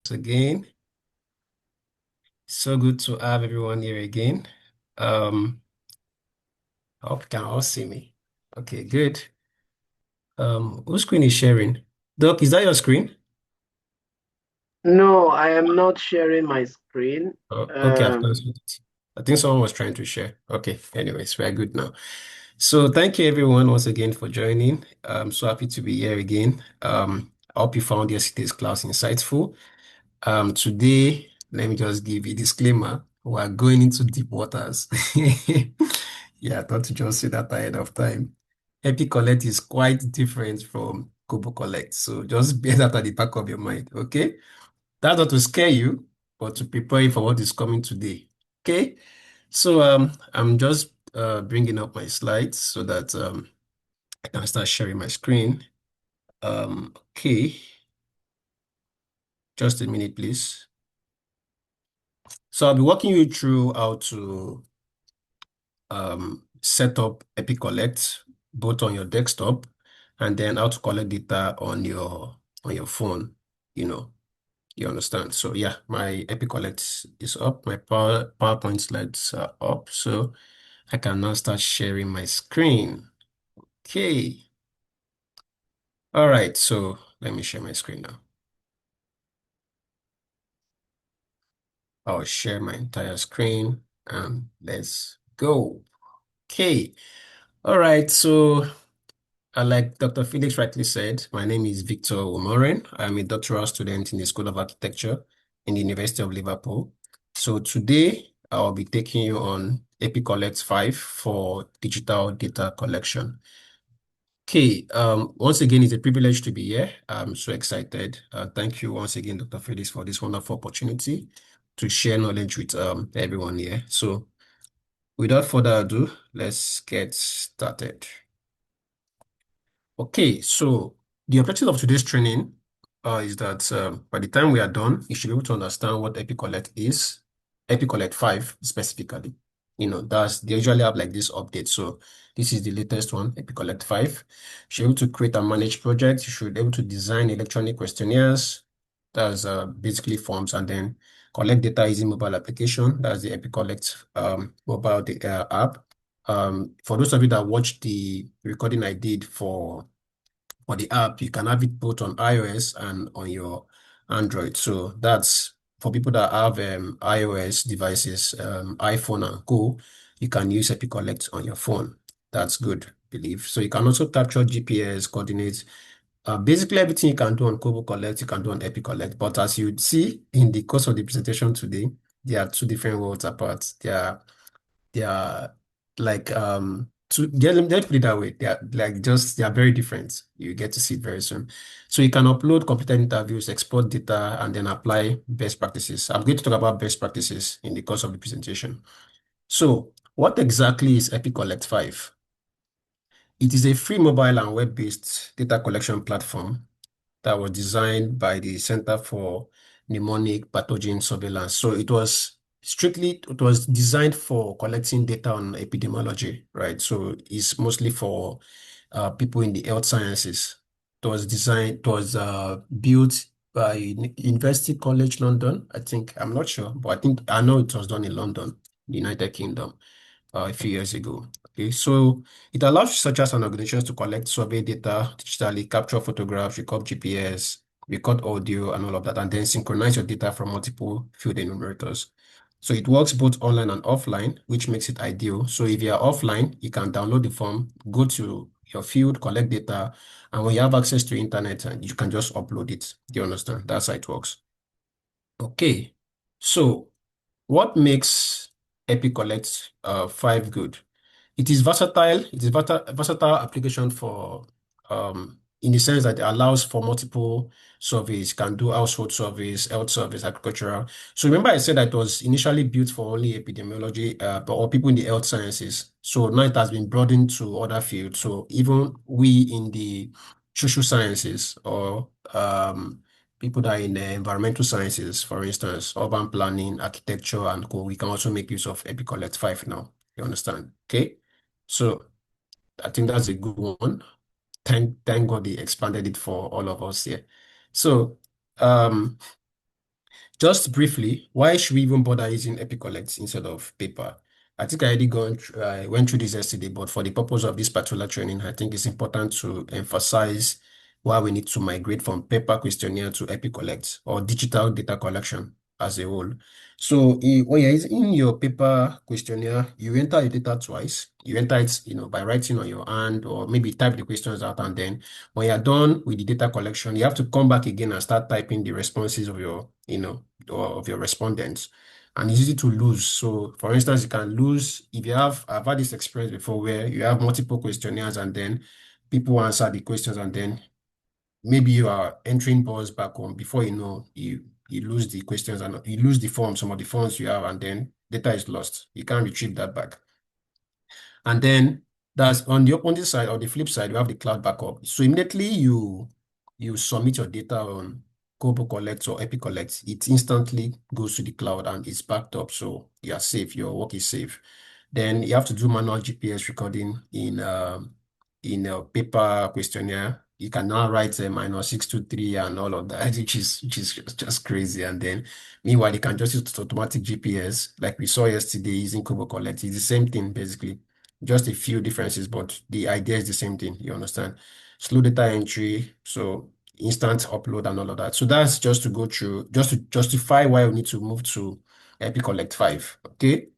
Again. So good to have everyone here again. I hope you can all see me. Okay, good. Whose screen is sharing? Doc, is that your screen? No, I am not sharing my screen. Oh, okay, I've Um, canceled it. I think someone was trying to share. Okay, anyways, we're good now. So thank you everyone once again for joining. I'm so happy to be here again. I hope you found yesterday's class insightful. Today, let me just give you a disclaimer. We're going into deep waters. Yeah, I thought to just say that ahead of time. EpiCollect is quite different from KoboCollect, so just bear that at the back of your mind, okay? That's not to scare you, but to prepare you for what is coming today, okay? So I'm just bringing up my slides so that I can start sharing my screen. Okay, just a minute, please. So I'll be walking you through how to set up EpiCollect both on your desktop and then how to collect data on your phone. You know, you understand. So yeah, my EpiCollect is up. My PowerPoint slides are up. So I can now start sharing my screen. Okay. All right. So let me share my screen now. I'll share my entire screen and let's go. Okay. All right. So like Dr. Felix rightly said, my name is Victor Umoren. I'm a doctoral student in the School of Architecture in the University of Liverpool. So today I'll be taking you on EpiCollect 5 for digital data collection. Okay, once again, it's a privilege to be here. I'm so excited. Thank you once again, Dr. Felix, for this wonderful opportunity to share knowledge with everyone here. So without further ado, let's get started. Okay, so the objective of today's training is that by the time we are done, you should be able to understand what EpiCollect is, EpiCollect 5 specifically. They usually have like this update. So this is the latest one, EpiCollect 5. You should be able to create and manage projects. You should be able to design electronic questionnaires. That's basically forms, and then collect data using mobile application. That's the EpiCollect mobile app. For those of you that watched the recording I did for the app, you can have it both on iOS and on your Android. So that's for people that have iOS devices, iPhone and Co. You can use EpiCollect on your phone. That's good, I believe. So you can also capture GPS coordinates. Basically, everything you can do on KoboCollect, you can do on EpiCollect. But as you would see in the course of the presentation today, they are two different worlds apart. They are like let's put it that way. They are like just they are very different. You get to see it very soon. So you can upload computer interviews, export data, and then apply best practices. I'm going to talk about best practices in the course of the presentation. So what exactly is EpiCollect 5? It is a free mobile and web-based data collection platform that was designed by the Center for Pneumonic Pathogen Surveillance. So it was designed for collecting data on epidemiology, right? So it's mostly for people in the health sciences. It was built by University College London, I think. I'm not sure, but I know it was done in London, the United Kingdom, a few years ago. Okay, so it allows researchers and organizations to collect survey data digitally, capture photographs, record GPS, record audio, and all of that, and then synchronize your data from multiple field enumerators. So it works both online and offline, which makes it ideal. So if you are offline, you can download the form, go to your field, collect data, and when you have access to internet, you can just upload it. Do you understand? That's how it works. Okay, so what makes EpiCollect 5 good? It is versatile. It is versatile application for in the sense that it allows for multiple surveys, can do household surveys, health surveys, agricultural. So remember I said that it was initially built for only epidemiology, or people in the health sciences. So now it has been broadened to other fields. So even we in the social sciences or people that are in the environmental sciences, for instance, urban planning, architecture, and co, we can also make use of EpiCollect 5 now. You understand? Okay. So I think that's a good one. Thank God they expanded it for all of us here. So um, Just briefly, why should we even bother using EpiCollect instead of paper? I think I already went through this yesterday, but for the purpose of this particular training, I think it's important to emphasize why we need to migrate from paper questionnaire to EpiCollect or digital data collection as a whole. So when you're in your paper questionnaire, you enter your data twice. You enter it, by writing on your hand or maybe type the questions out, and then when you're done with the data collection, you have to come back again and start typing the responses of or of your respondents. And it's easy to lose. So, for instance, you can lose if I've had this experience before where you have multiple questionnaires and then people answer the questions and then maybe you are entering balls back home before you lose the questions and you lose the form, some of the forms you have, and then data is lost. You can't retrieve that back. And then that's on the opposite side or the flip side, you have the cloud backup. So immediately you submit your data on KoboCollect or EpiCollect, it instantly goes to the cloud and it's backed up. So you are safe, your work is safe. Then you have to do manual GPS recording in a paper questionnaire. You can now write a -623 and all of that, which is just crazy. And then meanwhile, you can just use automatic GPS like we saw yesterday using KoboCollect. It's the same thing basically, just a few differences, but the idea is the same thing. You understand? Slow data entry, so instant upload and all of that. So that's just to go through, just to justify why we need to move to EpiCollect 5. Okay.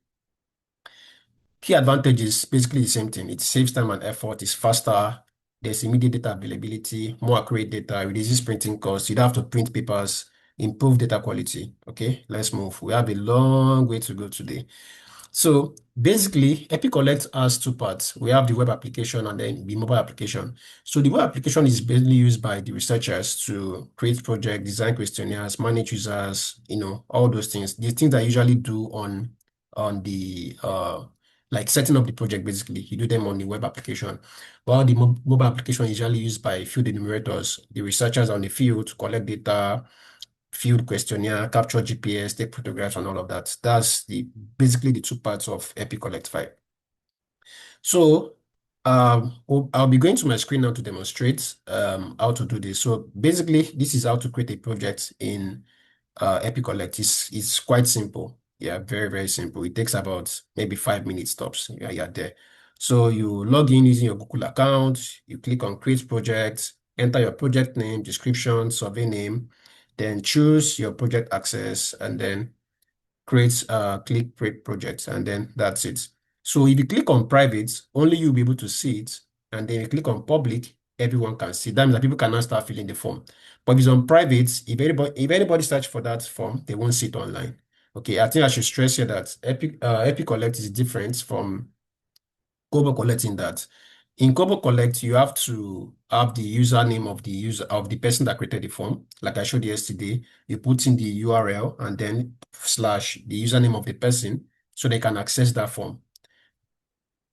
Key advantages, basically the same thing. It saves time and effort, it's faster, there's immediate data availability, more accurate data, reduces printing costs, you don't have to print papers, improve data quality. Okay, let's move. We have a long way to go today. So basically, EpiCollect has two parts. We have the web application and then the mobile application. So the web application is basically used by the researchers to create projects, design questionnaires, manage users, all those things. The things that I usually do on the like setting up the project, basically, you do them on the web application. While the mobile application is usually used by field enumerators, the researchers on the field to collect data, field questionnaire, capture GPS, take photographs, and all of that. That's basically the two parts of EpiCollect 5. So I'll be going to my screen now to demonstrate how to do this. So basically, this is how to create a project in EpiCollect. It's quite simple. Yeah, very, very simple. It takes about maybe 5 minutes tops. Yeah, you're there. So you log in using your Google account, you click on create project, enter your project name, description, survey name, then choose your project access and then click create project, and then that's it. So if you click on private, only you'll be able to see it. And then you click on public, everyone can see. That means that people can now start filling the form. But if it's on private, if anybody search for that form, they won't see it online. Okay, I think I should stress here that EpiCollect is different from KoboCollect in that in KoboCollect, you have to have the username of the person that created the form. Like I showed you yesterday, you put in the URL and then slash the username of the person so they can access that form.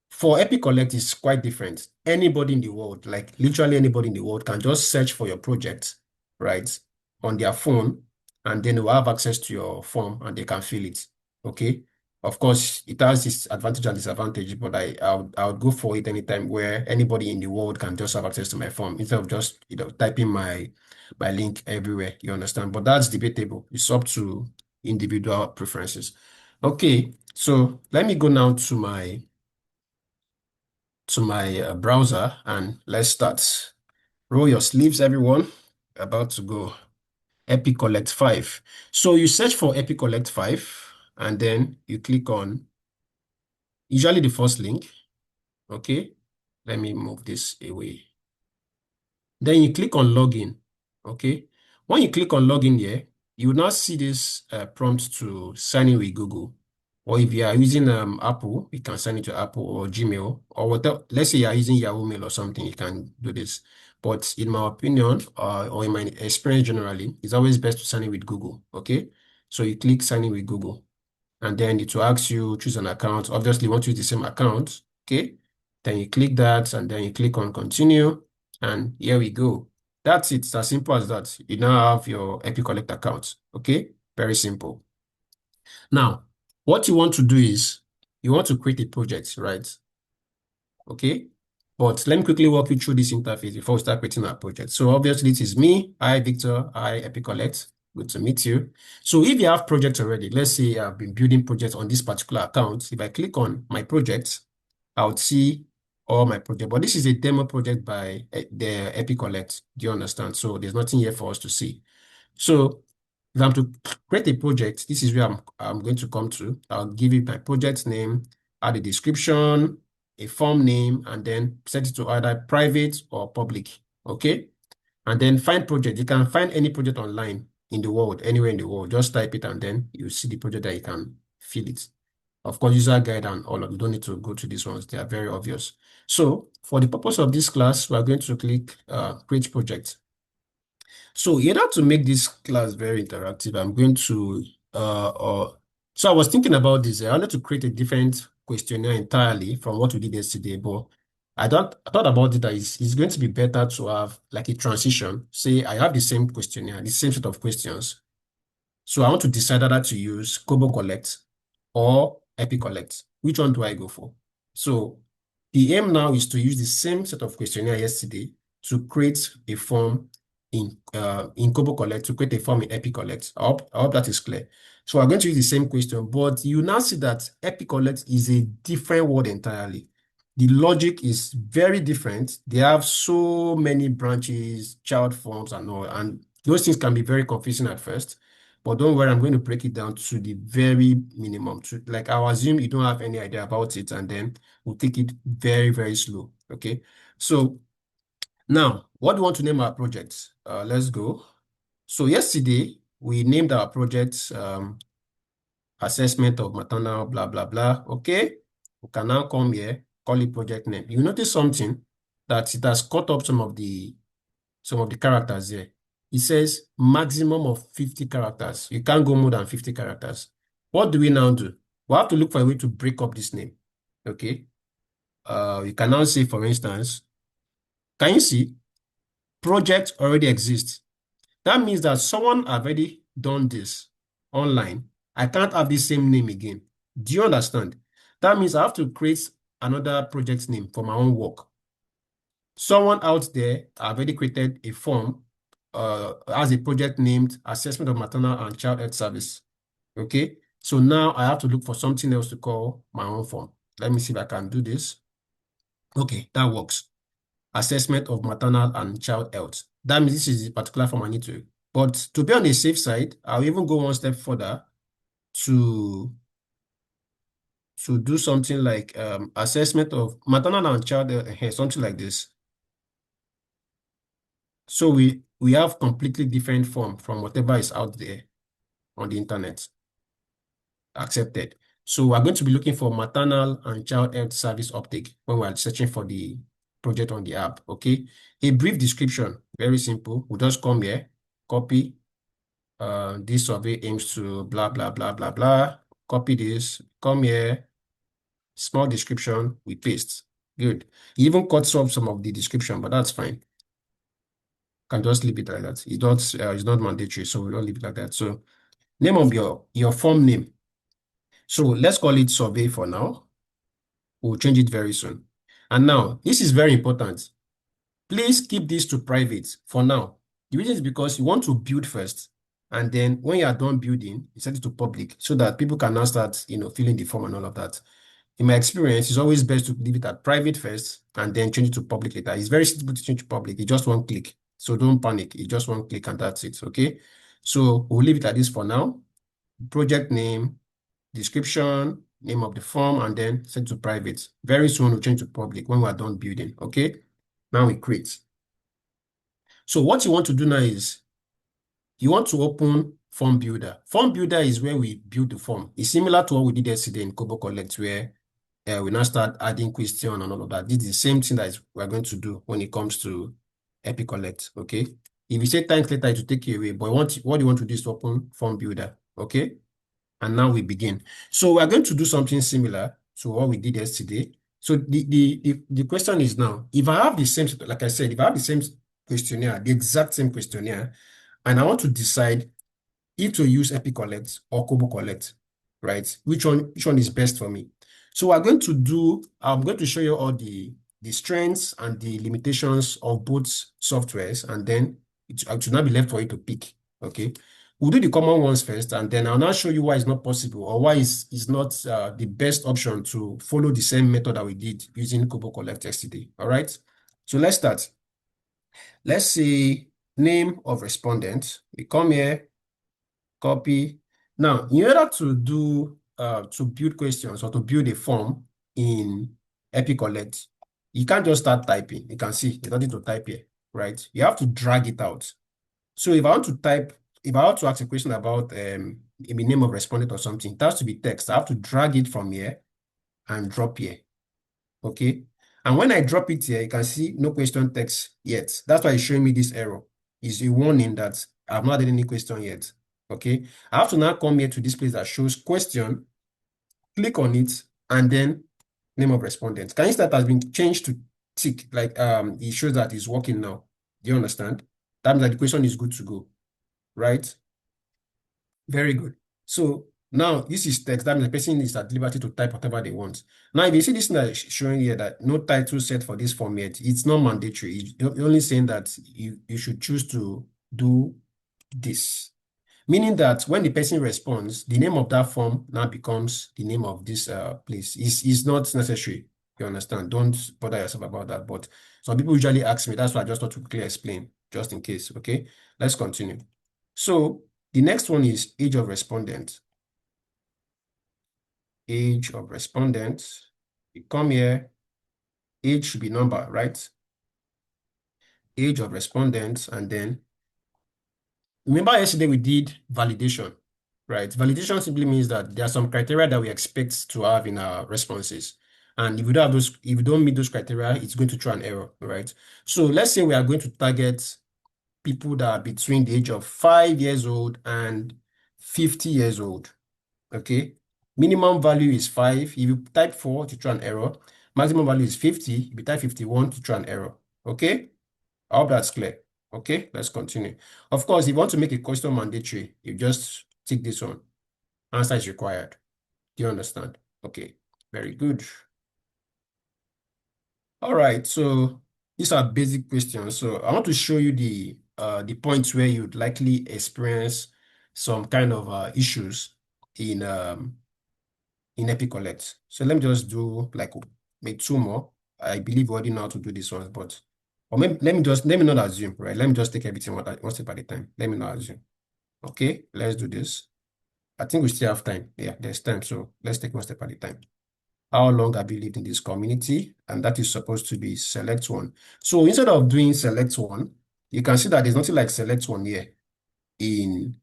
For EpiCollect, it's quite different. Anybody in the world, like literally anybody in the world, can just search for your project, right, on their phone, and then they will have access to your form and they can fill it. Okay. Of course, it has its advantage and disadvantage, but I would go for it anytime where anybody in the world can just have access to my form instead of just typing my link everywhere. You understand? But that's debatable. It's up to individual preferences. Okay, so let me go now to my browser and let's start. Roll your sleeves, everyone. About to go. EpiCollect 5. So you search for EpiCollect 5 and then you click on usually the first link. Okay. Let me move this away. Then you click on login. Okay. When you click on login here, you will now see this prompt to sign in with Google. Or if you are using Apple, you can sign it to Apple or Gmail or whatever. Let's say you are using Yahoo Mail or something, you can do this. But in my opinion, or in my experience generally, it's always best to sign in with Google. Okay. So you click sign in with Google and then it will ask you choose an account. Obviously, you want to use the same account. Okay. Then you click that and then you click on continue. And here we go. That's it. It's as simple as that. You now have your EpiCollect account. Okay. Very simple. Now, what you want to do is you want to create a project, right? Okay. But let me quickly walk you through this interface before we start creating our project. So obviously, this is me. Hi, Victor. Hi, EpiCollect. Good to meet you. So if you have projects already, let's say I've been building projects on this particular account. If I click on my projects, I would see all my projects. But this is a demo project by the EpiCollect. Do you understand? So there's nothing here for us to see. So if I'm to create a project, this is where I'm going to come to. I'll give it my project name, add a description, a form name, and then set it to either private or public. Okay? And then find project. You can find any project online in the world, anywhere in the world. Just type it and then you see the project that you can fill it. Of course, user guide and all of you don't need to go to these ones. They are very obvious. So for the purpose of this class, we are going to click create project. So in order to make this class very interactive, I'm going to so I was thinking about this. I wanted to create a different questionnaire entirely from what we did yesterday, but I thought about it that it's going to be better to have like a transition. Say I have the same questionnaire, the same set of questions. So I want to decide whether to use KoboCollect or EpiCollect. Which one do I go for? So the aim now is to use the same set of questionnaire yesterday to create a form in KoboCollect, to create a form in EpiCollect. I hope that is clear. So we're going to use the same question, but you now see that EpiCollect is a different word entirely. The logic is very different. They have so many branches, child forms, and all, and those things can be very confusing at first. But don't worry, I'm going to break it down to the very minimum. Like I'll assume you don't have any idea about it, and then we'll take it very, very slow. Okay. So now, what do we want to name our project? Let's go. So yesterday, we named our project assessment of maternal, blah, blah, blah. Okay. We can now come here, call it project name. You notice something that it has cut up some of the characters here. It says maximum of 50 characters. You can't go more than 50 characters. What do we now do? We have to look for a way to break up this name. Okay. You can now say, for instance, can you see project already exists? That means that someone already done this online. I can't have the same name again. Do you understand? That means I have to create another project name for my own work. Someone out there already created a form as a project named Assessment of Maternal and Child Health Service. Okay, so now I have to look for something else to call my own form. Let me see if I can do this. Okay, that works. Assessment of Maternal and Child Health. That means this is the particular form I need to. But to be on the safe side, I'll even go one step further to do something like assessment of maternal and child health, something like this. So we have completely different form from whatever is out there on the internet accepted. So we're going to be looking for maternal and child health service uptake when we're searching for the project on the app. Okay. A brief description, very simple. We'll just come here, copy. This survey aims to blah, blah, blah, blah, blah. Copy this, come here, small description, we paste. Good. You even cut off some of the description, but that's fine. Can just leave it like that. It's not mandatory, so we don't leave it like that. So name of your form name. So let's call it survey for now. We'll change it very soon. And now, this is very important. Please keep this to private for now. The reason is because you want to build first. And then when you are done building, you set it to public so that people can now start, filling the form and all of that. In my experience, it's always best to leave it at private first and then change it to public later. It's very simple to change to public. It's just one click. So don't panic. It's just one click and that's it. Okay. So we'll leave it like this for now. Project name, description, name of the form, and then set to private. Very soon we'll change to public when we're done building. Okay. Now we create. So what you want to do now is you want to open Form Builder. Form Builder is where we build the form. It's similar to what we did yesterday in KoboCollect, where we now start adding question and all of that. This is the same thing that we're going to do when it comes to EpiCollect, okay? If you say thanks later, it will take you away. But what you want to do is to open Form Builder, okay? And now we begin. So we're going to do something similar to what we did yesterday. So the question is now, if I have the same, like I said, if I have the same questionnaire, the exact same questionnaire, and I want to decide if to use EpiCollect or KoboCollect, right? Which one is best for me? So I'm going to show you all the strengths and the limitations of both softwares, and then it will now be left for you to pick, okay? We'll do the common ones first, and then I'll now show you why it's not possible or why it's not the best option to follow the same method that we did using KoboCollect yesterday. All right. So let's start. Let's see name of respondent. We come here, copy. Now, in order to do to build questions or to build a form in EpiCollect, you can't just start typing. You can see there's nothing to type here, right? You have to drag it out. So if I want to ask a question about the name of respondent or something, it has to be text. I have to drag it from here and drop here. Okay. And when I drop it here, you can see no question text yet. That's why it's showing me this error. It's a warning that I've not added any question yet. Okay. I have to now come here to this place that shows question, click on it, and then name of respondent. Can you see that has been changed to tick? Like it shows that it's working now. Do you understand? That means that the question is good to go, right? Very good. So now this is text. That means the person is at liberty to type whatever they want. Now, if you see this thing that is showing here that no title set for this format, it's not mandatory. You're only saying that you should choose to do this. Meaning that when the person responds, the name of that form now becomes the name of this place. It's not necessary. You understand? Don't bother yourself about that. But some people usually ask me. That's why I just thought to quickly explain, just in case. Okay, let's continue. So the next one is age of respondent. Age of respondent. You come here. Age should be number, right? Age of respondent, and then remember yesterday we did validation, right? Validation simply means that there are some criteria that we expect to have in our responses. And if we don't have those, if we don't meet those criteria, it's going to throw an error, right? So let's say we are going to target people that are between the age of 5 years old and 50 years old. Okay. Minimum value is 5. If you type 4 to throw an error, maximum value is 50. If you type 51 to throw an error. Okay. I hope that's clear. Okay, let's continue. Of course, if you want to make a question mandatory, you just tick this one. Answer is required. Do you understand? Okay, very good. All right, so these are basic questions. So I want to show you the points where you'd likely experience some kind of issues in EpiCollect. So let me just do like maybe two more. I believe we already know how to do this one, but or maybe let me not assume, right? Let me just take everything one step at a time. Let me not assume. Okay, let's do this. I think we still have time. Yeah, there's time. So let's take one step at a time. How long have you lived in this community? And that is supposed to be select one. So instead of doing select one, you can see that there's nothing like select one here in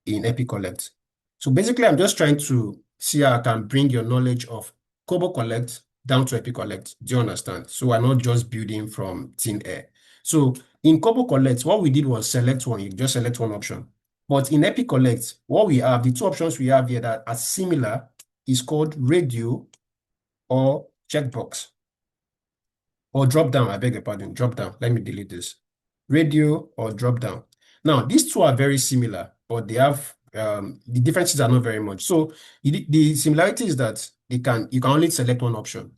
EpiCollect. So basically, I'm just trying to see how I can bring your knowledge of KoboCollect down to EpiCollect. Do you understand? So we're not just building from thin air. So in KoboCollect, what we did was select one. You just select one option. But in EpiCollect, what we have, the two options we have here that are similar is called radio or checkbox. Or drop down, I beg your pardon, drop down. Let me delete this. Radio or drop down. Now, these two are very similar, but they have the differences are not very much. So the similarity is that you can only select one option,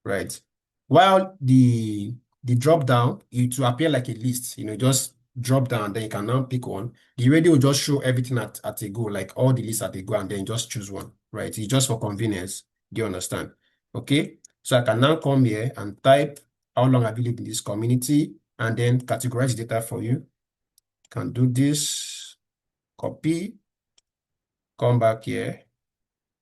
right? While the drop down, it will appear like a list, just drop down, then you can now pick one. The radio will just show everything at a go, like all the lists at a go, and then just choose one, right? It's just for convenience. Do you understand? Okay. So I can now come here and type how long have you lived in this community, and then categorize the data for you. Can do this, copy, come back here.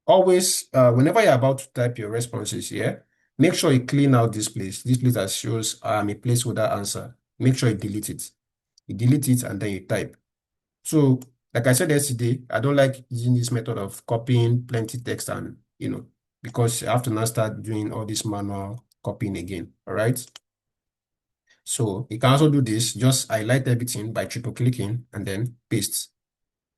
Always, whenever you're about to type your responses here, make sure you clean out this place. This place that shows a placeholder answer. Make sure you delete it. You delete it and then you type. So, like I said yesterday, I don't like using this method of copying plenty text and, because you have to now start doing all this manual copying again. All right. So you can also do this, just highlight everything by triple clicking and then paste.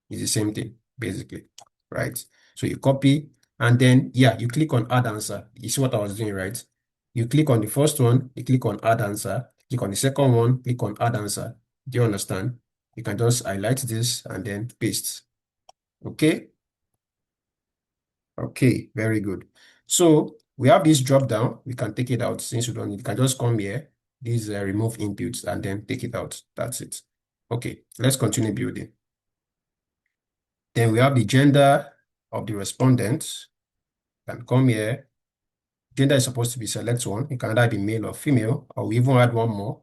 It's the same thing, basically, right? So you copy and then, yeah, you click on add answer. You see what I was doing, right? You click on the first one, you click on add answer, click on the second one, click on add answer. Do you understand? You can just highlight this and then paste. Okay? Okay, very good. So we have this drop down. We can take it out since we don't need. You can just come here, this remove inputs, and then take it out. That's it. Okay, let's continue building. Then we have the gender of the respondent. Can come here. Gender is supposed to be select one. It can either be male or female, or we even add one more.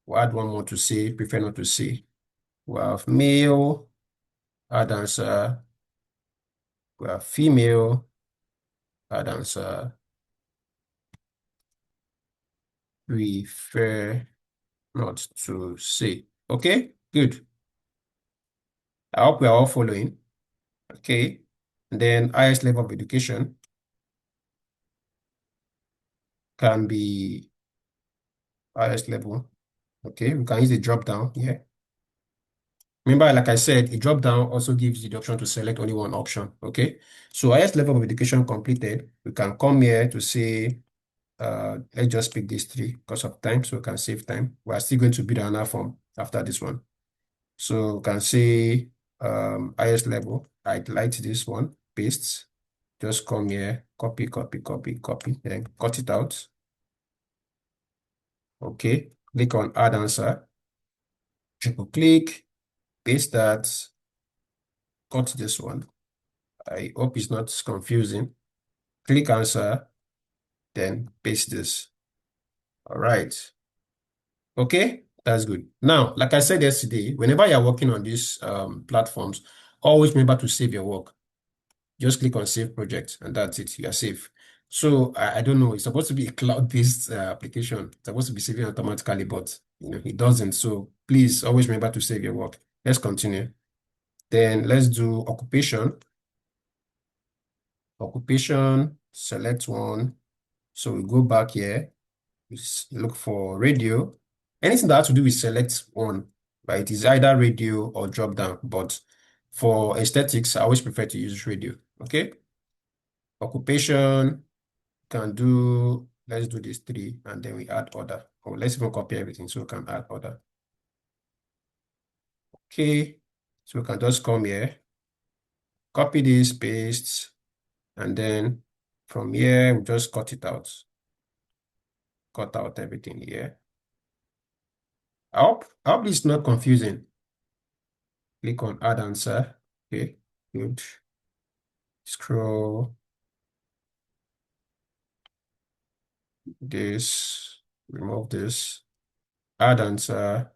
We'll add one more to say, prefer not to say. We have male, add answer. We have female, add answer. Prefer not to say. Okay, good. I hope we are all following. Okay. And then highest level of education can be highest level. Okay, we can use the drop down here. Remember, like I said, a drop down also gives you the option to select only one option. Okay, so highest level of education completed, we can come here to say, let's just pick these three because of time, so we can save time. We are still going to build another form after this one. So we can say highest level. I'd like this one, paste. Just come here, copy, copy, copy, copy, then cut it out. Okay, click on add answer. Triple click, paste that, cut this one. I hope it's not confusing. Click answer, then paste this. All right. Okay, that's good. Now, like I said yesterday, whenever you're working on these platforms, always remember to save your work. Just click on save project and that's it. You are safe. So I don't know. It's supposed to be a cloud-based application. It's supposed to be saving automatically, but it doesn't. So please always remember to save your work. Let's continue. Then let's do occupation. Occupation, select one. So we go back here. We look for radio. Anything that has to do with select one, right? It's either radio or drop down. But for aesthetics, I always prefer to use radio. Okay. Occupation can do, let's do these three and then we add other. Or let's even copy everything so we can add other. Okay. So we can just come here, copy this, paste, and then from here, we just cut it out. Cut out everything here. I hope this is not confusing. Click on add answer. Okay, good. Scroll this, remove this, add answer.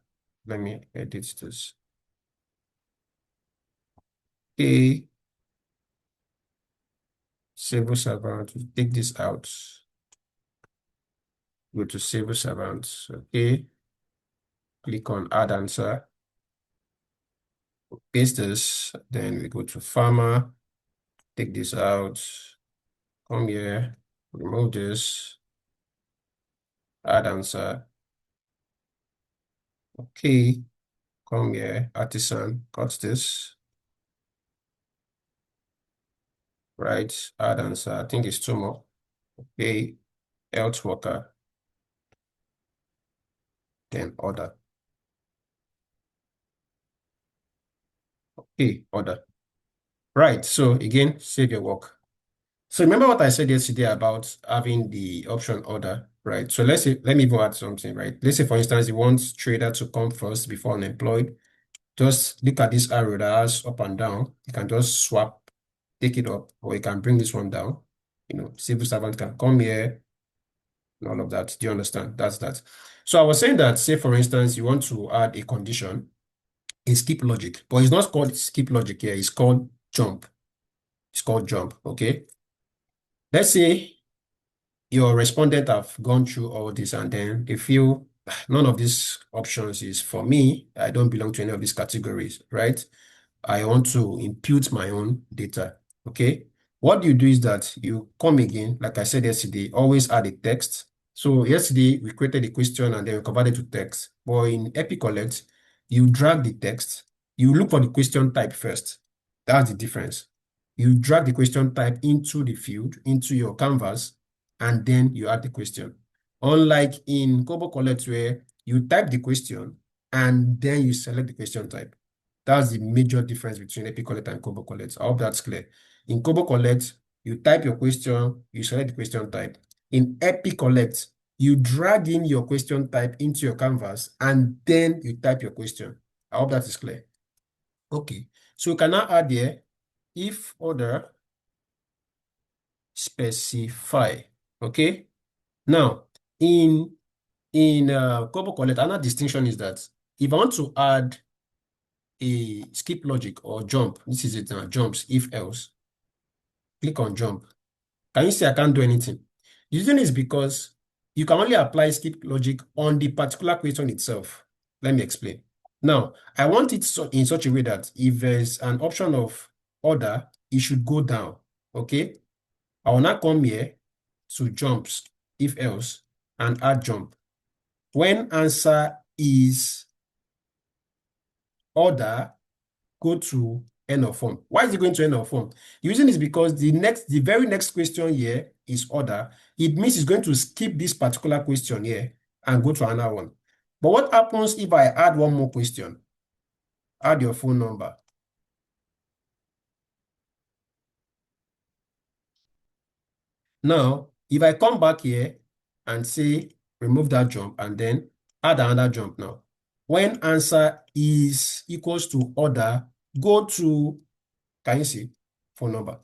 Let me edit this. Okay, civil servant, take this out. Go to civil servant. Okay, click on add answer. Paste this, then we go to farmer, take this out, come here, remove this, add answer. Okay, come here, artisan, cut this, right, add answer. I think it's two more. Okay, health worker, then order. Okay, order. Right, so again, save your work. So remember what I said yesterday about having the option order, right? So let's say, let me even add something, right? Let's say, for instance, you want trader to come first before unemployed. Just look at this arrow that has up and down. You can just swap, take it up, or you can bring this one down. Civil servant can come here and all of that. Do you understand? That's that. So I was saying that, say, for instance, you want to add a condition, a skip logic, but it's not called skip logic here. It's called jump. It's called jump, okay? Let's say your respondent have gone through all this and then they feel none of these options is for me. I don't belong to any of these categories, right? I want to impute my own data. Okay. What you do is that you come again, like I said yesterday, always add a text. So yesterday we created a question and then we converted to text. But in EpiCollect, you drag the text, you look for the question type first. That's the difference. You drag the question type into the field, into your canvas, and then you add the question. Unlike in KoboCollect, where you type the question and then you select the question type. That's the major difference between EpiCollect and KoboCollect. I hope that's clear. In KoboCollect, you type your question, you select the question type. In EpiCollect, you drag in your question type into your canvas and then you type your question. I hope that is clear. Okay. So we can now add here, if order specify. Okay. Now, in KoboCollect, another distinction is that if I want to add a skip logic or jump, this is it now, jumps, if else, click on jump. Can you see I can't do anything? The reason is because you can only apply skip logic on the particular question itself. Let me explain. Now, I want it in such a way that if there's an option of order, it should go down. Okay. I will now come here to jumps, if else, and add jump. When answer is order, go to end of form. Why is it going to end of form? The reason is because the very next question here is order. It means it's going to skip this particular question here and go to another one. But what happens if I add one more question? Add your phone number. Now, if I come back here and say remove that jump and then add another jump now. When answer is equals to order, go to, can you see, phone number.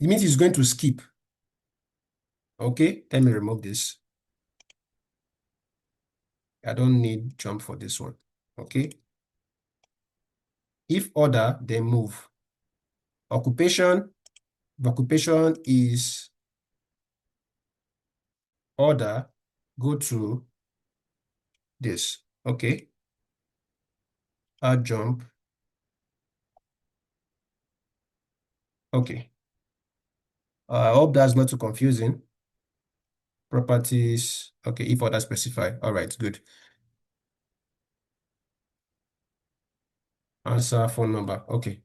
It means it's going to skip. Okay, let me remove this. I don't need jump for this one. Okay. If order, then move. Occupation, the occupation is order, go to this. Okay. Add jump. Okay. I hope that's not too confusing. Properties. Okay, if order specify. All right, good. Answer phone number. Okay.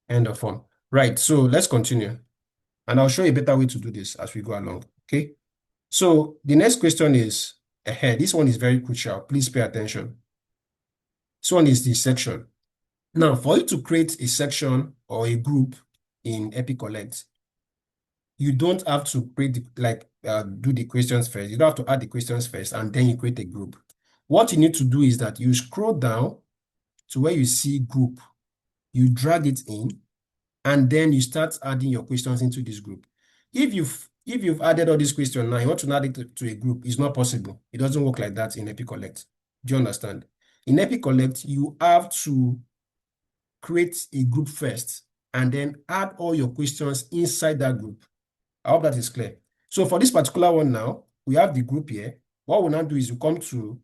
End of form. Right, so let's continue. And I'll show you a better way to do this as we go along. Okay. So the next question is ahead. This one is very crucial. Please pay attention. This one is the section. Now, for you to create a section or a group in EpiCollect, you don't have to create do the questions first. You don't have to add the questions first, and then you create a group. What you need to do is that you scroll down to where you see group, you drag it in, and then you start adding your questions into this group. If you've added all these questions now, you want to add it to a group, it's not possible. It doesn't work like that in EpiCollect. Do you understand? In EpiCollect, you have to create a group first and then add all your questions inside that group. I hope that is clear. So for this particular one now, we have the group here. What we'll now do is we come to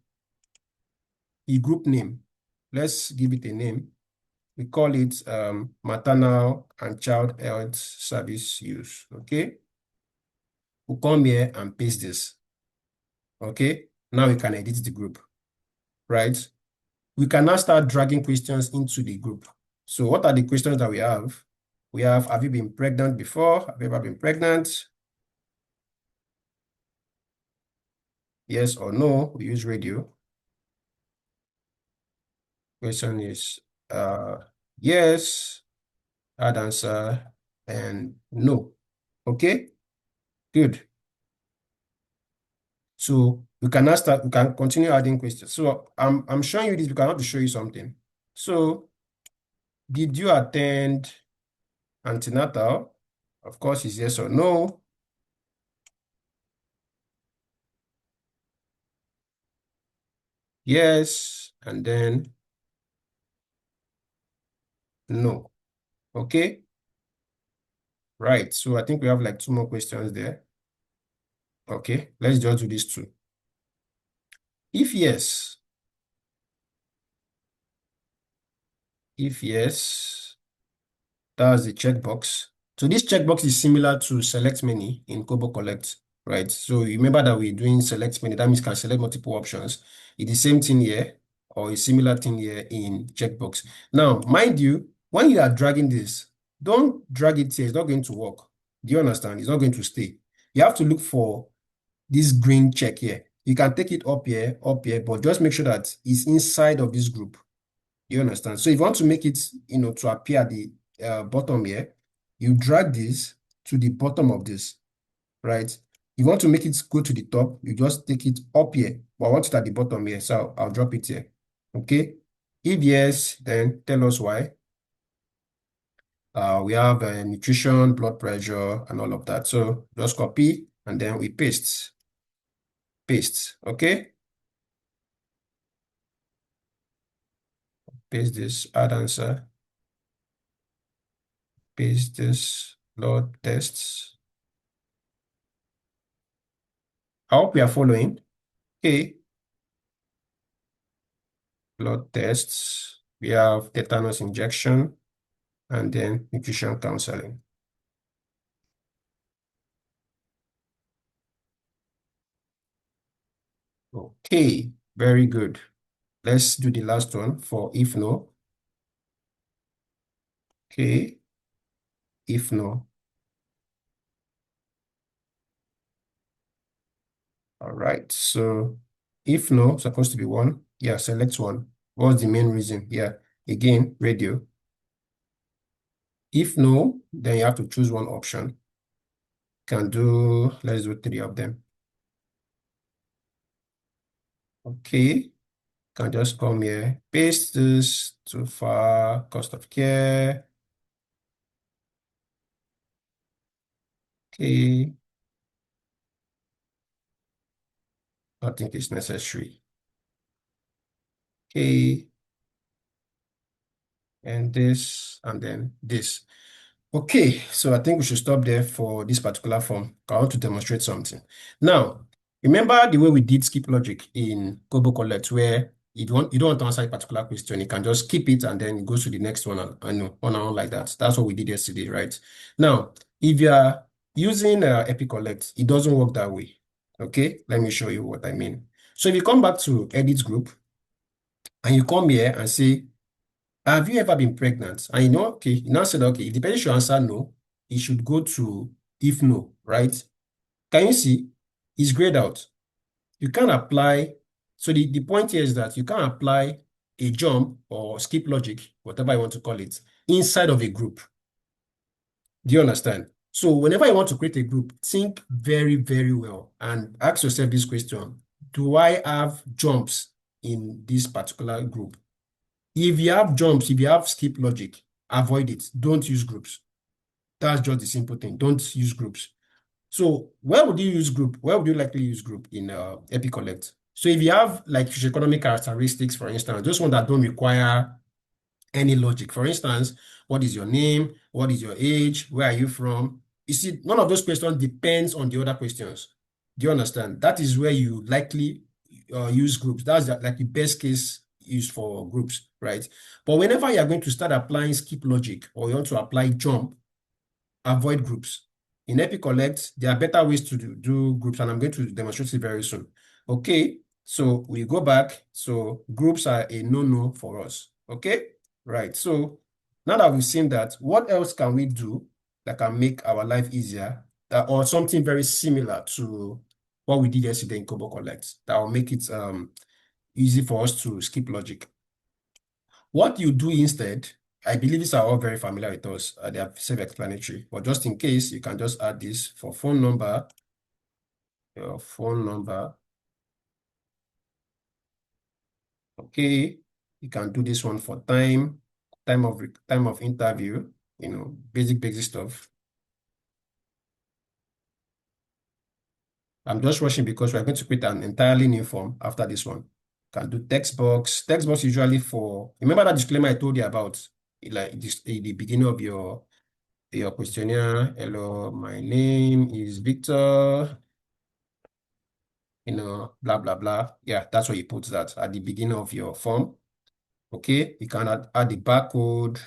a group name. Let's give it a name. We call it maternal and child health service use. Okay. We'll come here and paste this. Okay. Now we can edit the group, right? We can now start dragging questions into the group. So what are the questions that we have? We have you been pregnant before? Have you ever been pregnant? Yes or no? We use radio. Question is yes, add answer, and no. Okay, good. So we can now start, we can continue adding questions. So I'm showing you this because I want to show you something. So did you attend antenatal? Of course, it's yes or no. Yes, and then no. Okay. Right. So I think we have like two more questions there. Okay. Let's just do these two. If yes, that's the checkbox. So this checkbox is similar to select many in KoboCollect, right? So you remember that we're doing select many. That means you can select multiple options. It's the same thing here or a similar thing here in checkbox. Now, mind you, when you are dragging this, don't drag it here. It's not going to work. Do you understand? It's not going to stay. You have to look for this green check here. You can take it up here, but just make sure that it's inside of this group. You understand? So if you want to make it, to appear at the bottom here, you drag this to the bottom of this, right? If you want to make it go to the top, you just take it up here. But I want it at the bottom here, so I'll drop it here. Okay? If yes, then tell us why. We have nutrition, blood pressure, and all of that. So just copy and then we paste. Paste, okay? Paste this, add answer. Paste this, blood tests. I hope you are following. Okay, blood tests. We have tetanus injection and then nutrition counseling. Okay, very good. Let's do the last one for if no. Okay, if no. All right, so if no, supposed to be one. Yeah, select one. What's the main reason? Yeah, again, radio. If no, then you have to choose one option. Can do, let's do three of them. Okay, can just come here, paste this to far, cost of care. Okay, I think it's necessary. Okay, and this, and then this. Okay, so I think we should stop there for this particular form. I want to demonstrate something. Now, remember the way we did skip logic in KoboCollect, where you don't want to answer a particular question, you can just skip it and then it goes to the next one and on like that. That's what we did yesterday, right? Now, if you are using EpiCollect, it doesn't work that way. Okay, let me show you what I mean. So if you come back to edit group and you come here and say have you ever been pregnant? And okay, you now said, okay, if the person should answer no, he should go to if no, right? Can you see? It's grayed out. You can't apply. So the point here is that you can't apply a jump or skip logic, whatever you want to call it, inside of a group. Do you understand? So whenever you want to create a group, think very, very well and ask yourself this question. Do I have jumps in this particular group? If you have jumps, if you have skip logic, avoid it. Don't use groups. That's just the simple thing. Don't use groups. So where would you use group? Where would you likely use group in EpiCollect? So if you have like economic characteristics, for instance, those ones that don't require any logic. For instance, what is your name? What is your age? Where are you from? You see, none of those questions depends on the other questions. Do you understand? That is where you likely use groups. That's like the best case use for groups, right? But whenever you are going to start applying skip logic or you want to apply jump, avoid groups. In EpiCollect, there are better ways to do groups, and I'm going to demonstrate it very soon. Okay, so we go back. So groups are a no-no for us. Okay, right. So now that we've seen that, what else can we do that can make our life easier or something very similar to what we did yesterday in KoboCollect that will make it easy for us to skip logic? What you do instead, I believe these are all very familiar with us. They are self-explanatory, but just in case, you can just add this for phone number, your phone number. Okay, you can do this one for time of interview, basic stuff. I'm just rushing because we're going to create an entirely new form after this one. Can do text box. Text box usually for, remember that disclaimer I told you about, like this, the beginning of your questionnaire. Hello, my name is Victor, blah, blah, blah. Yeah, that's what you put that at the beginning of your form. Okay, you can add the barcode.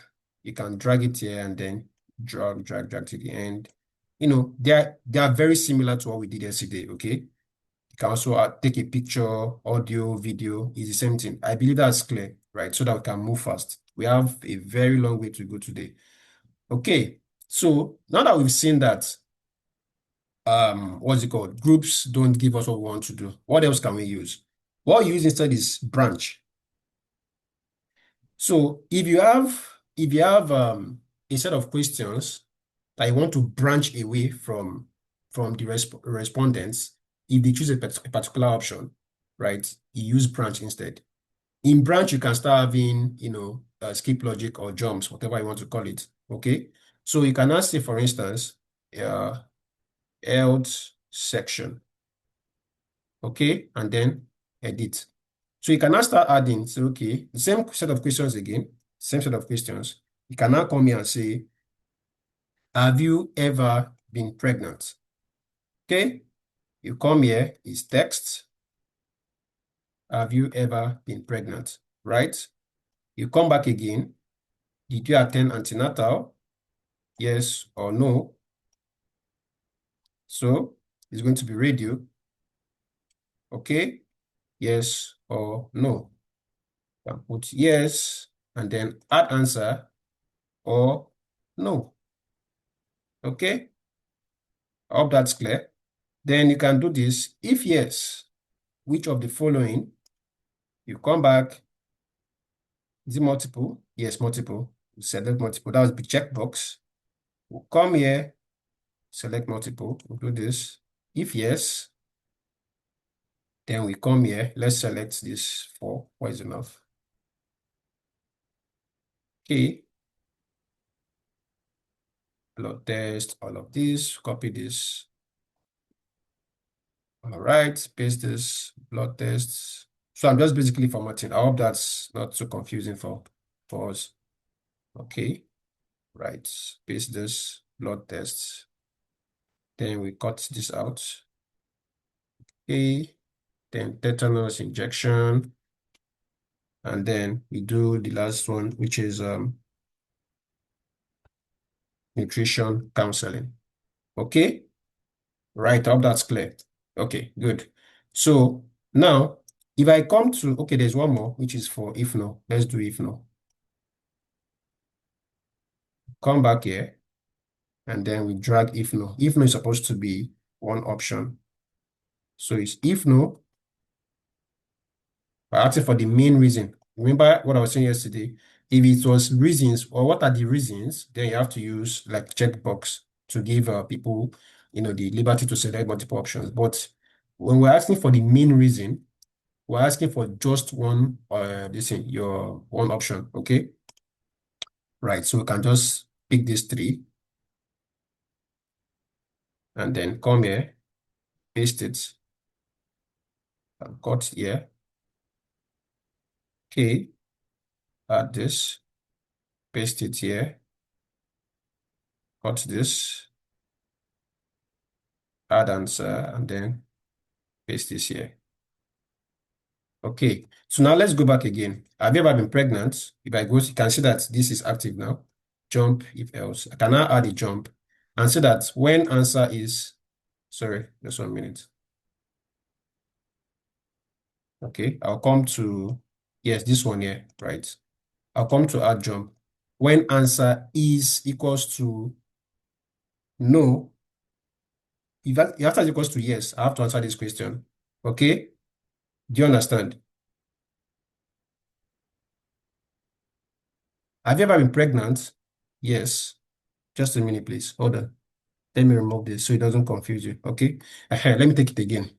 You can drag it here and then drag to the end. They are very similar to what we did yesterday, okay? You can also take a picture, audio, video, it's the same thing. I believe that's clear, right? So that we can move fast. We have a very long way to go today. Okay, so now that we've seen that, what's it called? Groups don't give us what we want to do. What else can we use? What we use instead is branch. So if you have a set of questions that you want to branch away from the respondents, if they choose a particular option, right, you use branch instead. In branch, you can start having, skip logic or jumps, whatever you want to call it. Okay. So you can now say, for instance, uh, else section. Okay. And then edit. So you can now start adding, say, okay, the same set of questions again, same set of questions. You can now come here and say, have you ever been pregnant? Okay. You come here, is text. Have you ever been pregnant? Right? You come back again. Did you attend antenatal? Yes or no? So it's going to be radio. Okay? Yes or no? You can put yes and then add answer or no. Okay? I hope that's clear. Then you can do this. If yes, which of the following? You come back. Is it multiple? Yes, multiple. Select multiple. That was the checkbox. We'll come here, select multiple. We'll do this. If yes, then we come here. Let's select this 4. 4 is enough. Okay. Blood test, all of this. Copy this. All right. Paste this. Blood tests. So I'm just basically formatting. I hope that's not too confusing for us. Okay. Right. Paste this. Blood tests. Then we cut this out. Okay. Then tetanus injection. And then we do the last one, which is nutrition counseling. Okay? Right, I hope that's clear. Okay, good. So now, if I come to, okay, there's one more, which is for if no. Let's do if no. Come back here, and then we drag if no. If no is supposed to be one option. So it's if no, we're asking for the main reason. Remember what I was saying yesterday? If it was reasons, or what are the reasons, then you have to use like checkbox to give people, the liberty to select multiple options. But when we're asking for the main reason, we're asking for just one, your one option, okay? Right, so we can just pick these 3 and then come here, paste it, and cut here. Okay, add this, paste it here, cut this, add answer, and then paste this here. Okay, so now let's go back again. Have you ever been pregnant? If I go, you can see that this is active now. Jump if else. I can now add a jump and say that when answer is, sorry, just 1 minute. Okay, I'll come to, yes, this one here, right? I'll come to add jump. When answer is equals to no, if answer is equals to yes, I have to answer this question. Okay, do you understand? Have you ever been pregnant? Yes. Just a minute, please. Hold on. Let me remove this so it doesn't confuse you. Okay. Let me take it again.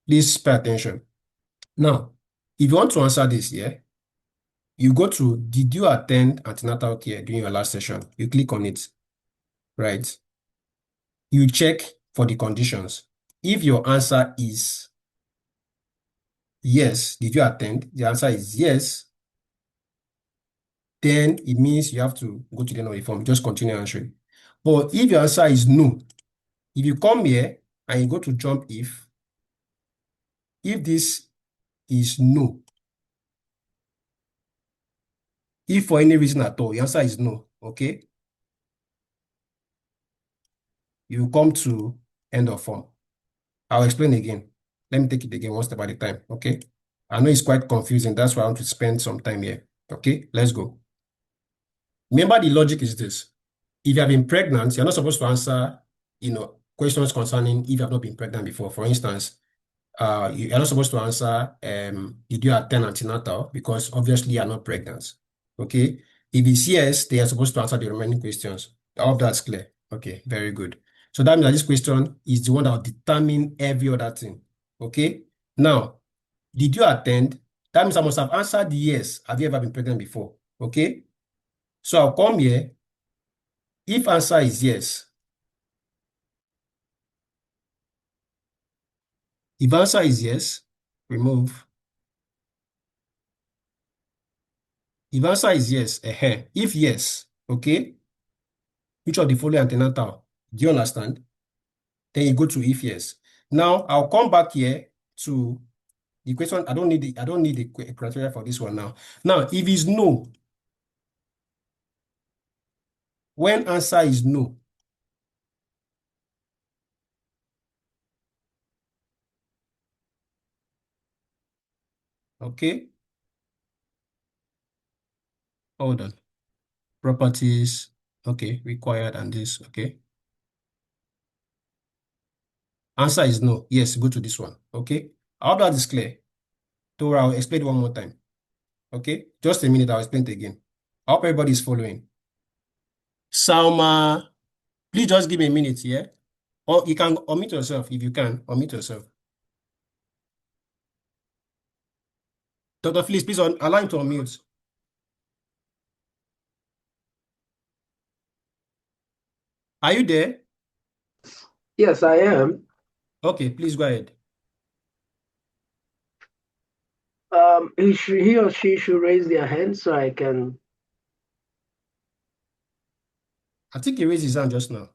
Please pay attention. Now, if you want to answer this, yeah, you go to, did you attend antenatal care during your last session? You click on it, right? You check for the conditions. If your answer is yes, did you attend? The answer is yes. Then it means you have to go to the end of the form. Just continue answering. But if your answer is no, if you come here and you go to jump if this is no, if for any reason at all, the answer is no, okay? You come to end of form. I'll explain again. Let me take it again one step at a time, okay? I know it's quite confusing. That's why I want to spend some time here. Okay, let's go. Remember the logic is this. If you have been pregnant, you're not supposed to answer, questions concerning if you have not been pregnant before. For instance, you're not supposed to answer, did you attend antenatal? Because obviously you're not pregnant. Okay. If it's yes, they are supposed to answer the remaining questions. I hope that's clear. Okay, very good. So that means that this question is the one that will determine every other thing. Okay. Now, did you attend? That means I must have answered yes. Have you ever been pregnant before? Okay. So I'll come here. If answer is yes, if answer is yes, remove. If answer is yes, if yes, okay, which of the following antenatal? Do you understand? Then you go to if yes. Now I'll come back here to the question. I don't need the criteria for this one now. Now, if it's no, when answer is no, okay, hold on. Properties, okay, required and this, okay. Answer is no. Yes, go to this one. Okay. I hope that is clear. Tora, I'll explain it one more time. Okay. Just a minute, I'll explain it again. I hope everybody is following. Salma, please just give me a minute here. Or you can unmute yourself if you can. Unmute yourself. Dr. Phyllis, please allow him to unmute. Are you there? Yes, I am. Okay, please go ahead. He or she should raise their hand so I can. I think he raised his hand just now.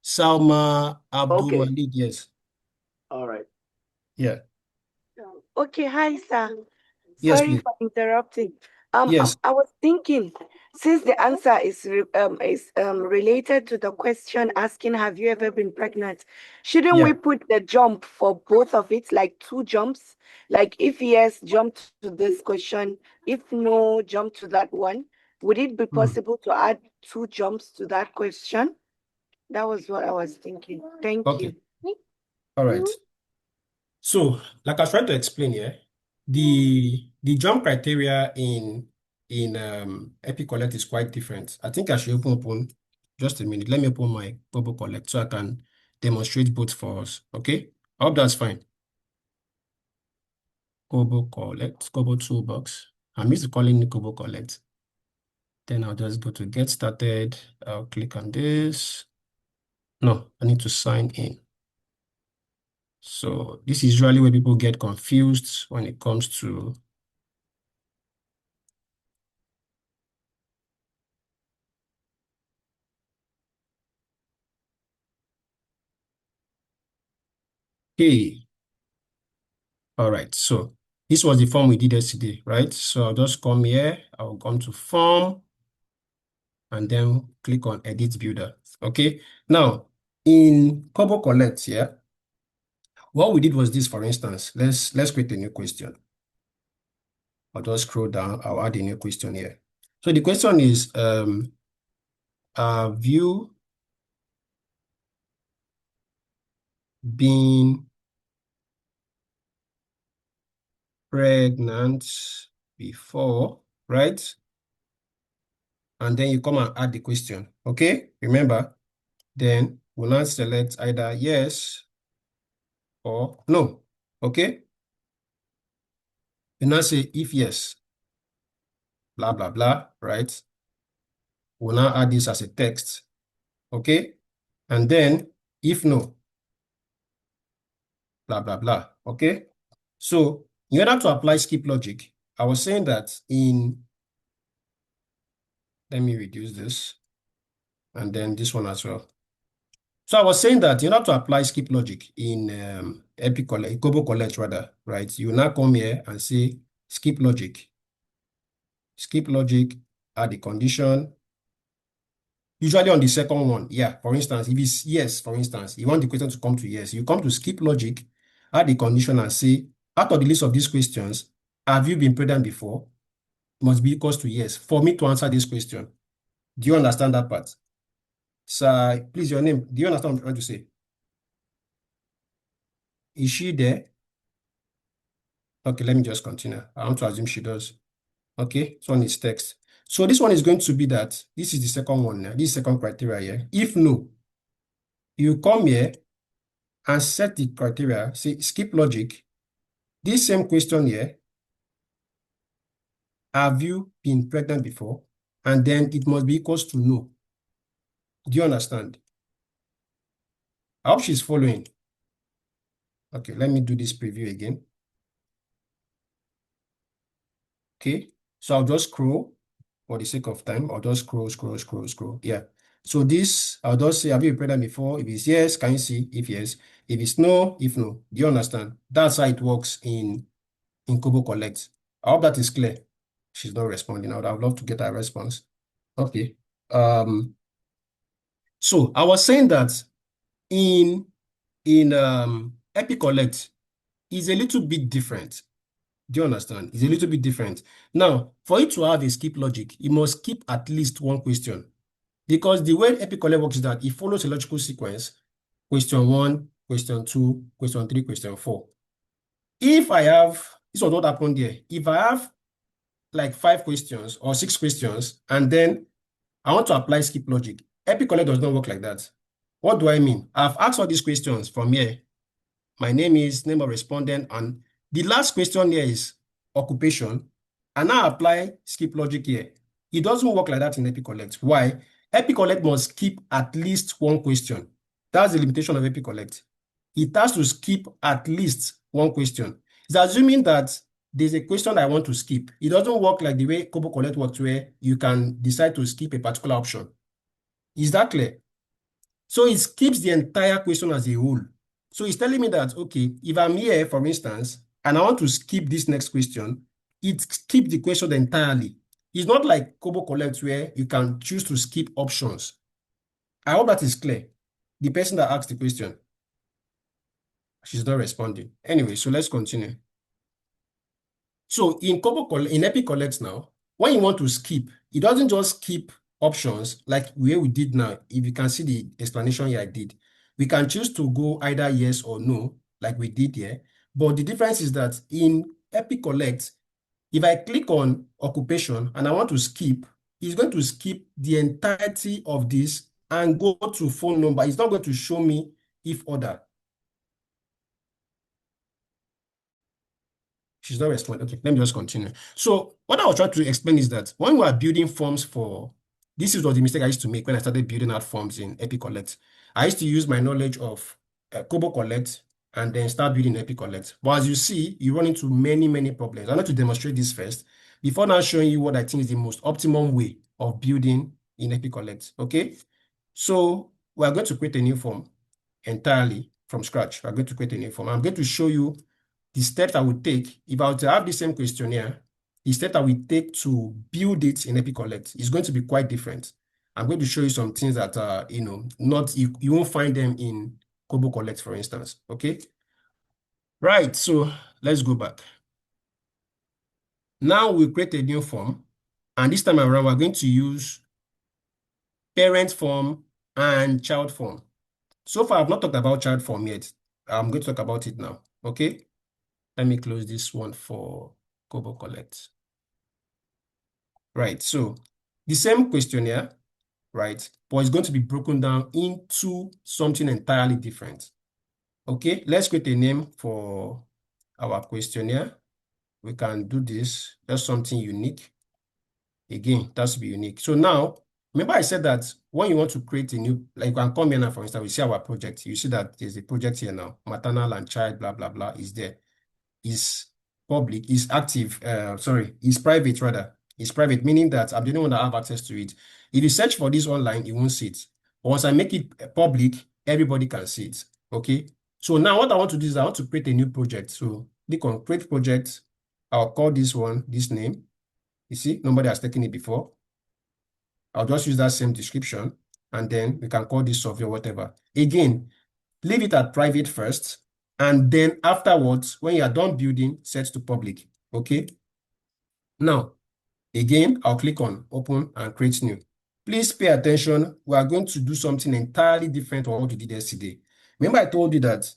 Salma Abdul Okay, Malik, yes. all right. Yeah. Okay, hi, sir. Yes, Sorry please. for interrupting. Yes. I was thinking, since the answer is related to the question asking, have you ever been pregnant? Shouldn't we Yeah. put the jump for both of it, like two jumps? Like if yes, jump to this question. If no, jump to that one. Would it be Mm. possible to add two jumps to that question? That was what I was thinking. Thank Okay. you. All right. So, like I was trying to explain here, the jump criteria in EpiCollect is quite different. I think I should open just a minute. Let me open my KoboCollect so I can demonstrate both for us. Okay? I hope that's fine. KoboCollect, Kobo Toolbox. I'm used to calling it KoboCollect. Then I'll just go to Get Started. I'll click on this. No, I need to sign in. So this is usually where people get confused when it comes to hey. All right, so this was the form we did yesterday, right? So I'll just come here, I'll come to form and then click on edit builder. Okay, now in KoboCollect here, what we did was this, for instance, let's create a new question. I'll just scroll down, I'll add a new question here. So the question is, have you been pregnant before, right? And then you come and add the question, okay? Remember, then we'll now select either yes or no, okay? You now say if yes, blah, blah, blah, right? We'll now add this as a text, okay? And then if no, blah, blah, blah, okay? So in order to apply skip logic, I was saying that let me reduce this, and then this one as well. So I was saying that in order to apply skip logic in EpiCollect, KoboCollect rather, right? You now come here and say skip logic. Skip logic, add the condition. Usually on the second one, yeah. For instance, if it's yes, for instance, you want the question to come to yes, you come to skip logic, add the condition and say, out of the list of these questions, have you been pregnant before? Must be equals to yes for me to answer this question. Do you understand that part? So please, your name. Do you understand what I'm trying to say? Is she there? Okay, let me just continue. I want to assume she does. Okay, this one is text. So this one is going to be that this is the second one now. This is second criteria here. If no, you come here and set the criteria, say skip logic, This same question here, have you been pregnant before? And then it must be equals to no. Do you understand? I hope she's following. Okay, let me do this preview again. Okay, so I'll just scroll for the sake of time. I'll just scroll. Yeah. So this, I'll just say, have you been pregnant before? If it's yes, can you see? If yes. If it's no, if no. Do you understand? That's how it works in KoboCollect. I hope that is clear. She's not responding. I would have loved to get her response. Okay. So I was saying that in EpiCollect is a little bit different. Do you understand? It's a little bit different. Now, for you to have a skip logic, you must skip at least one question. Because the way EpiCollect works is that it follows a logical sequence. Question 1, question 2, question 3, question 4. If I have, this was what happened there. If I have like 5 questions or 6 questions, and then I want to apply skip logic, EpiCollect does not work like that. What do I mean? I've asked all these questions from here. My name is, name of respondent, and the last question here is occupation. And now apply skip logic here. It doesn't work like that in EpiCollect. Why? EpiCollect must skip at least one question. That's the limitation of EpiCollect. It has to skip at least one question. It's assuming that there's a question I want to skip. It doesn't work like the way KoboCollect works, where you can decide to skip a particular option. Is that clear? So it skips the entire question as a whole. So it's telling me that, okay, if I'm here, for instance, and I want to skip this next question, it skips the question entirely. It's not like KoboCollect where you can choose to skip options. I hope that is clear. The person that asked the question, she's not responding. Anyway, so let's continue. So in EpiCollect now, when you want to skip, it doesn't just skip options like where we did now. If you can see the explanation here I did, we can choose to go either yes or no, like we did here. But the difference is that in EpiCollect, if I click on occupation and I want to skip, it's going to skip the entirety of this and go to phone number. It's not going to show me if order. She's not responding. Okay, let me just continue. So what I was trying to explain is that when we are building forms for, this is what the mistake I used to make when I started building out forms in EpiCollect. I used to use my knowledge of KoboCollect and then start building EpiCollect. But as you see, you run into many problems. I want to demonstrate this first before now showing you what I think is the most optimum way of building in EpiCollect. Okay, so we are going to create a new form entirely from scratch. We are going to create a new form. I'm going to show you the steps I would take if I were to have the same questionnaire. The steps I will take to build it in EpiCollect is going to be quite different. I'm going to show you some things that are, not, you won't find them in KoboCollect, for instance. Okay. Right. So let's go back. Now we create a new form, and this time around we're going to use parent form and child form. So far, I've not talked about child form yet. I'm going to talk about it now. Okay. Let me close this one for KoboCollect. Right, so the same questionnaire, right, but it's going to be broken down into something entirely different. Okay, let's create a name for our questionnaire. We can do this, just something unique. Again, it has to be unique. So now, remember I said that when you want to create a new, like you can come here now, for instance, we see our project. You see that there's a project here now, maternal and child, blah, blah, blah, is there. Is public, is active, is private rather. It's private, meaning that I'm the only one that have access to it. If you search for this online, you won't see it. But once I make it public, everybody can see it. Okay. So now what I want to do is I want to create a new project. So click on create project. I'll call this one, this name. You see, nobody has taken it before. I'll just use that same description, and then we can call this survey or whatever. Again, leave it at private first, and then afterwards, when you are done building, set to public. Okay. Now, again, I'll click on open and create new. Please pay attention. We are going to do something entirely different from what we did yesterday. Remember, I told you that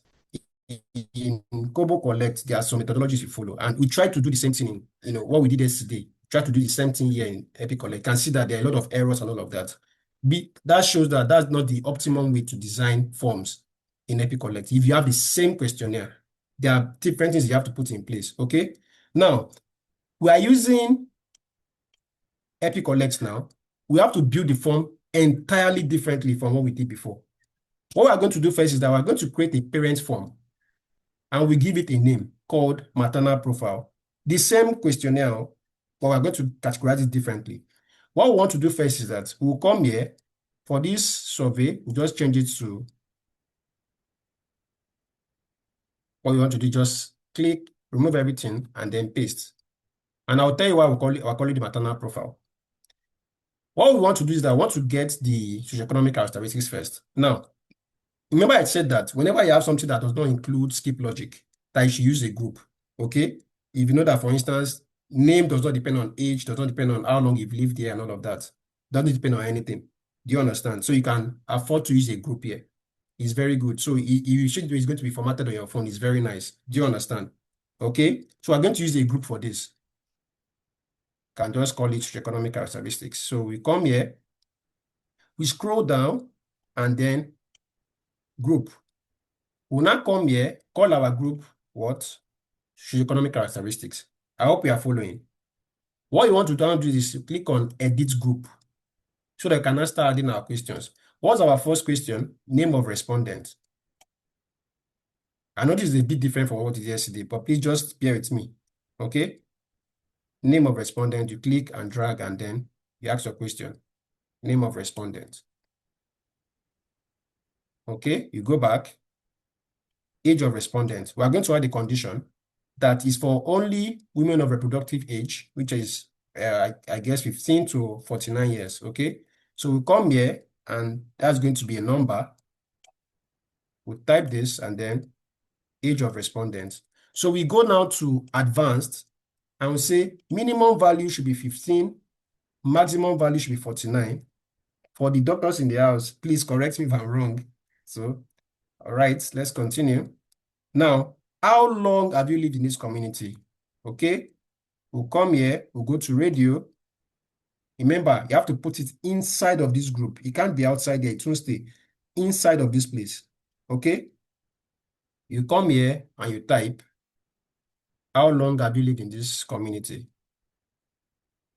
in KoboCollect, there are some methodologies you follow, and we try to do the same thing in what we did yesterday. Try to do the same thing here in EpiCollect. You can see that there are a lot of errors and all of that. That shows that that's not the optimum way to design forms in EpiCollect. If you have the same questionnaire, There are different things you have to put in place, okay? Now, we are using EpiCollect now. We have to build the form entirely differently from what we did before. What we are going to do first is that we're going to create a parent form and we give it a name called maternal profile. The same questionnaire, but we're going to categorize it differently. What we want to do first is that we'll come here for this survey, we'll just change it to what we want to do, just click, remove everything, and then paste. And I'll tell you why we'll call it the maternal profile. What we want to do is that we want to get the socioeconomic characteristics first. Now, remember I said that whenever you have something that does not include skip logic, that you should use a group, okay? If you know that, for instance, name does not depend on age, does not depend on how long you've lived here and all of that. Doesn't depend on anything. Do you understand? So you can afford to use a group here. It's very good. So you should do it's going to be formatted on your phone. It's very nice. Do you understand? Okay. So we're going to use a group for this. Can just call it socioeconomic characteristics. So we come here, we scroll down, and then group. We'll now come here, call our group what? Socioeconomic characteristics. I hope you are following. What you want to do is to click on edit group so that you can now start adding our questions. What's our first question? Name of respondent. I know this is a bit different from what it is yesterday, but please just bear with me. Okay? Name of respondent, you click and drag, and then you ask your question. Name of respondent. Okay, you go back. Age of respondent. We are going to add a condition that is for only women of reproductive age, which is, I guess, 15 to 49 years. Okay, so we come here, and that's going to be a number. We'll type this, and then age of respondents. So we go now to advanced, and we say minimum value should be 15, maximum value should be 49. For the doctors in the house, please correct me if I'm wrong. So, all right, let's continue. Now, how long have you lived in this community? Okay, we'll come here, we'll go to radio. Remember, you have to put it inside of this group. It can't be outside there, it won't stay inside of this place. Okay, you come here and you type, how long have you lived in this community?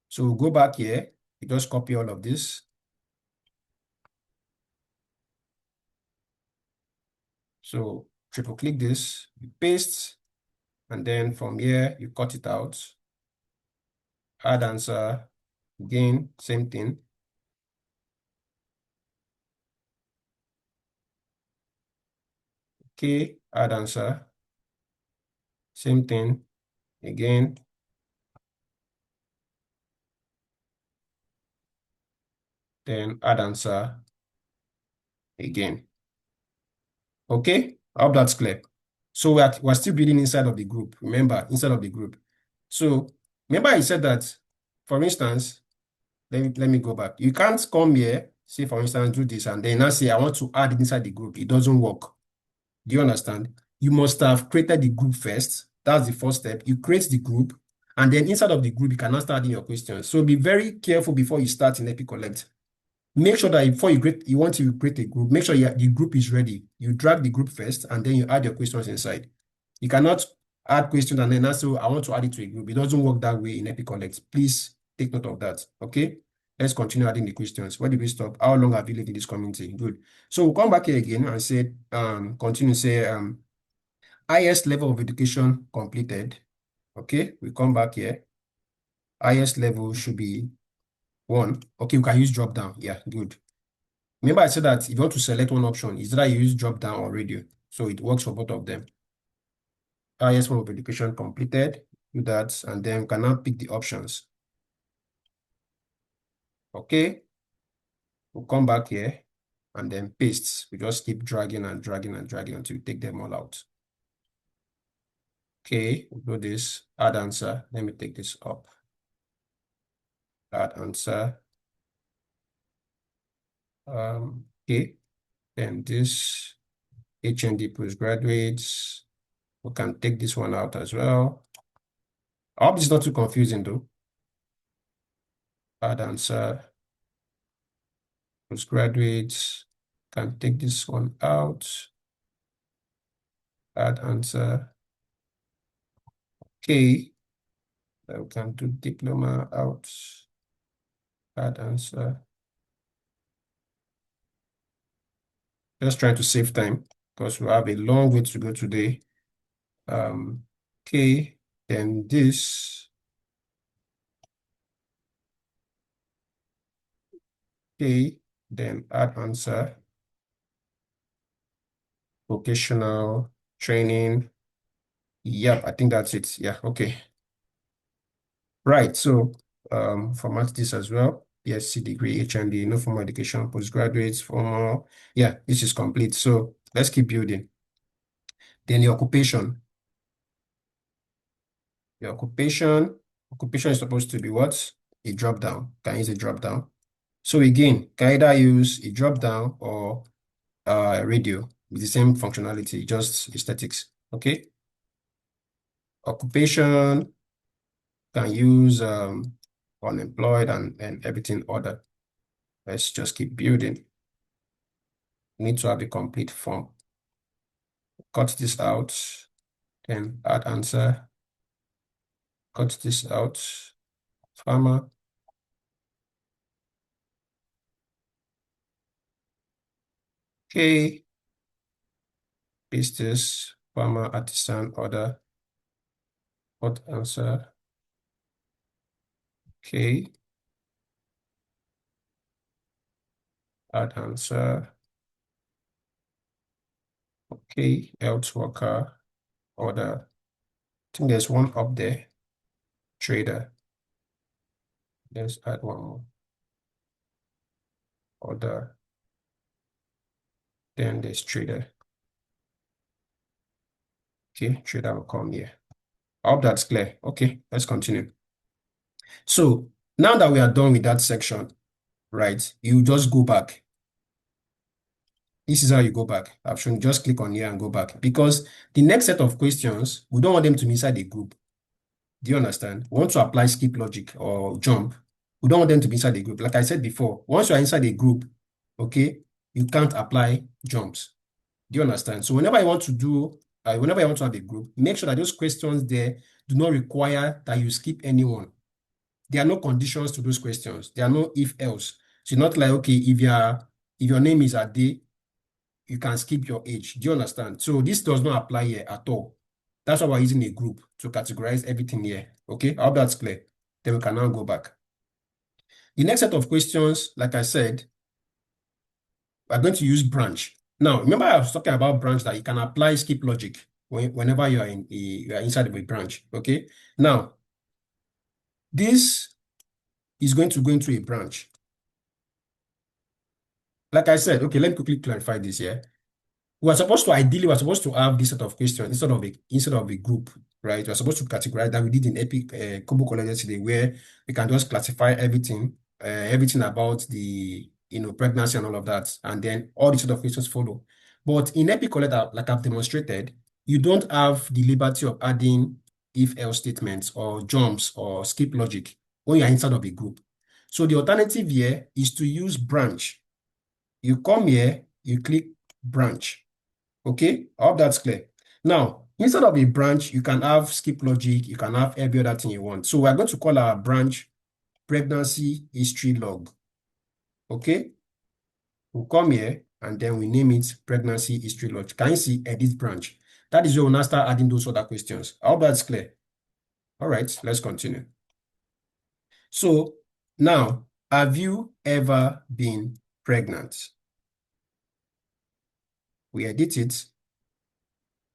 So we'll go back here, you just copy all of this. So triple click this, you paste, and then from here, you cut it out. Add answer, again, same thing. Okay, add answer, same thing, again. Then add answer, again. Okay, I hope that's clear. So we're still building inside of the group. Remember, inside of the group. So remember I said that, for instance, let me go back. You can't come here, say for instance, do this, and then now say I want to add it inside the group. It doesn't work. Do you understand? You must have created the group first. That's the first step. You create the group, and then inside of the group, you cannot start adding your questions. So be very careful before you start in EpiCollect. Make sure that before you want to create a group, make sure the group is ready. You drag the group first, and then you add your questions inside. You cannot add questions and then say, I want to add it to a group. It doesn't work that way in EpiCollect. Please take note of that. Okay? Let's continue adding the questions. Where did we stop? How long have you lived in this community? Good. So we'll come back here again and say, continue, say, highest level of education completed. Okay? We come back here. Highest level should be 1. Okay, we can use drop down. Yeah, good. Remember I said that if you want to select one option, it's either you use drop down or radio. So it works for both of them. Highest form of education completed. Do that, and then we can now pick the options. Okay. We'll come back here and then paste. We just keep dragging and dragging and dragging until we take them all out. Okay, we'll do this. Add answer. Let me take this up. Add answer. Okay. Then this HND postgraduates. We can take this one out as well. I hope it's not too confusing though. Add answer. Postgraduates. Can take this one out. Add answer. Okay, we can do diploma out, add answer. Just trying to save time because we have a long way to go today. Okay, then this. Okay, then add answer. Vocational training. Yep, I think that's it. Yeah, okay. Right, so format this as well. BSc degree, HND, no formal education, postgraduate, formal. Yeah, this is complete. So let's keep building. Then your occupation. Your occupation is supposed to be what? A drop down. Can use a drop down. So again, can either use a drop down or radio with the same functionality, just aesthetics. Okay. Occupation can use unemployed and everything other. Let's just keep building. Need to have a complete form. Cut this out, then add answer. Cut this out. Farmer. Okay. Paste this. Farmer, artisan, order. Cut answer. Okay. Add answer. Okay. Health worker, order. I think there's one up there. Trader. Let's add one more. Order. Then there's trader. Okay, trader will come here. I hope that's clear. Okay, let's continue. So now that we are done with that section, right, you just go back. This is how you go back. I've shown, just click on here and go back because the next set of questions, we don't want them to be inside a group. Do you understand? We want to apply skip logic or jump. We don't want them to be inside a group. Like I said before, once you are inside a group, okay, you can't apply jumps. Do you understand? So whenever you want to do, whenever you want to have a group, make sure that those questions there do not require that you skip anyone. There are no conditions to those questions. There are no if else. So not like, okay, if your name is Ade, you can skip your age. Do you understand? So this does not apply here at all. That's why we're using a group to categorize everything here. Okay, I hope that's clear. Then we can now go back. The next set of questions, like I said, we're going to use branch. Now, remember I was talking about branch that you can apply skip logic whenever you are inside of a branch. Okay. Now, this is going to go into a branch. Like I said, okay, let me quickly clarify this here. We're supposed to have this sort of question instead of a group, right? We're supposed to categorize that we did in KoboCollect yesterday, where we can just classify everything about the pregnancy and all of that, and then all these sort of questions follow. But in EpiCollect, like I've demonstrated, you don't have the liberty of adding if-else statements or jumps or skip logic when you're inside of a group. So the alternative here is to use branch. You come here, you click branch. Okay, I hope that's clear. Now, instead of a branch, you can have skip logic, you can have every other thing you want. So we're going to call our branch pregnancy history log. Okay, we'll come here and then we name it pregnancy history log. Can you see edit branch? That is where we'll now start adding those other questions. I hope that's clear. All right, let's continue. So now, have you ever been pregnant? We edit it.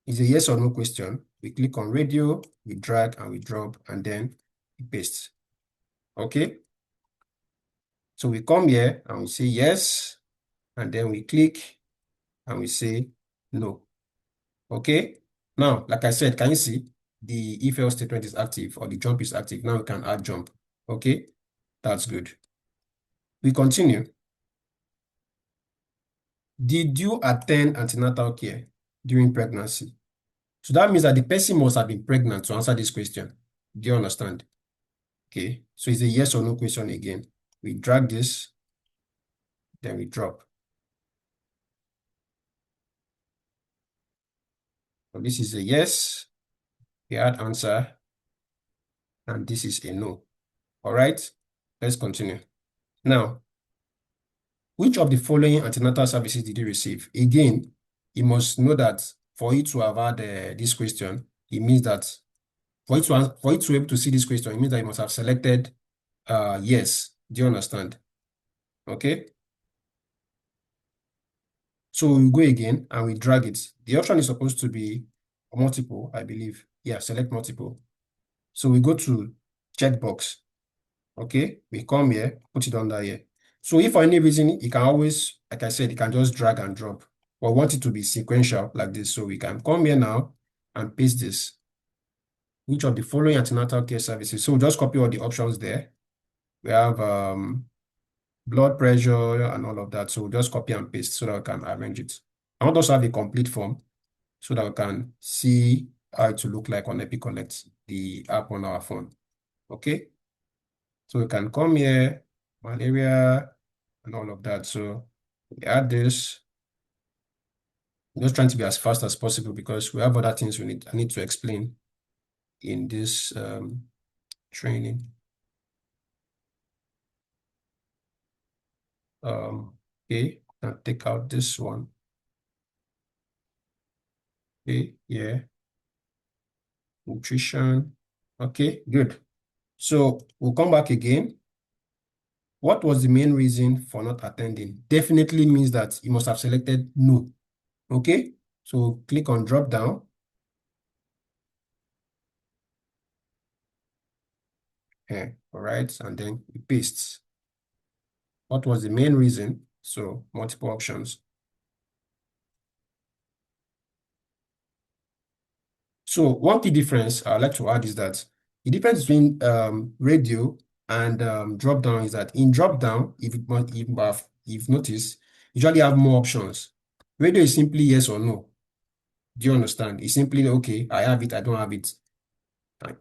It's a yes or no question. We click on radio, we drag and we drop, and then we paste. Okay? So we come here and we say yes, and then we click and we say no. Okay? Now, like I said, can you see the if else statement is active or the jump is active? Now we can add jump. Okay? That's good. We continue. Did you attend antenatal care during pregnancy? So that means that the person must have been pregnant to answer this question. Do you understand? Okay, so it's a yes or no question again. We drag this, then we drop. So this is a yes. We add answer. and this is a no. All right, let's continue. Now, which of the following antenatal services did you receive? Again, you must know that for you to have had this question, it means that for you to be able to see this question, it means that you must have selected yes. Do you understand? Okay. So we go again and we drag it. The option is supposed to be multiple, I believe. Yeah, select multiple. So we go to checkbox. Okay, we come here, put it under here. So if for any reason, you can always, like I said, you can just drag and drop. But we want it to be sequential like this. So we can come here now and paste this. Which of the following antenatal care services? So we'll just copy all the options there. We have blood pressure and all of that. So we'll just copy and paste so that we can arrange it. I want us to have a complete form so that we can see how it will look like on EpiCollect, the app on our phone. Okay. So we can come here, malaria, and all of that. So we add this. I'm just trying to be as fast as possible because we have other things I need to explain in this training. Okay, I'll take out this one. Okay, yeah. Nutrition. Okay, good. So we'll come back again. What was the main reason for not attending? Definitely means that you must have selected no. Okay, so click on drop down. Yeah, all right, and then you paste. What was the main reason? So multiple options. So one key difference I'd like to add is that the difference between radio and drop down is that in drop down, if you've noticed, you usually have more options. Radio is simply yes or no. Do you understand? It's simply okay, I have it, I don't have it.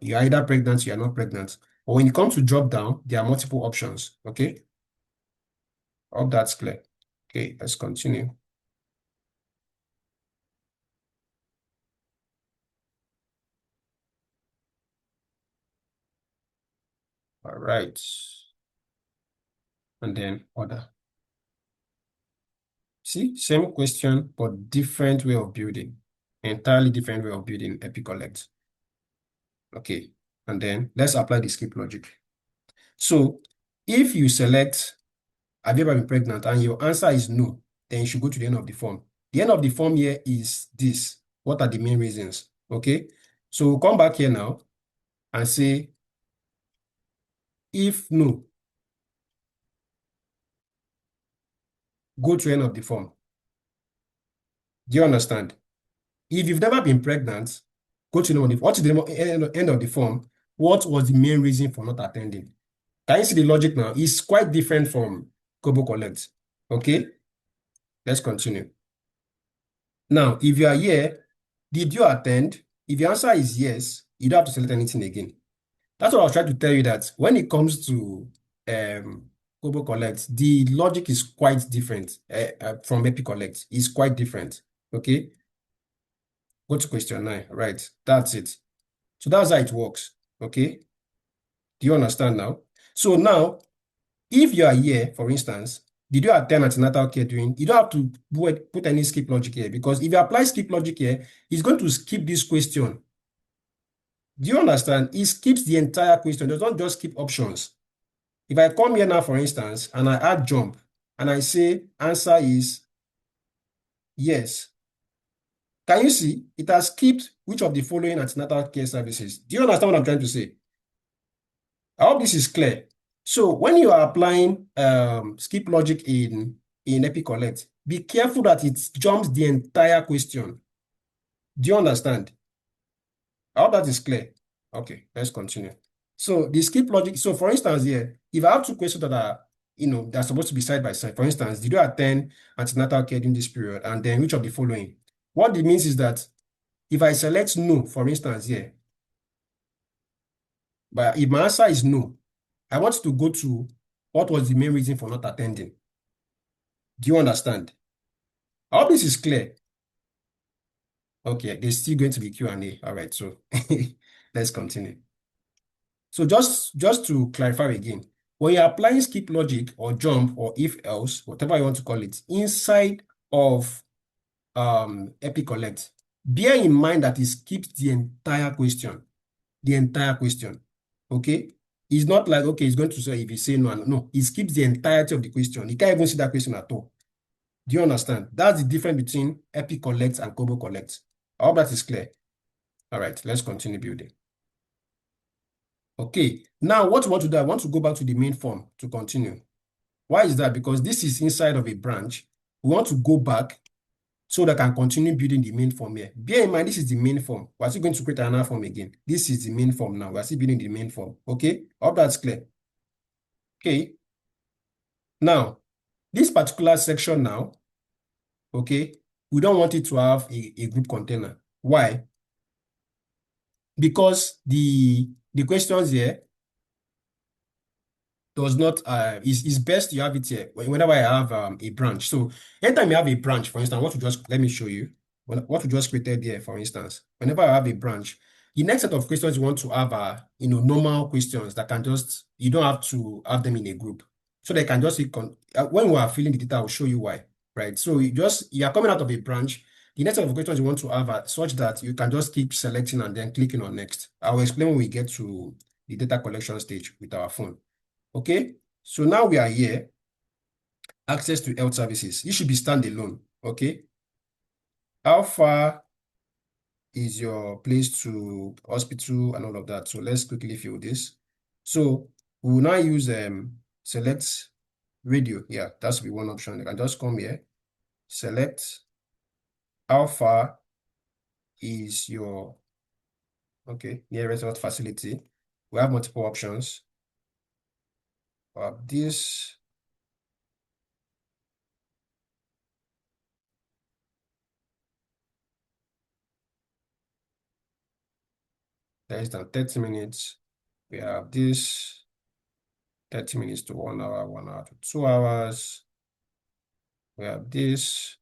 You're either pregnant, you're not pregnant. But when it comes to drop down, there are multiple options. Okay. Hope that's clear. Okay, let's continue. All right. And then order. See, same question, but different way of building. Entirely different way of building EpiCollect. Okay, and then let's apply the skip logic. So if you select, have you ever been pregnant, and your answer is no, then you should go to the end of the form. The end of the form here is this. What are the main reasons? Okay, so we'll come back here now and say, if no, go to end of the form. Do you understand? If you've never been pregnant, go to the end of the, what is the end of the form? What was the main reason for not attending? Can you see the logic now? It's quite different from KoboCollect. Okay, let's continue. Now, if you are here, did you attend? If your answer is yes, you don't have to select anything again. That's what I was trying to tell you, that when it comes to KoboCollect, the logic is quite different from EpiCollect. It's quite different. Okay, go to question 9. Right, that's it. So that's how it works. Okay, do you understand now? So now, if you are here, for instance, did you attend antenatal care during? You don't have to put any skip logic here, because if you apply skip logic here, it's going to skip this question. Do you understand? It skips the entire question. It doesn't just skip options. If I come here now, for instance, and I add jump, and I say answer is yes. Can you see? It has skipped which of the following antenatal care services. Do you understand what I'm trying to say? I hope this is clear. So when you are applying skip logic in EpiCollect, be careful that it jumps the entire question. Do you understand? I hope that is clear. Okay, let's continue. So the skip logic, so for instance here, if I have two questions that are, they're supposed to be side by side. For instance, did you attend antenatal care during this period? And then which of the following? What it means is that if I select no, for instance here, but if my answer is no, I want to go to what was the main reason for not attending. Do you understand? I hope this is clear. Okay, there's still going to be Q&A. All right, so let's continue. So just to clarify again, when you're applying skip logic or jump or if else, whatever you want to call it, inside of EpiCollect, bear in mind that it skips the entire question. The entire question. Okay? It's not like, okay, it's going to say if you say no, no, it skips the entirety of the question. You can't even see that question at all. Do you understand? That's the difference between EpiCollect and KoboCollect. I hope that is clear. All right, let's continue building. Okay, now what we want to do, I want to go back to the main form to continue. Why is that? Because this is inside of a branch. We want to go back so that I can continue building the main form here. Bear in mind, this is the main form. We're still going to create another form again. This is the main form now. We're still building the main form. Okay, I hope that's clear. Okay, now, this particular section now, okay, we don't want it to have a group container. Why? Because the questions here does not is best you have it here whenever I have a branch. So anytime you have a branch, for instance, what we just let me show you what we just created here, for instance, whenever I have a branch, the next set of questions you want to have are normal questions that can just you don't have to have them in a group. So they can just when we are filling the data, I'll show you why. Right. So you are coming out of a branch. The next set of questions you want to have are such that you can just keep selecting and then clicking on next. I will explain when we get to the data collection stage with our phone. Okay, so now we are here. Access to health services. This should be standalone. Okay. How far is your place to hospital and all of that? So let's quickly fill this. So we will now use select radio. Yeah, that's be one option. You can just come here, select how far is your nearest health facility. We have multiple options. This. Less than 30 minutes. We have this 30 minutes to 1 hour, 1 hour to 2 hours. We have this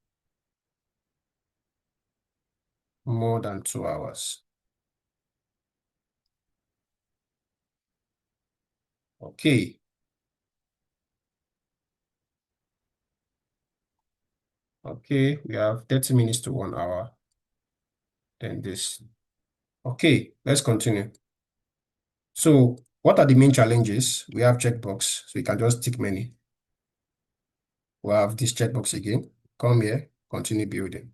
more than 2 hours. Okay. Okay, we have 30 minutes to 1 hour. Then this. Okay, let's continue. So what are the main challenges? We have checkbox, so you can just tick many. We have this checkbox again. Come here, continue building.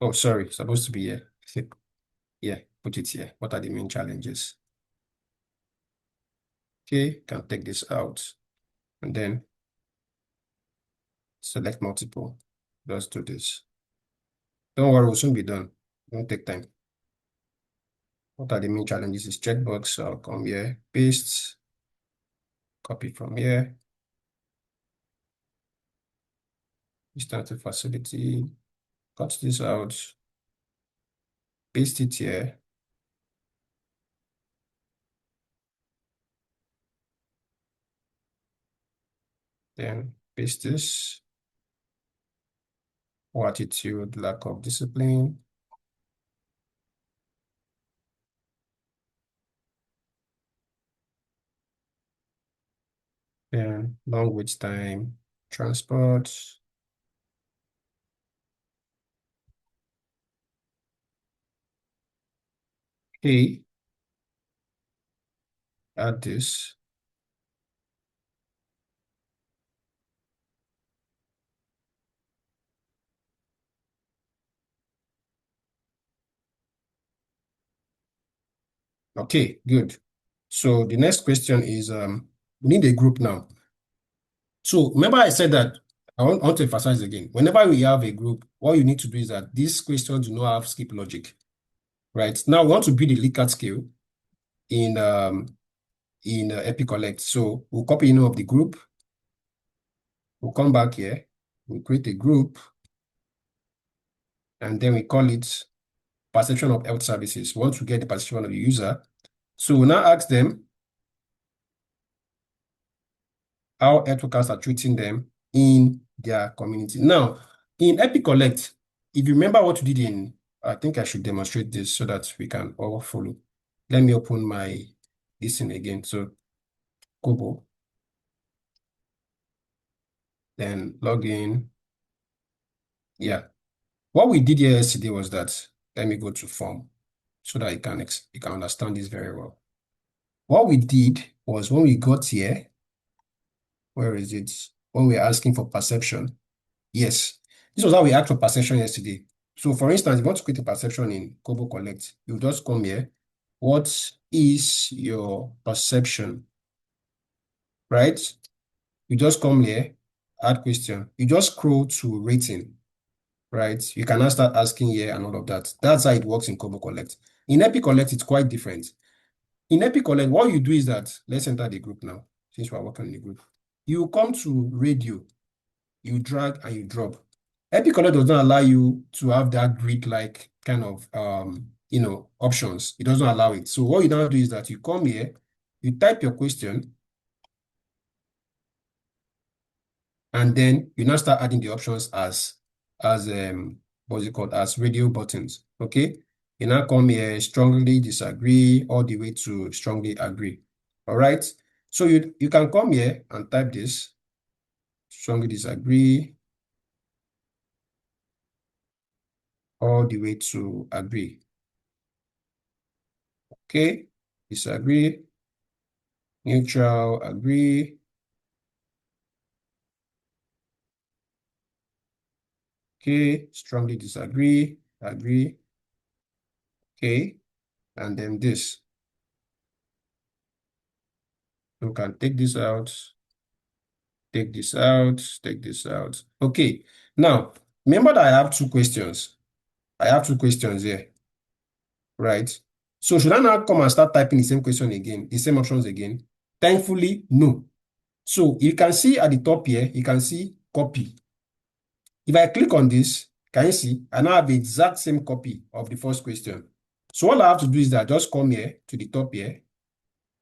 Oh, sorry, supposed to be here. Yeah, put it here. What are the main challenges? Okay, can take this out and then select multiple. Just do this. Don't worry, we'll soon be done. Don't take time. What are the main challenges? Is checkbox. I'll come here, paste, copy from here. Distance to facility. Cut this out. Paste it here. Then paste this. Or attitude, lack of discipline. Then long wait time, transport. Okay. Add this. Okay, good. So the next question is we need a group now. So remember I said that I want to emphasize again. Whenever we have a group, what you need to do is that these questions do not have skip logic. Right? Now we want to build a Likert scale in EpiCollect. So we'll copy the name of the group. We'll come back here. We'll create a group. And then we call it perception of health services. Once we get the perception of the user. So we'll now ask them how health workers are treating them in their community. Now, in EpiCollect, if you remember what we did I think I should demonstrate this so that we can all follow. let me open my this thing again. So Kobo, then log in. Yeah. What we did here yesterday was that, let me go to form so that you can understand this very well. What we did was when we got here, where is it? When we are asking for perception. Yes. This was how we asked for perception yesterday. So for instance, if you want to create a perception in KoboCollect, you just come here. What is your perception? Right? You just come here, add question. You just scroll to rating, right? You can now start asking here and all of that. That's how it works in KoboCollect. In EpiCollect, it's quite different. In EpiCollect, what you do is that, let's enter the group now, since we're working in the group. You come to radio, you drag and you drop. EpiCollect does not allow you to have that grid-like kind of options. It doesn't allow it. So what you now do is that you come here, you type your question, and then you now start adding the options as what's it called, as radio buttons. Okay, you now come here, strongly disagree, all the way to strongly agree. All right, so you can come here and type this, strongly disagree, all the way to agree. Okay, disagree, neutral, agree. Okay, strongly disagree, agree. Okay, and then this. You can take this out, take this out, take this out. Okay, now remember that I have two questions. I have two questions here, right? So should I now come and start typing the same question again, the same options again? Thankfully, no. So you can see at the top here, you can see copy. If I click on this, can you see? I now have the exact same copy of the first question. So all I have to do is that just come here to the top here,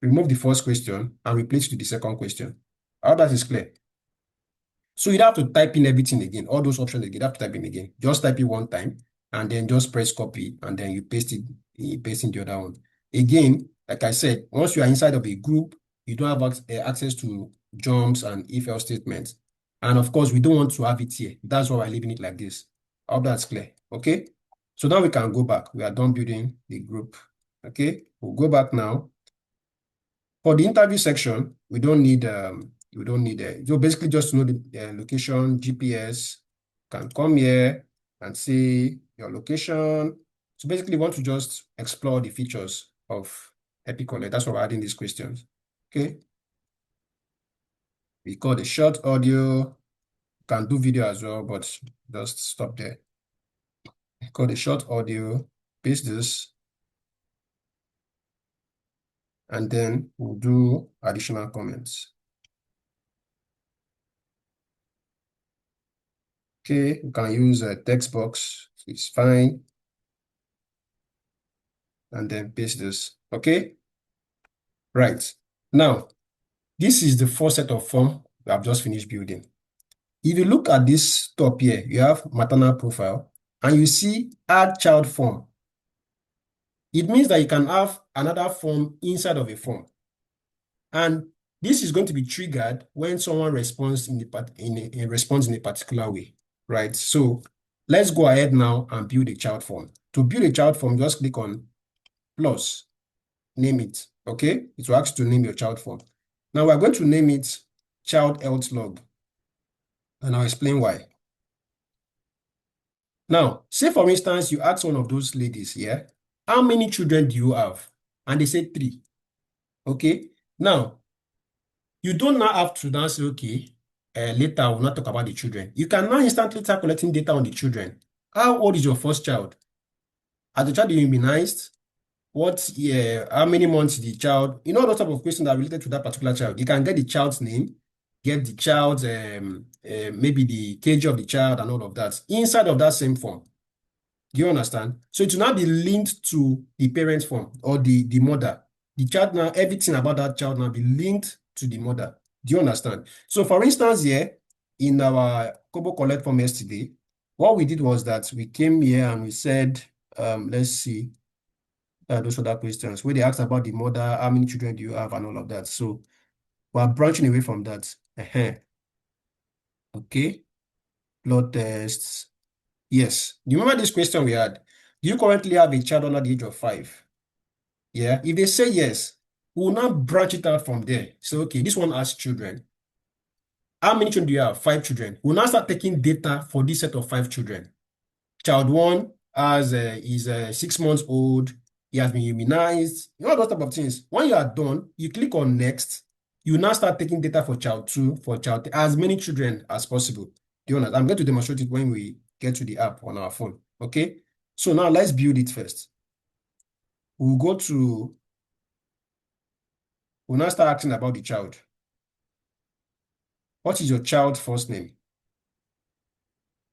remove the first question, and replace it with the second question. I hope that is clear. So you don't have to type in everything again, all those options again, you have to type in again. Just type it one time, and then just press copy, and then you paste it, you paste in the other one. Again, like I said, once you are inside of a group, you don't have access to jumps and if-else statements. And of course, we don't want to have it here. That's why we're leaving it like this. I hope that's clear. Okay. So now we can go back. We are done building the group. Okay. We'll go back now. For the interview section, we don't need so basically just to know the location, GPS, can come here and see your location. So basically, want to just explore the features of EpiCollect. That's why we're adding these questions. Okay. We got the short audio, can do video as well, but just stop there. We got the short audio, paste this, and then we'll do additional comments. Okay, we can use a text box, it's fine. And then paste this, okay? Right, now, this is the first set of form I've just finished building. If you look at this top here, you have maternal profile, and you see add child form. It means that you can have another form inside of a form. And this is going to be triggered when someone responds in a particular way, right? So let's go ahead now and build a child form. To build a child form, just click on plus, name it, okay? It will ask you to name your child form. Now we're going to name it child health log, and I'll explain why. Now, say for instance, you ask one of those ladies here, how many children do you have? And they say 3, okay? Now, you don't now have to now say, okay, later I will not talk about the children. You can now instantly start collecting data on the children. How old is your first child? Has the child been immunized? How many months the child? You know, those type of questions that are related to that particular child. You can get the child's name, get the child's maybe the KG of the child and all of that inside of that same form. Do you understand? So it will now be linked to the parent form or the mother. The child now, everything about that child now be linked to the mother. Do you understand? So for instance, here in our KoboCollect form yesterday, what we did was that we came here and we said, let's see, those other questions where they ask about the mother, how many children do you have, and all of that. So we're branching away from that. Okay, blood tests. Yes. Do you remember this question we had? Do you currently have a child under the age of 5? Yeah. If they say yes, we will now branch it out from there. So, okay, this one has children. How many children do you have? 5 children. We'll now start taking data for this set of 5 children. Child one is 6 months old. He has been immunized. You know those type of things. When you are done, you click on next. You now start taking data for child two, for child three, as many children as possible. Do you understand? I'm going to demonstrate it when we get to the app on our phone. Okay. So now let's build it first. We'll now start asking about the child. What is your child's first name?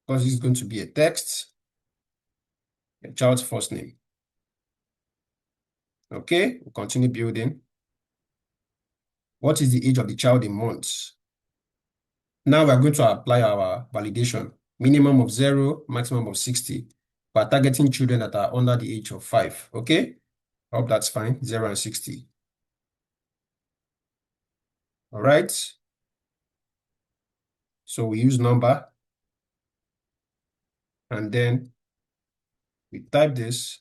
Because this is going to be a text. Your child's first name. Okay, we'll continue building. What is the age of the child in months? Now we're going to apply our validation. Minimum of 0, maximum of 60. We're targeting children that are under the age of 5. Okay, I hope that's fine. 0 and 60. All right. So we use number. And then we type this.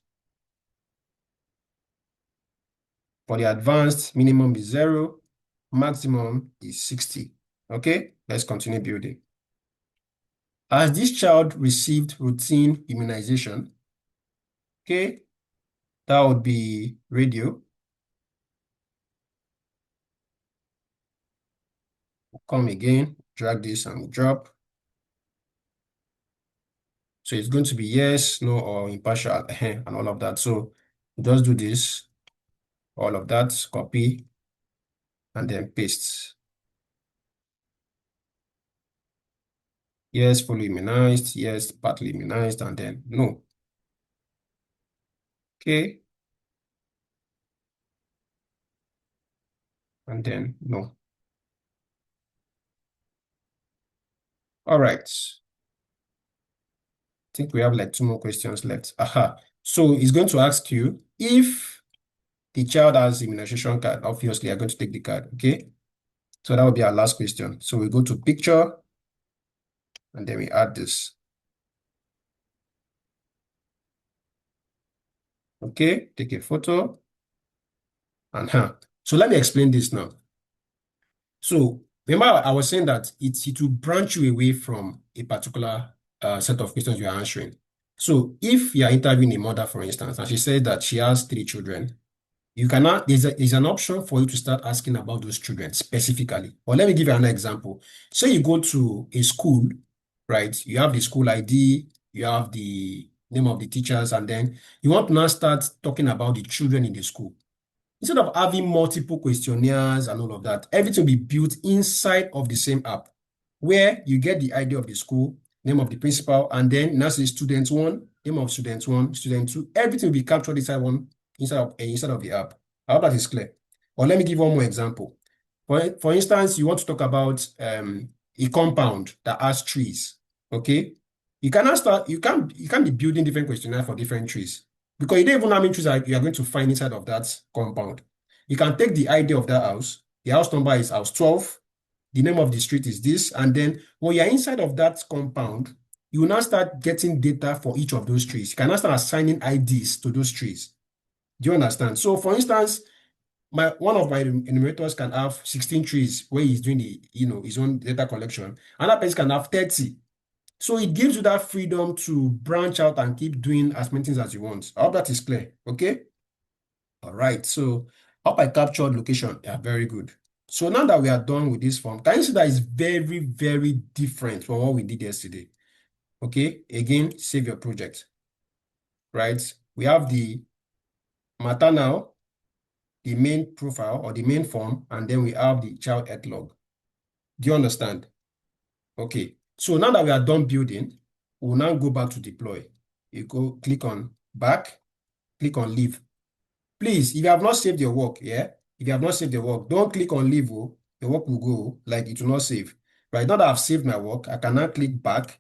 For the advanced, minimum is 0, maximum is 60. Okay, let's continue building. Has this child received routine immunization? Okay, that would be radio. We'll come again, drag this and drop. So it's going to be yes, no, or impartial, and all of that. So just do this, all of that, copy, and then paste. Yes, fully immunized, yes, partly immunized, and then no. Okay. And then no. All right. I think we have like 2 more questions left. Aha. So it's going to ask you if the child has immunization card. Obviously, you're going to take the card. Okay. So that will be our last question. So we go to picture and then we add this. Okay. Take a photo. And so let me explain this now. So remember, I was saying that it will branch you away from a particular set of questions you are answering. So if you are interviewing a mother, for instance, and she said that she has 3 children, you cannot, there's an option for you to start asking about those children specifically. Or let me give you an example. Say you go to a school, right? You have the school ID, you have the name of the teachers, and then you want to now start talking about the children in the school. Instead of having multiple questionnaires and all of that, everything will be built inside of the same app where you get the ID of the school, name of the principal, and then now say student 1, name of student 1, student 2, everything will be captured inside of the app. I hope that is clear. Or let me give one more example. For instance, you want to talk about a compound that has trees. Okay. You can't be building different questionnaires for different trees. Because you don't even know how many trees you are going to find inside of that compound. You can take the ID of that house. The house number is house 12. The name of the street is this. And then when you're inside of that compound, you will now start getting data for each of those trees. You can now start assigning IDs to those trees. Do you understand? So for instance, one of my enumerators can have 16 trees where he's doing his own data collection. Another person can have 30. So it gives you that freedom to branch out and keep doing as many things as you want. I hope that is clear. Okay. All right. So hope I captured location. Yeah, very good. So now that we are done with this form, can you see that it's very, very different from what we did yesterday? Okay. Again, save your project. Right. We have the maternal, the main profile or the main form, and then we have the child health log. Do you understand? Okay. So now that we are done building, we'll now go back to deploy. You go click on back, click on leave. Please, if you have not saved your work, if you have not saved your work, don't click on leave. Your work will go like it will not save. Right now that I've saved my work, I can now click back,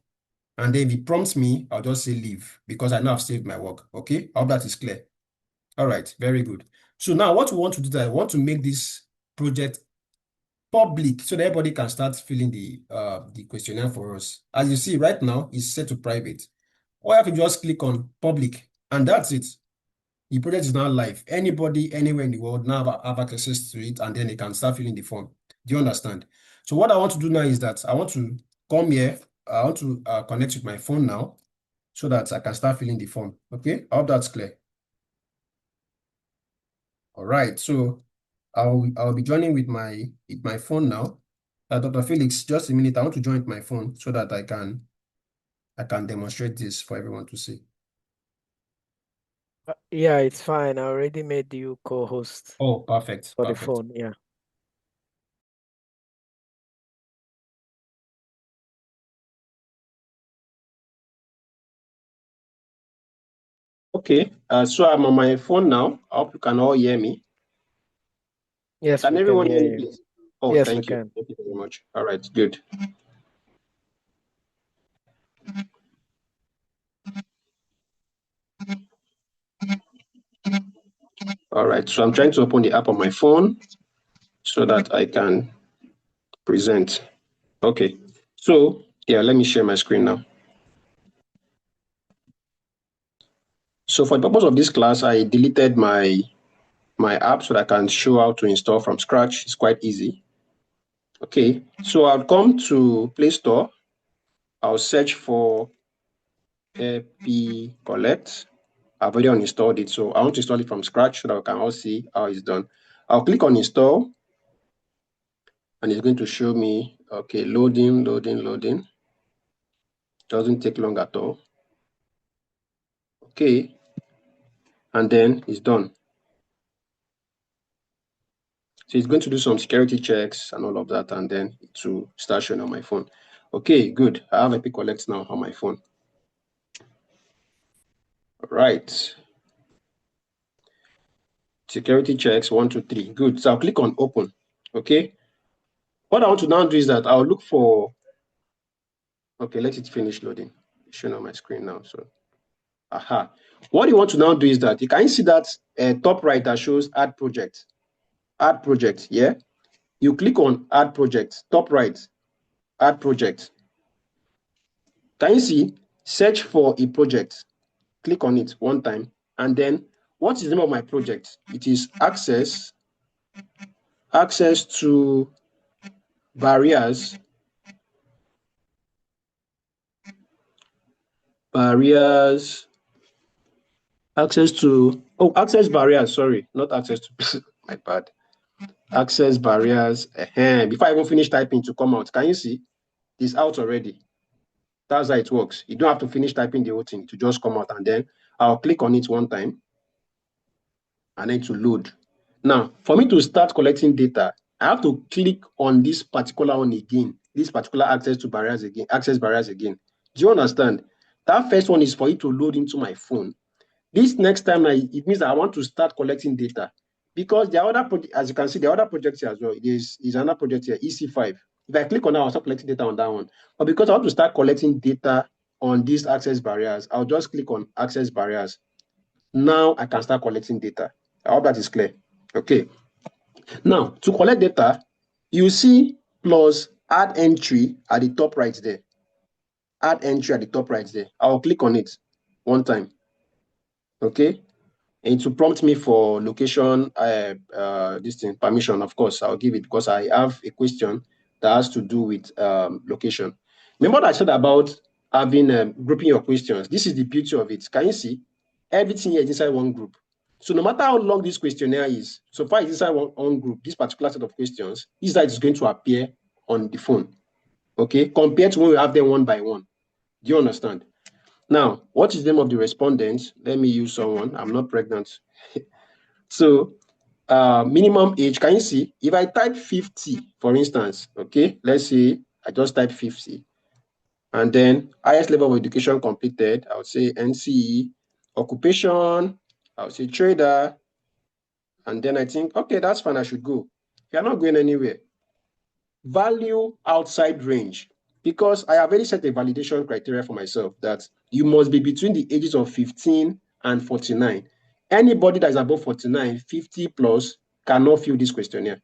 and then if it prompts me, I'll just say leave because I know I've saved my work. Okay, I hope that is clear. All right, very good. So now what we want to do is I want to make this project public so that everybody can start filling the questionnaire for us. As you see right now, it's set to private. All you have to just click on public, and that's it. The project is now live. Anybody, anywhere in the world now have access to it, and then they can start filling the form. Do you understand? So what I want to do now is that I want to come here. I want to connect with my phone now so that I can start filling the form. Okay, I hope that's clear. All right, so I'll be joining with my phone now. Dr. Felix, just a minute. I want to join with my phone so that I can demonstrate this for everyone to see. Yeah, it's fine. I already made you co-host Oh, perfect. for the Perfect. phone. Yeah. Okay, so I'm on my phone now. I hope you can all hear me. Yes, Can we can everyone hear hear me, you. please? Oh, Yes, we thank you. can. Thank you very much. All right, good. All right, so I'm trying to open the app on my phone so that I can present. Okay, so yeah, let me share my screen now. So for the purpose of this class, I deleted my app so that I can show how to install from scratch. It's quite easy. Okay, so I'll come to Play Store. I'll search for EpiCollect. I've already uninstalled it, so I want to install it from scratch so that we can all see how it's done. I'll click on install, and it's going to show me, okay, loading. Doesn't take long at all. Okay, and then it's done. So it's going to do some security checks and all of that, and then it will start showing on my phone. Okay, good. I have EpiCollect now on my phone. All right. Security checks, 1, 2, 3. Good. So I'll click on open. Okay. What I want to now do is that I'll look for, okay, let it finish loading. It's showing on my screen now. So, aha. What you want to now do is that you can see that top right that shows add project. Add project, yeah. You click on add project, top right, add project. Can you see? Search for a project. Click on it one time. And then what is the name of my project? It is access to barriers access barriers, sorry, not access to my bad. Access barriers. Before I even finish typing to come out, can you see? It's out already. That's how it works. You don't have to finish typing the whole thing to just come out, and then I'll click on it one time and then to load. Now, for me to start collecting data, I have to click on this particular one again, this particular access barriers again. Do you understand? That first one is for it to load into my phone. This next time, it means that I want to start collecting data, because the other project, as you can see, the other project here as well, is another project here, EC5. If I click on that, I'll start collecting data on that one. But because I want to start collecting data on these access barriers, I'll just click on access barriers. Now I can start collecting data. I hope that is clear. Okay. Now, to collect data, you see plus add entry at the top right there. Add entry at the top right there. I'll click on it one time. Okay. And it will prompt me for location, permission. Of course, I'll give it because I have a question that has to do with location. Remember what I said about having grouping your questions? This is the beauty of it. Can you see? Everything here is inside one group. So no matter how long this questionnaire is, so far it's inside one group, this particular set of questions, this is how it's going to appear on the phone. Okay, compared to when we have them one by one. Do you understand? Now, what is the name of the respondent? Let me use someone. I'm not pregnant. So, minimum age, can you see? If I type 50, for instance, okay, let's say I just type 50. And then highest level of education completed, I would say NCE, occupation, I would say trader. And then I think, okay, that's fine, I should go. You're not going anywhere. Value outside range, because I have already set a validation criteria for myself that you must be between the ages of 15 and 49. Anybody that is above 49, 50 plus cannot fill this questionnaire.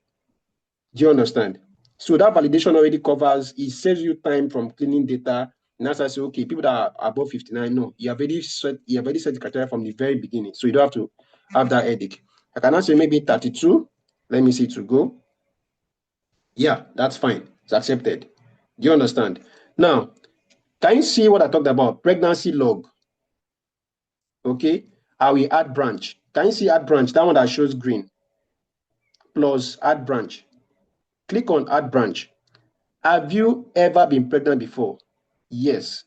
Do you understand? So that validation already covers, it saves you time from cleaning data. And as I say, okay, people that are above 59, no, you have already set the criteria from the very beginning. So you don't have to have that headache. I can now say maybe 32. Let me see it to go. Yeah, that's fine. It's accepted. Do you understand? Now, can you see what I talked about? Pregnancy log. Okay. I will add branch. Can you see add branch? That one that shows green. Plus add branch. Click on add branch. Have you ever been pregnant before? Yes.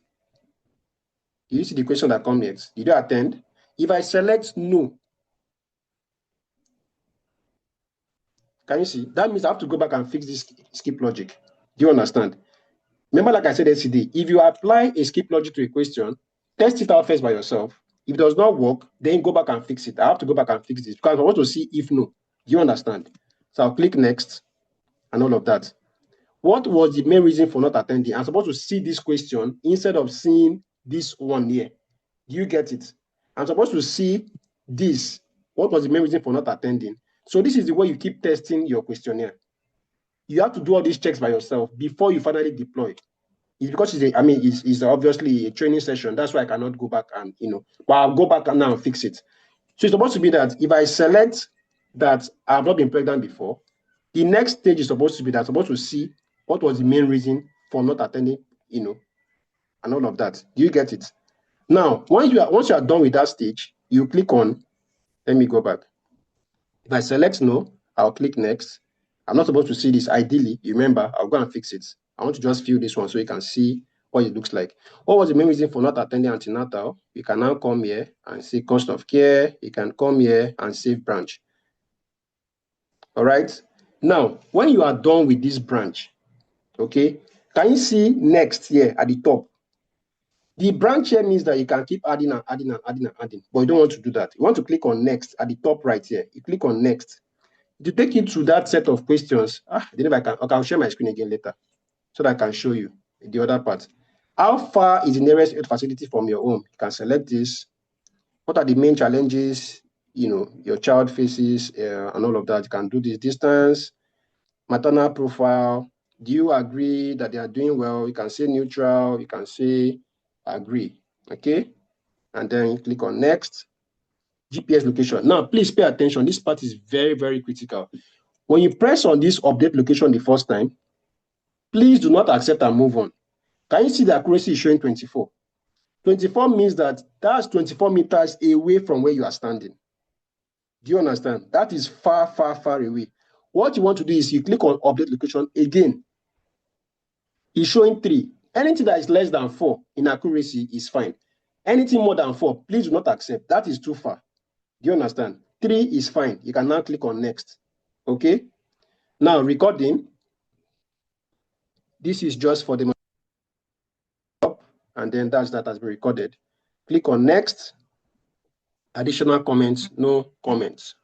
You see the question that comes next. Did you attend? If I select no, can you see? That means I have to go back and fix this skip logic. Do you understand? Remember, like I said yesterday, if you apply a skip logic to a question, test it out first by yourself. If it does not work, then go back and fix it. I have to go back and fix this because I want to see if no. Do you understand? So I'll click next and all of that. What was the main reason for not attending? I'm supposed to see this question instead of seeing this one here. Do you get it? I'm supposed to see this. What was the main reason for not attending? So this is the way you keep testing your questionnaire. You have to do all these checks by yourself before you finally deploy. It's because it's obviously a training session. That's why I cannot go back and, but I'll go back now and fix it. So it's supposed to be that if I select that I've not been pregnant before, the next stage is supposed to be that I'm supposed to see what was the main reason for not attending, and all of that. Do you get it? Now, once you are done with that stage, you click on, let me go back. If I select no, I'll click next. I'm not supposed to see this. Ideally, you remember, I'll go and fix it. I want to just fill this one so you can see what it looks like. What was the main reason for not attending antenatal? You can now come here and see cost of care. You can come here and save branch. All right. Now, when you are done with this branch, okay, can you see next here at the top? The branch here means that you can keep adding and adding and adding and adding, but you don't want to do that. You want to click on next at the top right here. You click on next. To take you to that set of questions, I don't know if I can. Okay, I'll share my screen again later so that I can show you the other part. How far is the nearest health facility from your home? You can select this. What are the main challenges your child faces and all of that? You can do this distance, maternal profile. Do you agree that they are doing well? You can say neutral. You can say agree. Okay, and then you click on next. GPS location. Now, please pay attention. This part is very, very critical. When you press on this update location the first time, please do not accept and move on. Can you see the accuracy is showing 24? 24 means that's 24 meters away from where you are standing. Do you understand? That is far, far, far away. What you want to do is you click on update location again. It's showing 3. Anything that is less than 4 in accuracy is fine. Anything more than 4, please do not accept. That is too far. Do you understand? 3 is fine. You can now click on next. Okay. Now recording. This is just for the and then that has been recorded. Click on next. Additional comments, no comments.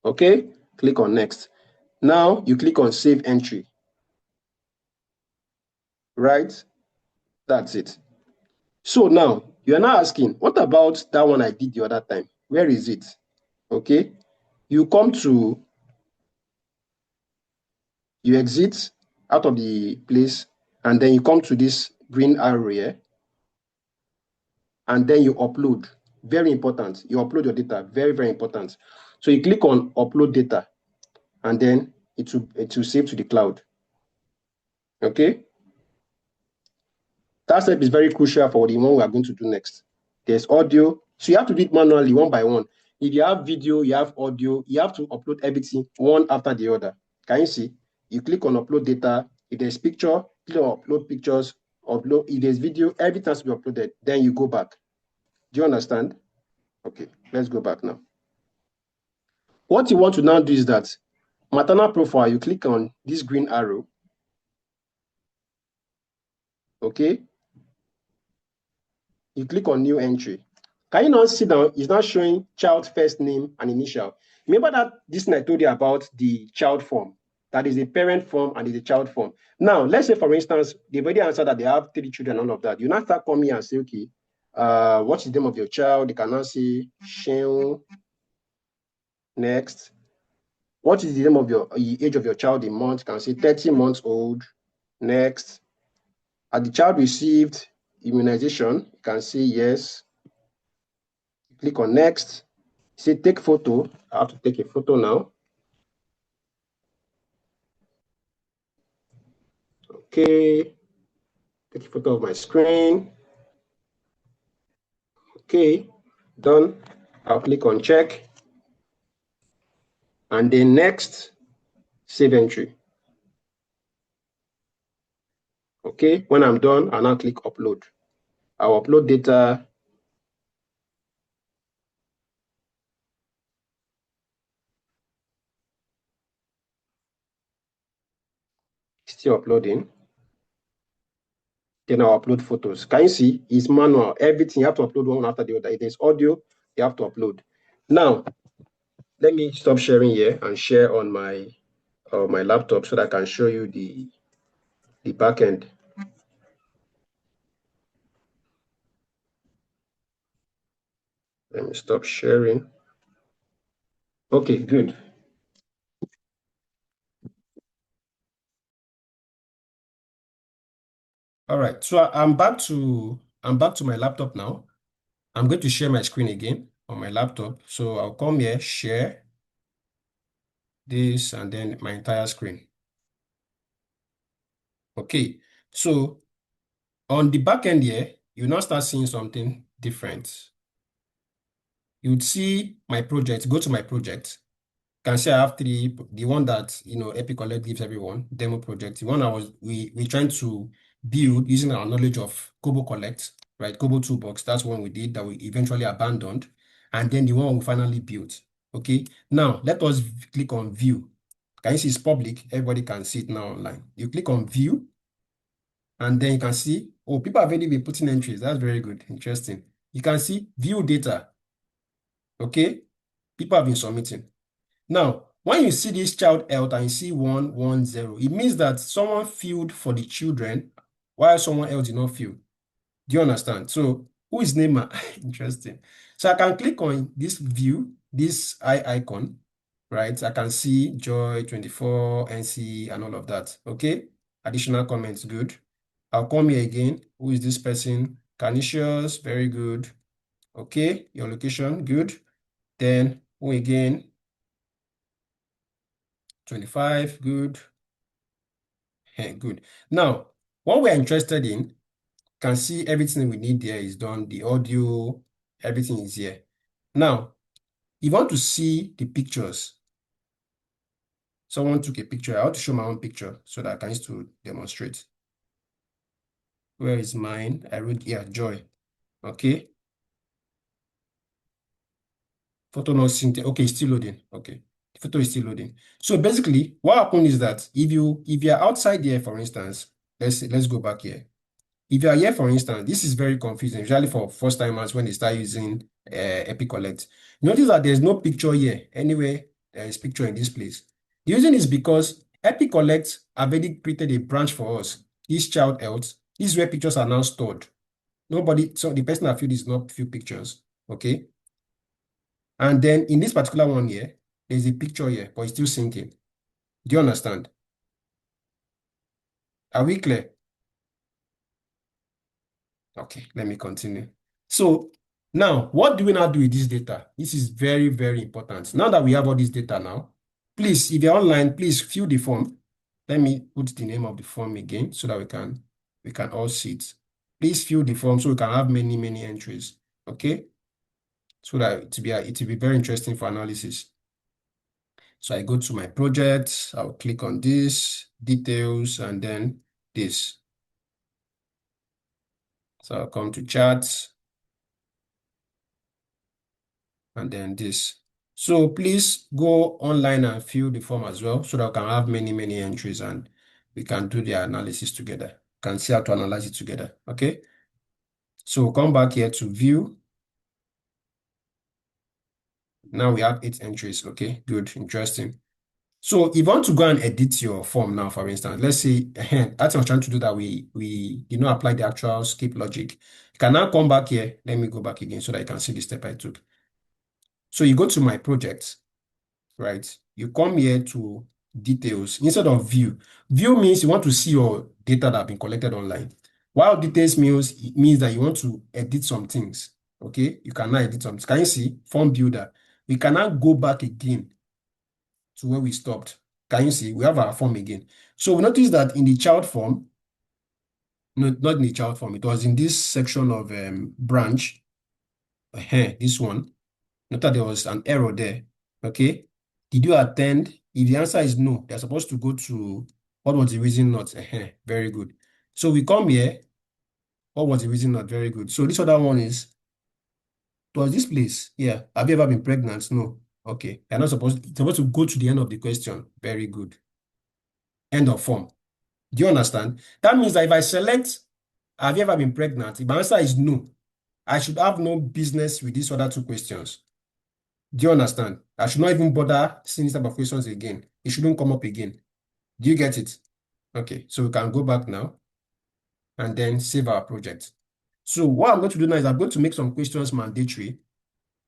Okay. Click on next. Now you click on save entry. Right. That's it. So now you are now asking, what about that one I did the other time? Where is it? Okay. You exit out of the place, and then you come to this green arrow here, and then you upload. Very important. You upload your data. Very, very important. So you click on upload data, and then it will save to the cloud. Okay. That step is very crucial for the one we are going to do next. There's audio. So you have to do it manually, one by one. If you have video, you have audio, you have to upload everything one after the other. Can you see? You click on upload data. If there's picture, click on upload pictures, upload. If there's video, everything has to be uploaded. Then you go back. Do you understand? Okay, let's go back now. What you want to now do is that maternal profile, you click on this green arrow. Okay. You click on new entry. Can you now see down? It's not showing child first name and initial. Remember that this I told you about the child form. That is the parent form and the child form. Now, let's say, for instance, they've already answered that they have 3 children, all of that. You now start coming and say, okay, What's the name of your child? You can now see Sheung. Next. What is the name of your age of your child in months? You can say 30 months old. Next. Has the child received immunization? You can say yes. Click on next. Say take photo. I have to take a photo now. Okay. Take a photo of my screen. Okay. Done. I'll click on check. And then next, save entry. Okay. When I'm done, I'll now click upload. I'll upload data. Still uploading. Then I'll upload photos. Can you see? It's manual. Everything you have to upload one after the other. If there's audio, you have to upload. Now, let me stop sharing here and share on my laptop so that I can show you the backend. Let me stop sharing. Okay, good. All right, so I'm back to my laptop now. I'm going to share my screen again on my laptop. So I'll come here, share this, and then my entire screen. Okay, so on the back end here, you now start seeing something different. You'd see my project, go to my project. You can see I have three, the one that EpiCollect gives everyone, demo project. The one we trying to build using our knowledge of KoboCollect, right? Kobo Toolbox, that's one we did that we eventually abandoned. And then the one we finally built. Okay. Now let us click on view. Can you see it's public? Everybody can see it now online. You click on view, and then you can see, oh, people have already been putting entries. That's very good. Interesting. You can see view data. Okay. People have been submitting. Now, when you see this child health and you see 110, it means that someone filled for the children while someone else did not fill. Do you understand? So, who is Neymar? Interesting. So, I can click on this view, this eye icon, right? I can see Joy, 24, NC, and all of that. Okay. Additional comments, good. I'll come here again. Who is this person? Canisius, very good. Okay. Your location, good. Then, who again? 25, good. Good. Now, what we're interested in, can see everything we need there is done. The audio, everything is here. Now, you want to see the pictures. Someone took a picture. I want to show my own picture so that I can use to demonstrate. Where is mine? I wrote here, Joy. Okay. Photo not synced. Okay, it's still loading. Okay. The photo is still loading. So basically, what happened is that if you're outside there, for instance, let's go back here. If you are here, for instance, this is very confusing, usually for first timers when they start using EpiCollect. Notice that there's no picture here. Anyway, there is picture in this place. The reason is because EpiCollect have already created a branch for us. This child health, this is where pictures are now stored. So the person that filled is not few pictures. Okay. And then in this particular one here, there's a picture here, but it's still syncing. Do you understand? Are we clear? Okay, let me continue. So now, what do we now do with this data? This is very, very important. Now that we have all this data now, please, if you're online, please fill the form. Let me put the name of the form again so that we can all see it. Please fill the form so we can have many, many entries. Okay? So that it will be very interesting for analysis. So I go to my project, I'll click on this, details, and then this. So I'll come to charts. And then this. So please go online and fill the form as well so that we can have many, many entries and we can do the analysis together. Can see how to analyze it together. Okay. So come back here to view. Now we have 8 entries. Okay, good, interesting. So if you want to go and edit your form now, for instance, let's say that's what I'm trying to do, that we apply the actual skip logic. You can now come back here. Let me go back again so that you can see the step I took. So you go to my project, right? You come here to details instead of view. View means you want to see your data that have been collected online. While details means that you want to edit some things. Okay, you can now edit some. Can you see form builder? We can now go back again to where we stopped. Can you see? We have our form again. So we notice that in the child form, no, not in the child form, it was in this section of branch. This one. Note that there was an error there. Okay. Did you attend? If the answer is no, they're supposed to go to what was the reason not? Very good. So we come here. What was the reason not? Very good. So this other one is, it was this place. Yeah. Have you ever been pregnant? No. Okay. You're not supposed to go to the end of the question. Very good. End of form. Do you understand? That means that if I select, have you ever been pregnant? If my answer is no, I should have no business with these other two questions. Do you understand? I should not even bother seeing this type of questions again. It shouldn't come up again. Do you get it? Okay, so we can go back now and then save our project. So what I'm going to do now is I'm going to make some questions mandatory.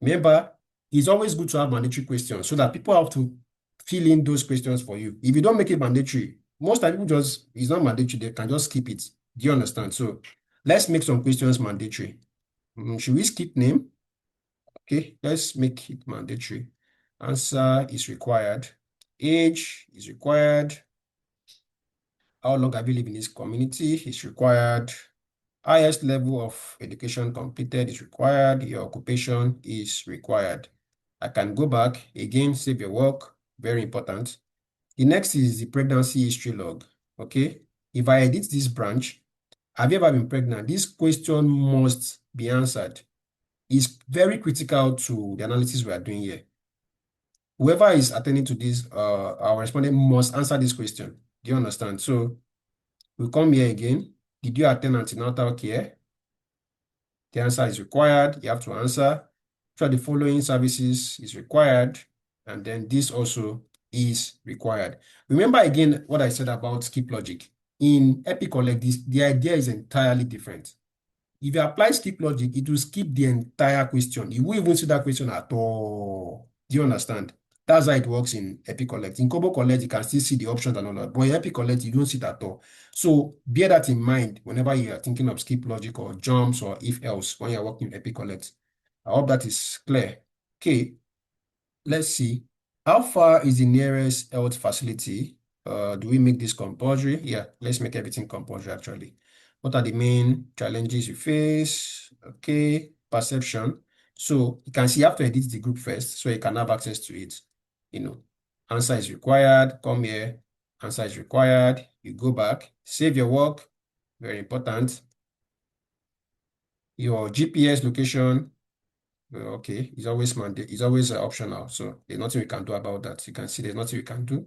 Remember, it's always good to have mandatory questions so that people have to fill in those questions for you. If you don't make it mandatory, most time people it's not mandatory, they can just skip it. Do you understand? So let's make some questions mandatory. Should we skip name? Okay, let's make it mandatory. Answer is required. Age is required. How long have you lived in this community is required. Highest level of education completed is required. Your occupation is required. I can go back again, save your work. Very important. The next is the pregnancy history log. Okay. If I edit this branch, have you ever been pregnant? This question must be answered. It's very critical to the analysis we are doing here. Whoever is attending to this, our respondent must answer this question. Do you understand? So we come here again. Did you attend antenatal care? The answer is required. You have to answer. So the following services is required. And then this also is required. Remember again what I said about skip logic. In EpiCollect, the idea is entirely different. If you apply skip logic, it will skip the entire question. You won't even see that question at all. Do you understand? That's how it works in EpiCollect. In KoboCollect, you can still see the options and all that. But in EpiCollect, you don't see it at all. So bear that in mind whenever you are thinking of skip logic or jumps or if else when you're working in EpiCollect. I hope that is clear. Okay, let's see. How far is the nearest health facility? Do we make this compulsory? Yeah, let's make everything compulsory actually. What are the main challenges you face? Okay, perception. So you can see you have to edit the group first so you can have access to it. Answer is required. Come here. Answer is required. You go back. Save your work. Very important. Your GPS location. Okay, it's always optional. So there's nothing we can do about that. You can see there's nothing we can do.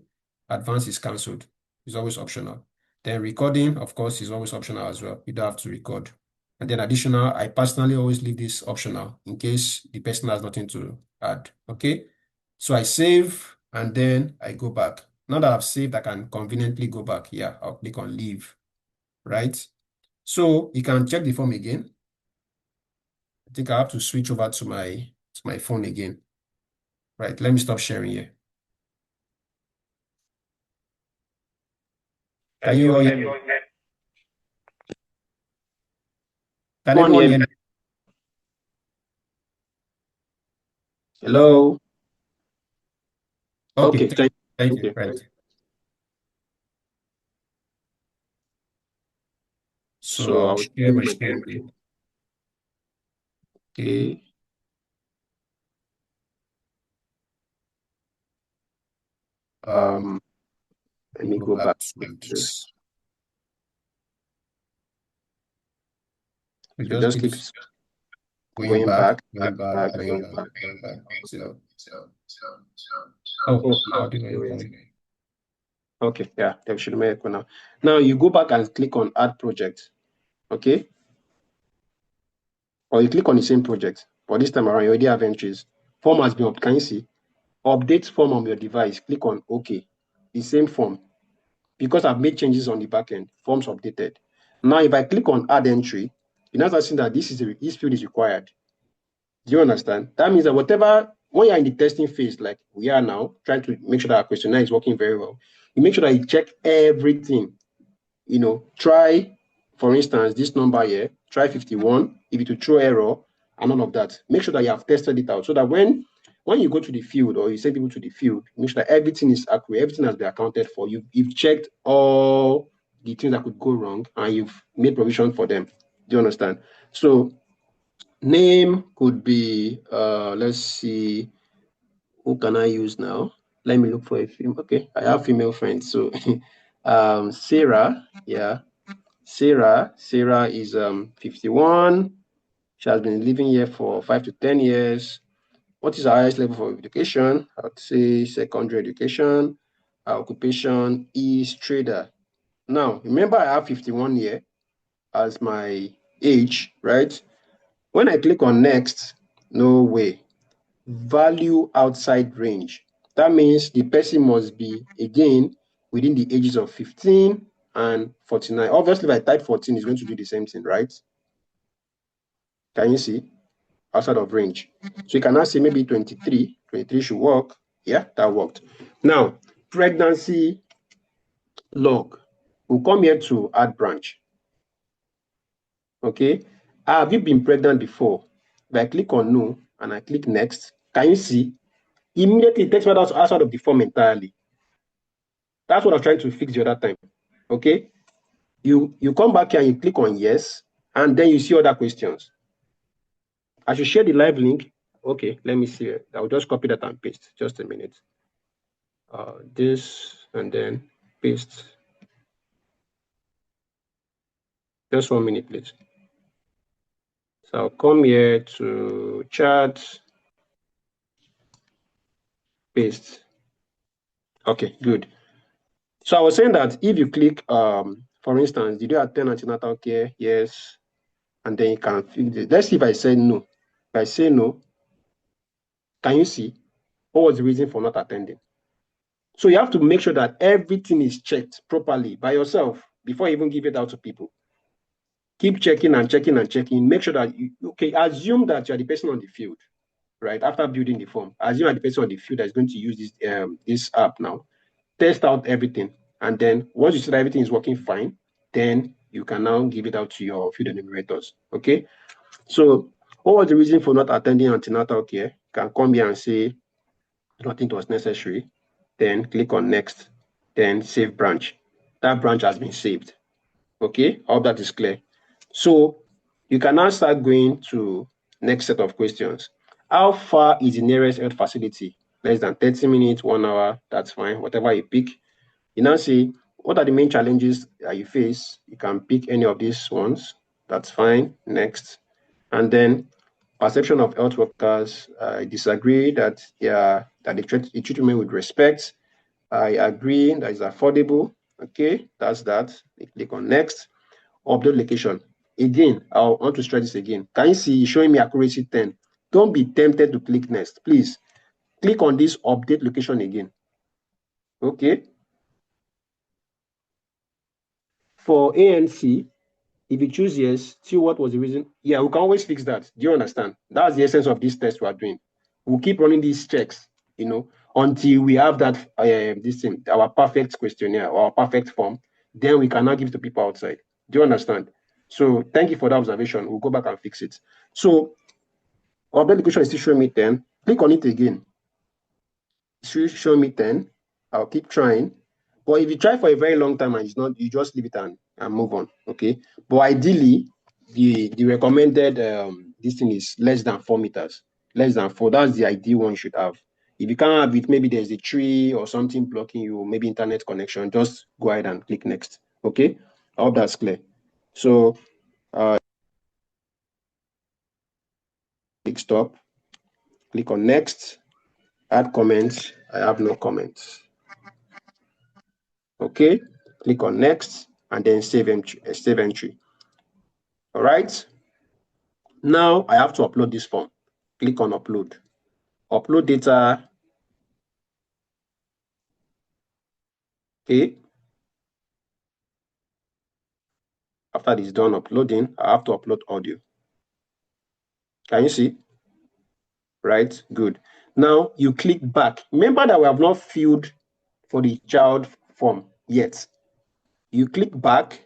Advance is cancelled. It's always optional. Then recording, of course, is always optional as well. You don't have to record. And then additional, I personally always leave this optional in case the person has nothing to add. Okay. So I save and then I go back. Now that I've saved, I can conveniently go back. Yeah, I'll click on leave. Right. So you can check the form again. I think I have to switch over to my phone again. Right, let me stop sharing here. Can you all hear me? Can everyone hear me? Hello. Okay, Okay, thank you. you. Right. So I'll share my screen again. Okay. Let me go back to this. We So just keep going back. Okay, yeah, they should make it now. Now you go back and click on add project. Okay. Or you click on the same project. But this time around, you already have entries. Form has been up. Can you see? Update form on your device. Click on OK. the same form because I've made changes on the backend. Forms updated. Now, if I click on add entry, you now see that this field is required. Do you understand? That means that when you're in the testing phase, like we are now, trying to make sure that our questionnaire is working very well, you make sure that you check everything. Try, for instance, this number here, try 51, if it will throw error and all of that. Make sure that you have tested it out so that when you go to the field or you send people to the field, make sure that everything is accurate, everything has been accounted for. You've checked all the things that could go wrong and you've made provision for them. Do you understand? So name could be, let's see, who can I use now? Let me look for a female. Okay, I have female friends. So Sarah, yeah. Sarah is 51. She has been living here for 5 to 10 years. What is her highest level of education? I would say secondary education. Her occupation is trader. Now, remember I have 51 here as my age, right? When I click on next, no way. Value outside range. That means the person must be, again, within the ages of 15 and 49. Obviously, if I type 14, it's going to do the same thing, right? Can you see? Outside of range. So you can now say maybe 23. 23 should work. Yeah, that worked. Now, pregnancy log. We'll come here to add branch. Okay. Have you been pregnant before? If I click on no and I click next, can you see? Immediately it takes me outside of the form entirely. That's what I was trying to fix the other time. Okay. You come back here and you click on yes, and then you see other questions. I should share the live link. Okay, let me see. I'll just copy that and paste. Just a minute. This and then paste. Just 1 minute, please. So I'll come here to chat, paste. Okay, good. So I was saying that if you click, for instance, did you attend antenatal care? Yes. And then you can fix it. Let's see if I say no. If I say no, can you see what was the reason for not attending? So you have to make sure that everything is checked properly by yourself before you even give it out to people. Keep checking and checking and checking. Make sure that assume that you're the person on the field, right? After building the form, assume you're the person on the field that's going to use this app now. Test out everything. And then once you see that everything is working fine, then you can now give it out to your field enumerators. Okay. So what was the reason for not attending antenatal care? You can come here and say nothing was necessary. Then click on next. Then save branch. That branch has been saved. Okay, I hope that is clear. So you can now start going to next set of questions. How far is the nearest health facility? Less than 30 minutes, 1 hour, that's fine. Whatever you pick. You now say, what are the main challenges that you face? You can pick any of these ones. That's fine. Next. And then perception of health workers. I disagree that they treat women with respect. I agree that it's affordable. Okay, that's that. Click on next. Upload location. Again, I want to stress this again. Can you see showing me accuracy 10? Don't be tempted to click next. Please click on this update location again. Okay. For ANC, if you choose yes, see what was the reason. Yeah, we can always fix that. Do you understand? That's the essence of this test we are doing. We'll keep running these checks, until we have that our perfect questionnaire or our perfect form. Then we can now give it to people outside. Do you understand? So thank you for that observation. We'll go back and fix it. So update location is still showing me 10. Click on it again. It's still showing me 10. I'll keep trying. But if you try for a very long time and it's not, you just leave it and move on. Okay. But ideally, the recommended this thing is less than 4 meters. Less than 4. That's the ideal one you should have. If you can't have it, maybe there's a tree or something blocking you, maybe internet connection, just go ahead and click next. Okay. I hope that's clear. So click stop. Click on next. Add comments. I have no comments. Okay. Click on next and then save entry. All right. Now I have to upload this form. Click on upload. Upload data. Okay. After this done uploading, I have to upload audio. Can you see? Right? Good. Now you click back. Remember that we have not filled for the child form yet. You click back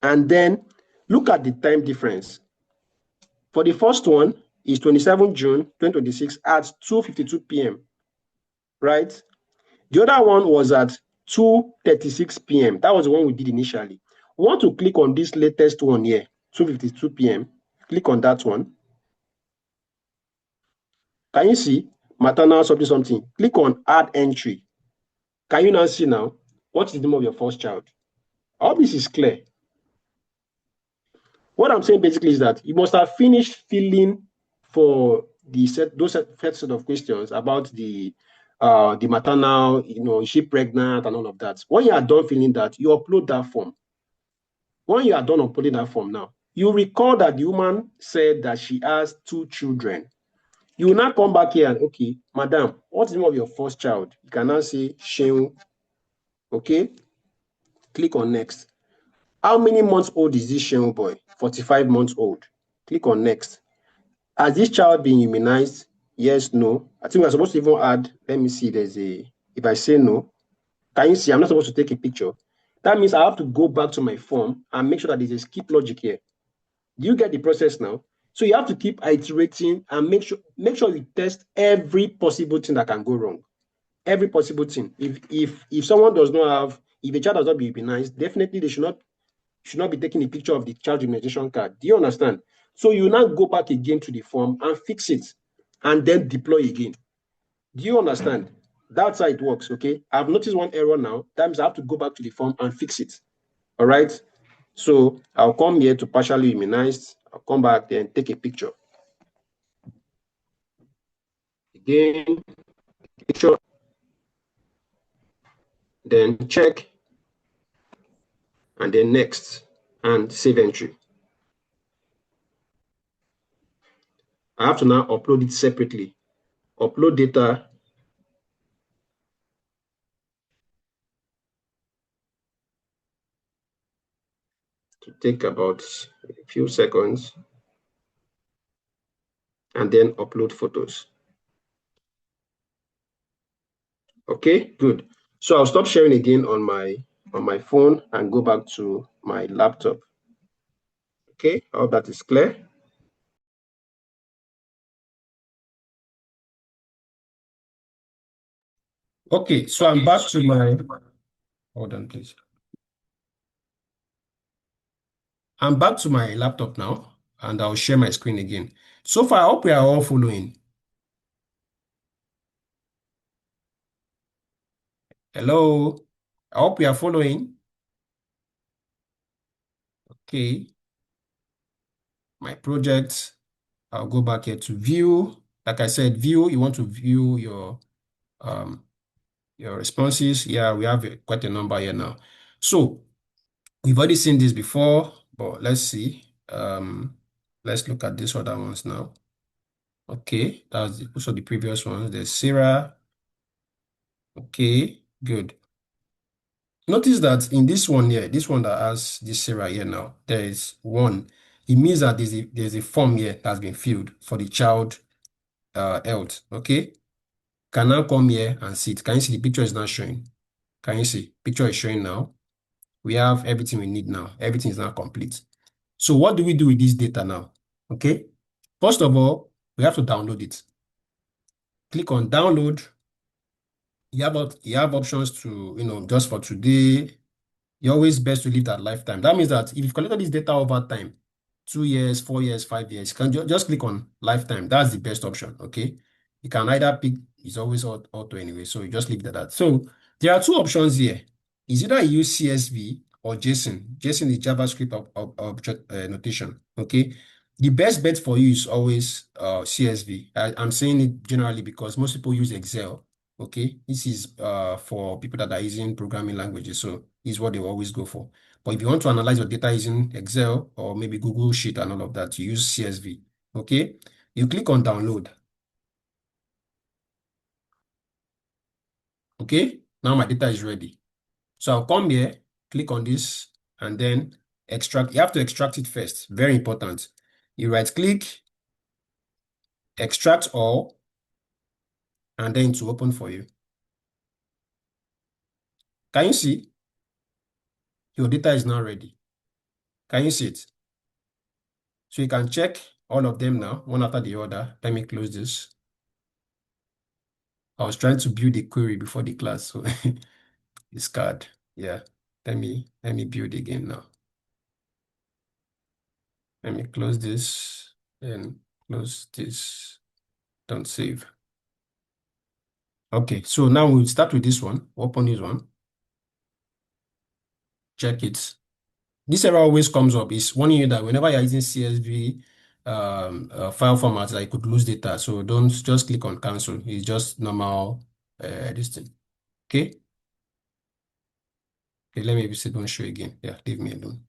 and then look at the time difference. For the first one is 27 June 2026 at 2:52 p.m. Right? The other one was at 2:36 p.m. That was the one we did initially. We want to click on this latest one here, 2:52 p.m. Click on that one. Can you see? Maternal something. Click on add entry. Can you now see now? What's the name of your first child? All this is clear. What I'm saying basically is that you must have finished filling for those set of questions about the maternal, is she pregnant and all of that. When you are done filling that, you upload that form. When you are done uploading that form now, you recall that the woman said that she has 2 children. You will now come back here and, okay, madam, what's the name of your first child? You can now say Sheun. Okay, click on next. How many months old is this Sheun boy? 45 months old. Click on next. Has this child been immunized? Yes, no. I think we're supposed to even add, let me see, if I say no, can you see I'm not supposed to take a picture? That means I have to go back to my form and make sure that there's a skip logic here. Do you get the process now? So you have to keep iterating and make sure you test every possible thing that can go wrong. Every possible thing. If someone does not have, if a child does not be immunized, definitely they should not be taking a picture of the child immunization card. Do you understand? So you now go back again to the form and fix it and then deploy again. Do you understand? That's how it works, okay? I've noticed one error now. That means I have to go back to the form and fix it. All right? So I'll come here to partially immunized. I'll come back then take a picture. Again, picture. Then check. And then next. And save entry. I have to now upload it separately. Upload data. To take about a few seconds. And then upload photos. Okay, good. So I'll stop sharing again on my phone and go back to my laptop. Okay, I hope that is clear. Okay, so I'm back to my, hold on, please. I'm back to my laptop now, and I'll share my screen again. So far, I hope we are all following. Hello, I hope we are following. Okay, my project, I'll go back here to view. Like I said, view, you want to view your responses. Yeah, we have quite a number here now. So we've already seen this before, but let's see. Let's look at these other ones now. Okay, that's also the previous ones. There's Sarah. Okay, good. Notice that in this one here, this one that has this Sarah here now, there is one. It means that there's a form here that's been filled for the child health. Okay, can now come here and see it. Can you see the picture is not showing? Can you see? Picture is showing now. We have everything we need now. Everything is now complete. So what do we do with this data now? Okay, first of all, we have to download it. Click on download. You have options to, just for today. You're always best to leave that lifetime. That means that if you've collected this data over time, 2 years, 4 years, 5 years, you can just click on lifetime. That's the best option. Okay. You can either pick, it's always auto anyway. So you just leave it at that. So there are two options here. Is either you use CSV or JSON. JSON is JavaScript object notation. Okay. The best bet for you is always CSV. I'm saying it generally because most people use Excel. Okay, this is for people that are using programming languages, so this is what they always go for. But if you want to analyze your data using Excel or maybe Google Sheet and all of that, you use CSV. Okay, you click on download. Okay, Now my data is ready. So I'll come here, click on this, and then extract. You have to extract it first. Very important. You right click, extract all, and then to open for you. Can you see? Your data is now ready. Can you see it? So you can check all of them now, one after the other. Let me close this. I was trying to build a query before the class, so it's card. Yeah. Let me build again now. Let me close this and close this. Don't save. Okay, so now we'll start with this one. Open this one. Check it. This error always comes up. It's warning you that whenever you're using CSV file formats, that you could lose data. So don't just click on cancel. It's just normal this thing. Okay. Okay, let me see. Don't show again. Yeah, leave me alone.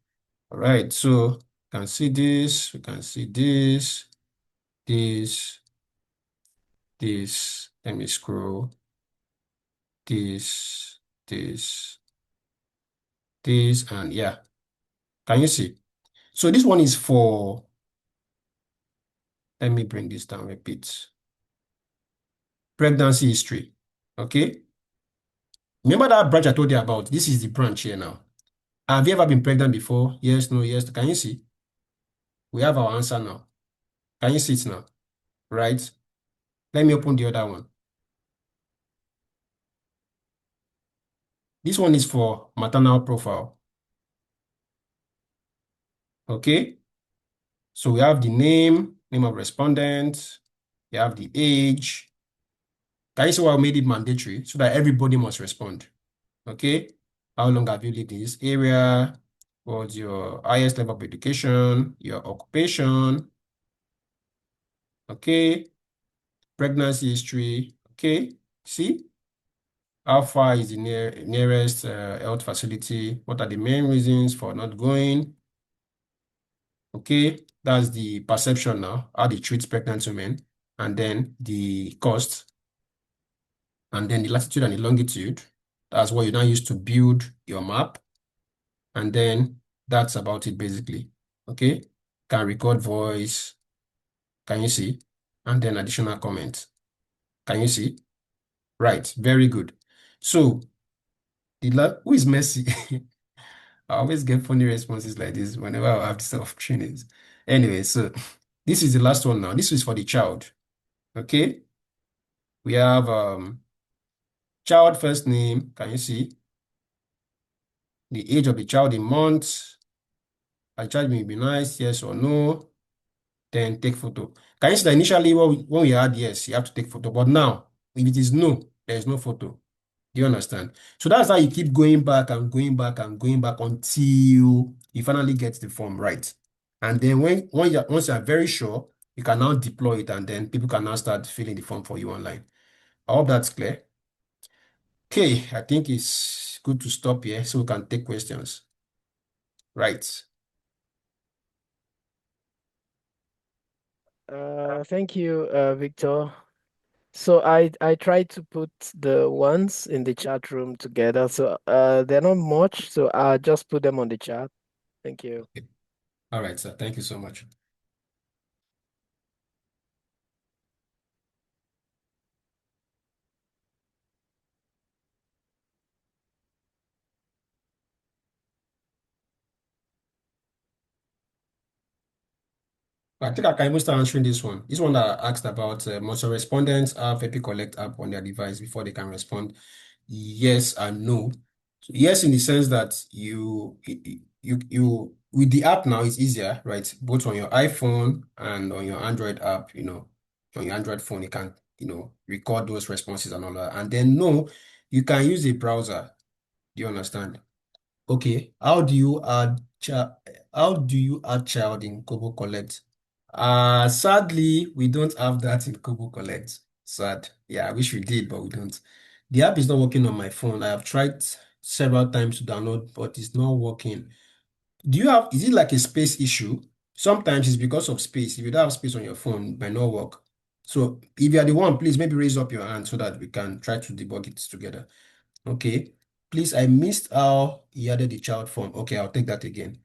All right. So you can see this. We can see this. This. This. Let me scroll. This. This. This. And yeah. Can you see? So this one is for. Let me bring this down a bit. Pregnancy history. Okay. Remember that branch I told you about? This is the branch here now. Have you ever been pregnant before? Yes, no, yes. Can you see? We have our answer now. Can you see it now? Right? Let me open the other one. This one is for maternal profile. Okay? So we have the name of respondent, we have the age. Can you see why I made it mandatory? So that everybody must respond. Okay? How long have you lived in this area? What's your highest level of education? Your occupation? Okay? Pregnancy history. Okay? See? How far is the nearest health facility? What are the main reasons for not going? Okay, that's the perception now, how they treat pregnant women, and then the cost, and then the latitude and the longitude. That's what you now use to build your map. And then that's about it basically. Okay, can record voice. Can you see? And then additional comments. Can you see? Right, very good. So, who is Messi? I always get funny responses like this whenever I have this trainings. Anyway, so this is the last one now. This is for the child. Okay. We have child first name. Can you see? The age of the child in months. A child may be nice, yes or no. Then take photo. Can you see that initially when we had yes, you have to take photo. But now, if it is no, there is no photo. Do you understand? So that's how you keep going back and going back and going back until you finally get the form right. And then once you are very sure, you can now deploy it and then people can now start filling the form for you online. I hope that's clear. Okay, I think it's good to stop here so we can take questions. Right. Thank you, Victor. So I tried to put the ones in the chat room together. So they're not much, so I'll just put them on the chat. Thank you. Okay. All right, sir. Thank you so much. I think I can even start answering this one. This one that I asked about must your respondents have EpiCollect app on their device before they can respond? Yes and no. So yes, in the sense that you with the app now it's easier, right? Both on your iPhone and on your Android app, on your Android phone, you can, record those responses and all that. And then no, you can use a browser. Do you understand? Okay, how do you add child in KoboCollect? Sadly, we don't have that in KoboCollect. Sad. Yeah, I wish we did, but we don't. The app is not working on my phone. I have tried several times to download, but it's not working. Is it like a space issue? Sometimes it's because of space. If you don't have space on your phone, it might not work. So if you are the one, please maybe raise up your hand so that we can try to debug it together. Okay. Please, I missed how he added the child form. Okay, I'll take that again.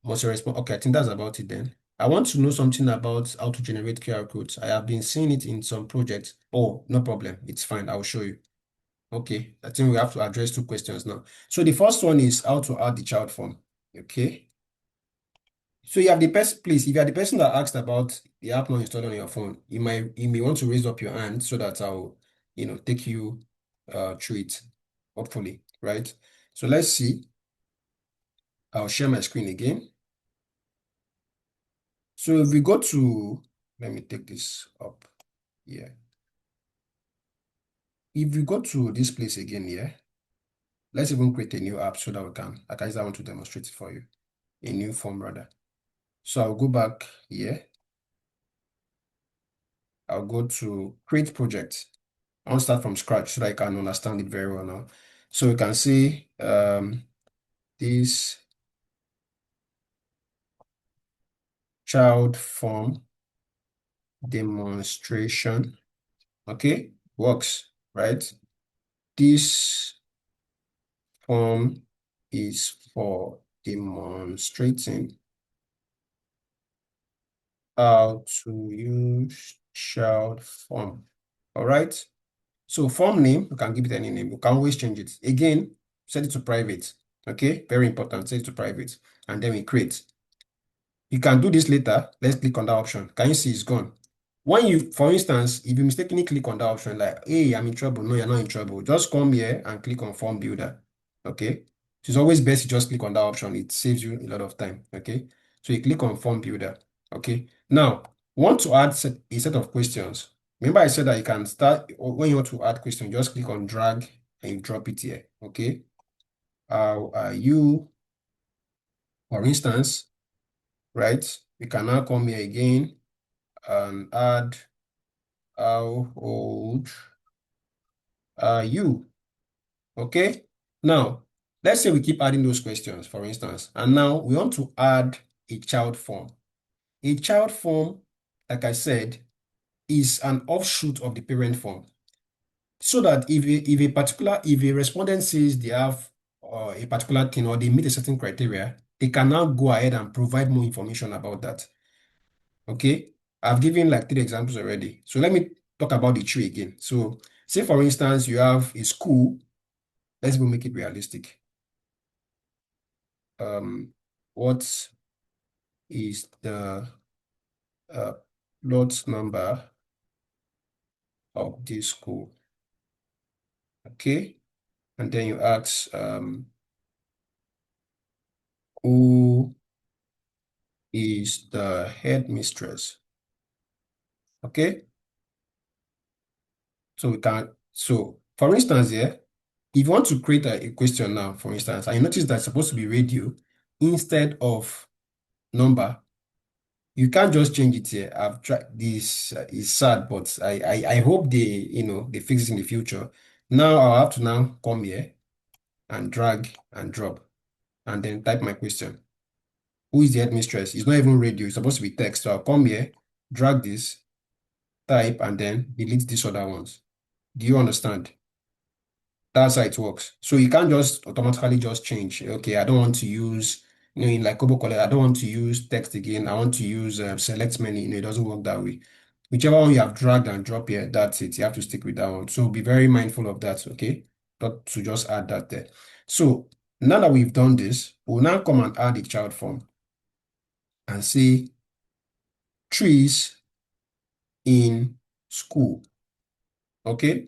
Must you respond? Okay, I think that's about it then. I want to know something about how to generate QR codes. I have been seeing it in some projects. Oh, no problem. It's fine. I'll show you. Okay, I think we have to address two questions now. So the first one is how to add the child form. Okay. So you have the person, please, if you are the person that asked about the app not installed on your phone, you may want to raise up your hand so that I'll, take you through it, hopefully, right? So let's see. I'll share my screen again. So if we go to, let me take this up here. If we go to this place again here, let's even create a new app so that I can use that one to demonstrate it for you. A new form rather. So I'll go back here. I'll go to create project. I want to start from scratch so that I can understand it very well now. So you can see this child form demonstration, okay, works, right? This form is for demonstrating how to use child form, all right? So form name, you can give it any name. You can always change it. Again, set it to private. Okay, very important. Set it to private. And then we create. You can do this later. Let's click on that option. Can you see it's gone? When you, for instance, if you mistakenly click on that option, like, hey, I'm in trouble. No, you're not in trouble. Just come here and click on form builder. Okay. So it's always best to just click on that option. It saves you a lot of time. Okay. So you click on form builder. Okay. Now, want to add a set of questions. Remember I said that you can start, when you want to add question, just click on drag and you drop it here. Okay. How are you, for instance, right? We can now come here again and add how old are you? Okay. Now, let's say we keep adding those questions, for instance, and now we want to add a child form. A child form, like I said, is an offshoot of the parent form. So that if a respondent says they have a particular thing or they meet a certain criteria, they can now go ahead and provide more information about that. Okay. I've given like 3 examples already. So let me talk about the tree again. So say for instance, you have a school. Let's go make it realistic. What is the uh, lot number of this school? Okay. And then you ask who is the headmistress? Okay. So for instance, here, if you want to create a question now, for instance, and you notice that's supposed to be radio instead of number, you can't just change it here. I've tried this, is sad, but I hope they fix it in the future. Now I'll have to now come here and drag and drop and then type my question. Who is the headmistress? It's not even radio, it's supposed to be text. So I'll come here, drag this, type, and then delete these other ones. Do you understand? That's how it works. So you can't just automatically just change. Okay, I don't want to use, in like KoboCollect, I don't want to use text again. I want to use select menu. It doesn't work that way. Whichever one you have dragged and drop here, that's it. You have to stick with that one. So be very mindful of that, okay? Not to just add that there. So now that we've done this, we'll now come and add a child form and say trees in school. Okay?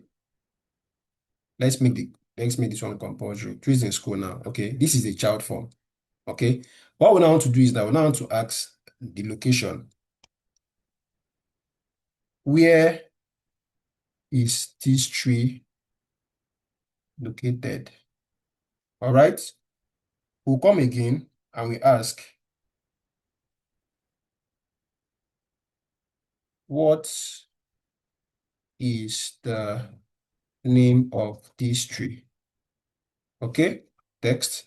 Let's make this one compulsory. Trees in school now. Okay, this is a child form. Okay, what we now want to do is that we now want to ask the location. Where is this tree located? All right, we'll come again and we ask, what is the name of this tree? Okay, text.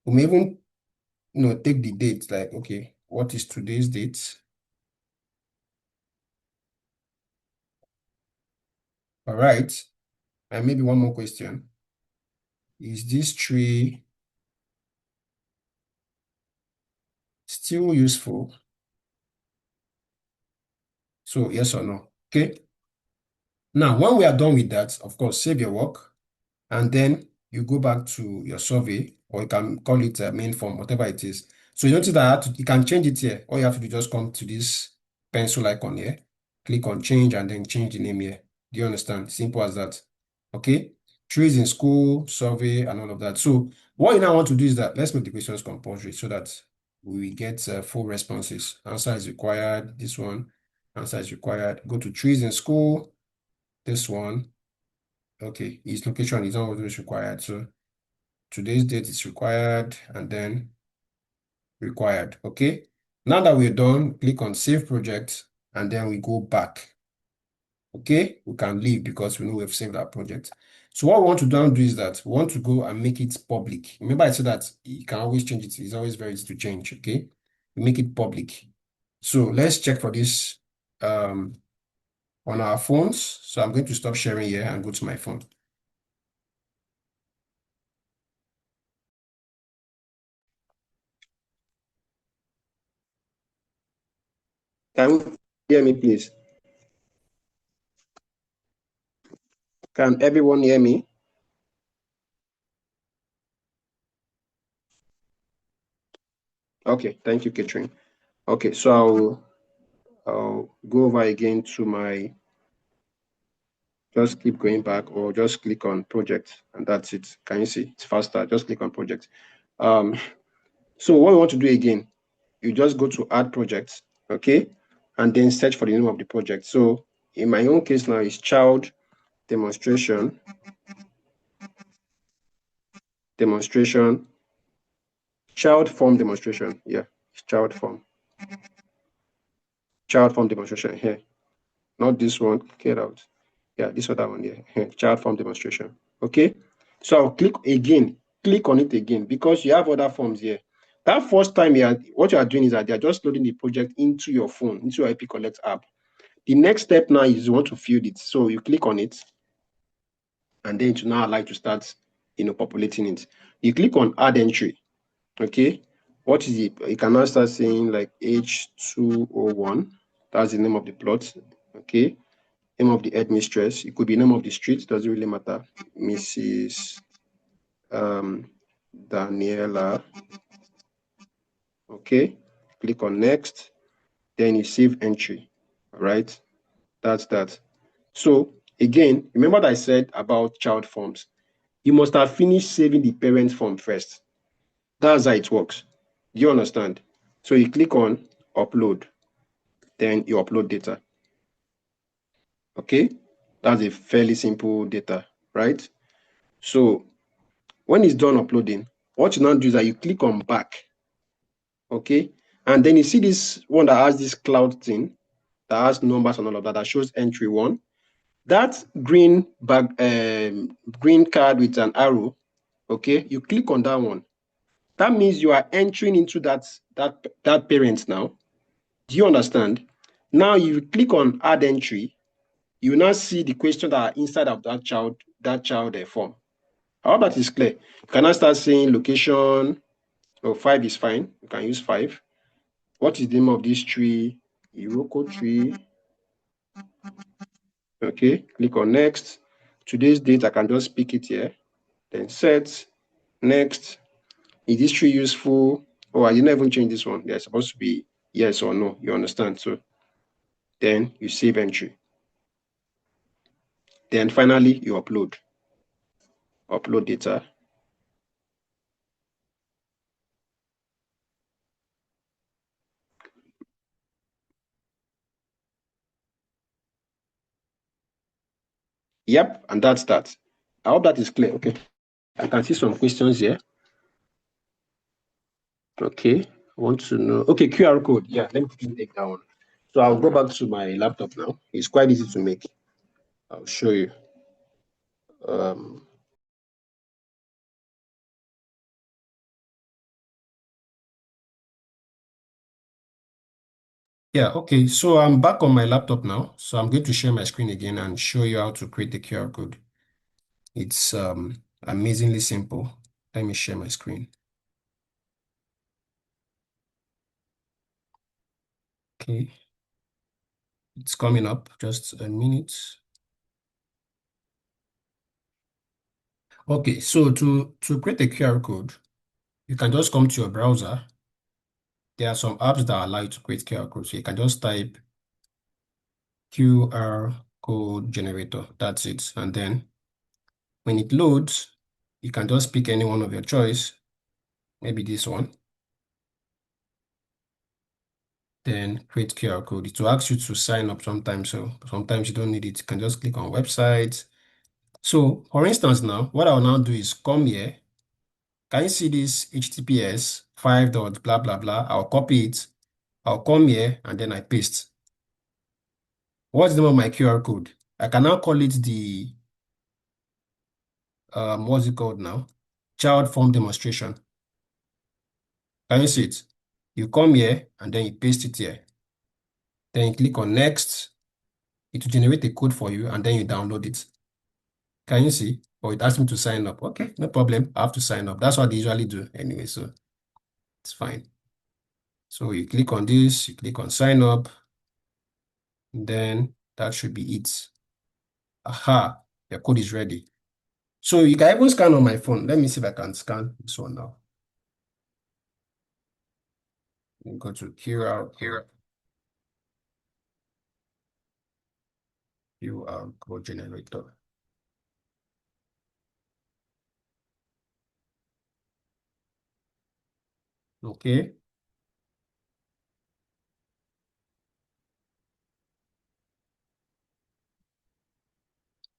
We may even take the date, like, okay, what is today's date? All right, and maybe one more question. is this tree still useful? So yes or no, okay? Now, when we are done with that, of course, save your work, and then you go back to your survey, or you can call it a main form, whatever it is. So you notice that you can change it here. All you have to do is just come to this pencil icon here, click on change, and then change the name here. Do you understand? Simple as that. Okay? Trees in school, survey, and all of that. So what you now want to do is that let's make the questions compulsory so that we get full responses. Answer is required. This one, answer is required. Go to trees in school. This one, okay, its location is not always required. So today's date is required and then required. Okay. Now that we're done, click on save project and then we go back. Okay, we can leave because we know we've saved our project. So what we want to do is that we want to go and make it public. Remember, I said that you can always change it. It's always very easy to change. Okay, we make it public. So let's check for this on our phones. So I'm going to stop sharing here and go to my phone. Can you hear me, please? Can everyone hear me? Okay, thank you, Catherine. Okay, so I'll go over again to my, just keep going back or just click on project and that's it. Can you see? It's faster. Just click on project. So what we want to do again, you just go to add projects, okay? And then search for the name of the project. So in my own case now is child demonstration, child form demonstration. Yeah, it's child form demonstration here. Not this one, get out. Yeah, this other one here, child form demonstration. Okay, so I'll click on it again because you have other forms here. That first time what you are doing is that you're just loading the project into your phone, into your EpiCollect app. The next step now is you want to field it. So you click on it and then to now allow you to start, populating it. You click on add entry. Okay, what is it? You can now start saying like H201. That's the name of the plot. Okay, name of the headmistress. It could be name of the street. Doesn't really matter. Mrs. Daniela. Okay, click on next. Then you save entry. All right, that's that. So again, remember that I said about child forms. You must have finished saving the parent form first. That's how it works. Do you understand? So you click on upload, then you upload data. Okay, that's a fairly simple data, right? So when it's done uploading, what you now do is that you click on back. Okay, and then you see this one that has this cloud thing that has numbers and all of that that shows entry 1. That green green card with an arrow, okay, you click on that one. That means you are entering into that parent now. Do you understand? Now you click on add entry, you now see the questions that are inside of that child form. I hope that is clear. You can now start saying location. Oh, 5 is fine. You can use 5. What is the name of this tree? Iroko tree. Okay, click on next. Today's date, I can just pick it here. Then set, next. Is this tree useful? Oh, I didn't even change this one. They're supposed to be yes or no. You understand? So then you save entry. Then finally, you upload data. Yep, and that's that. I hope that is clear. Okay, I can see some questions here. Okay, I want to know. Okay, QR code. Yeah, let me take that one. So I'll go back to my laptop now. It's quite easy to make. I'll show you. Yeah, okay. So I'm back on my laptop now. So I'm going to share my screen again and show you how to create the QR code. It's Amazingly simple. Let me share my screen. Okay. It's coming up. Just a minute. Okay, so to create a QR code, you can just come to your browser. There are some apps that allow you to create QR codes. So you can just type QR code generator. That's it. And then when it loads, you can just pick any one of your choice. Maybe this one. Then create QR code. It will ask you to sign up sometimes. So sometimes you don't need it. You can just click on websites. So for instance now, what I'll now do is come here. Can you see this HTTPS 5 dot blah blah blah? I'll copy it. I'll come here and then I paste. What's the name of my QR code? I can now call it the what's it called now? Child form demonstration. Can you see it? You come here and then you paste it here. Then you click on next. It will generate a code for you and then you download it. Can you see? Or it asks me to sign up. Okay, no problem. I have to sign up. That's what they usually do anyway, so it's fine. So you click on this, you click on sign up, then that should be it. Aha, your code is ready. So you can even scan on my phone. Let me see if I can scan this one now. Go to QR code generator. Okay.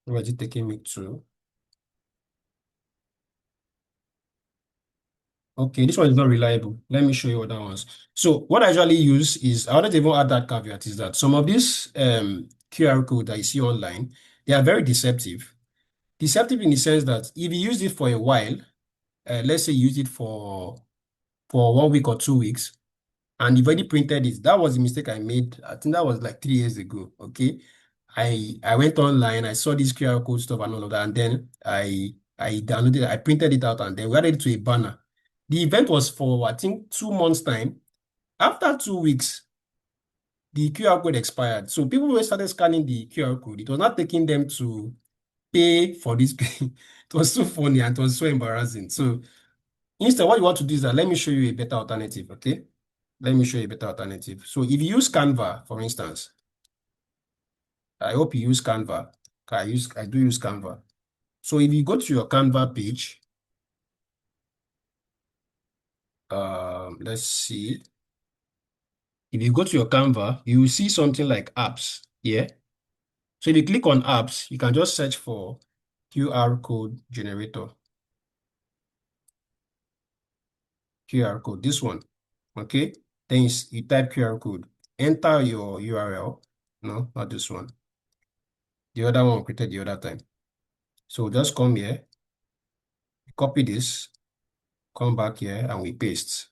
Where is it taking me to? Okay, this one is not reliable. Let me show you other ones. So what I usually use is, I wanted to even add that caveat, is that some of these QR code that you see online, they are very deceptive. Deceptive in the sense that if you use it for a while, let's say you use it for 1 week or 2 weeks, and you've already printed it. That was the mistake I made. I think that was like 3 years ago. Okay. I went online, I saw this QR code stuff and all of that, and then I downloaded it, I printed it out, and then we added it to a banner. The event was for, I think, 2 months' time. After 2 weeks, the QR code expired. So people who started scanning the QR code, it was not taking them to pay for this. It was so funny and it was so embarrassing. So instead, what you want to do is that let me show you a better alternative, okay? Let me show you a better alternative. So if you use Canva, for instance, I hope you use Canva. I do use Canva. So if you go to your Canva page, let's see. If you go to your Canva, you will see something like apps. Yeah. So if you click on apps, you can just search for QR code generator. QR code, this one. Okay. Then you type QR code. Enter your URL. No, not this one. The other one created the other time. So just come here, copy this, come back here, and we paste.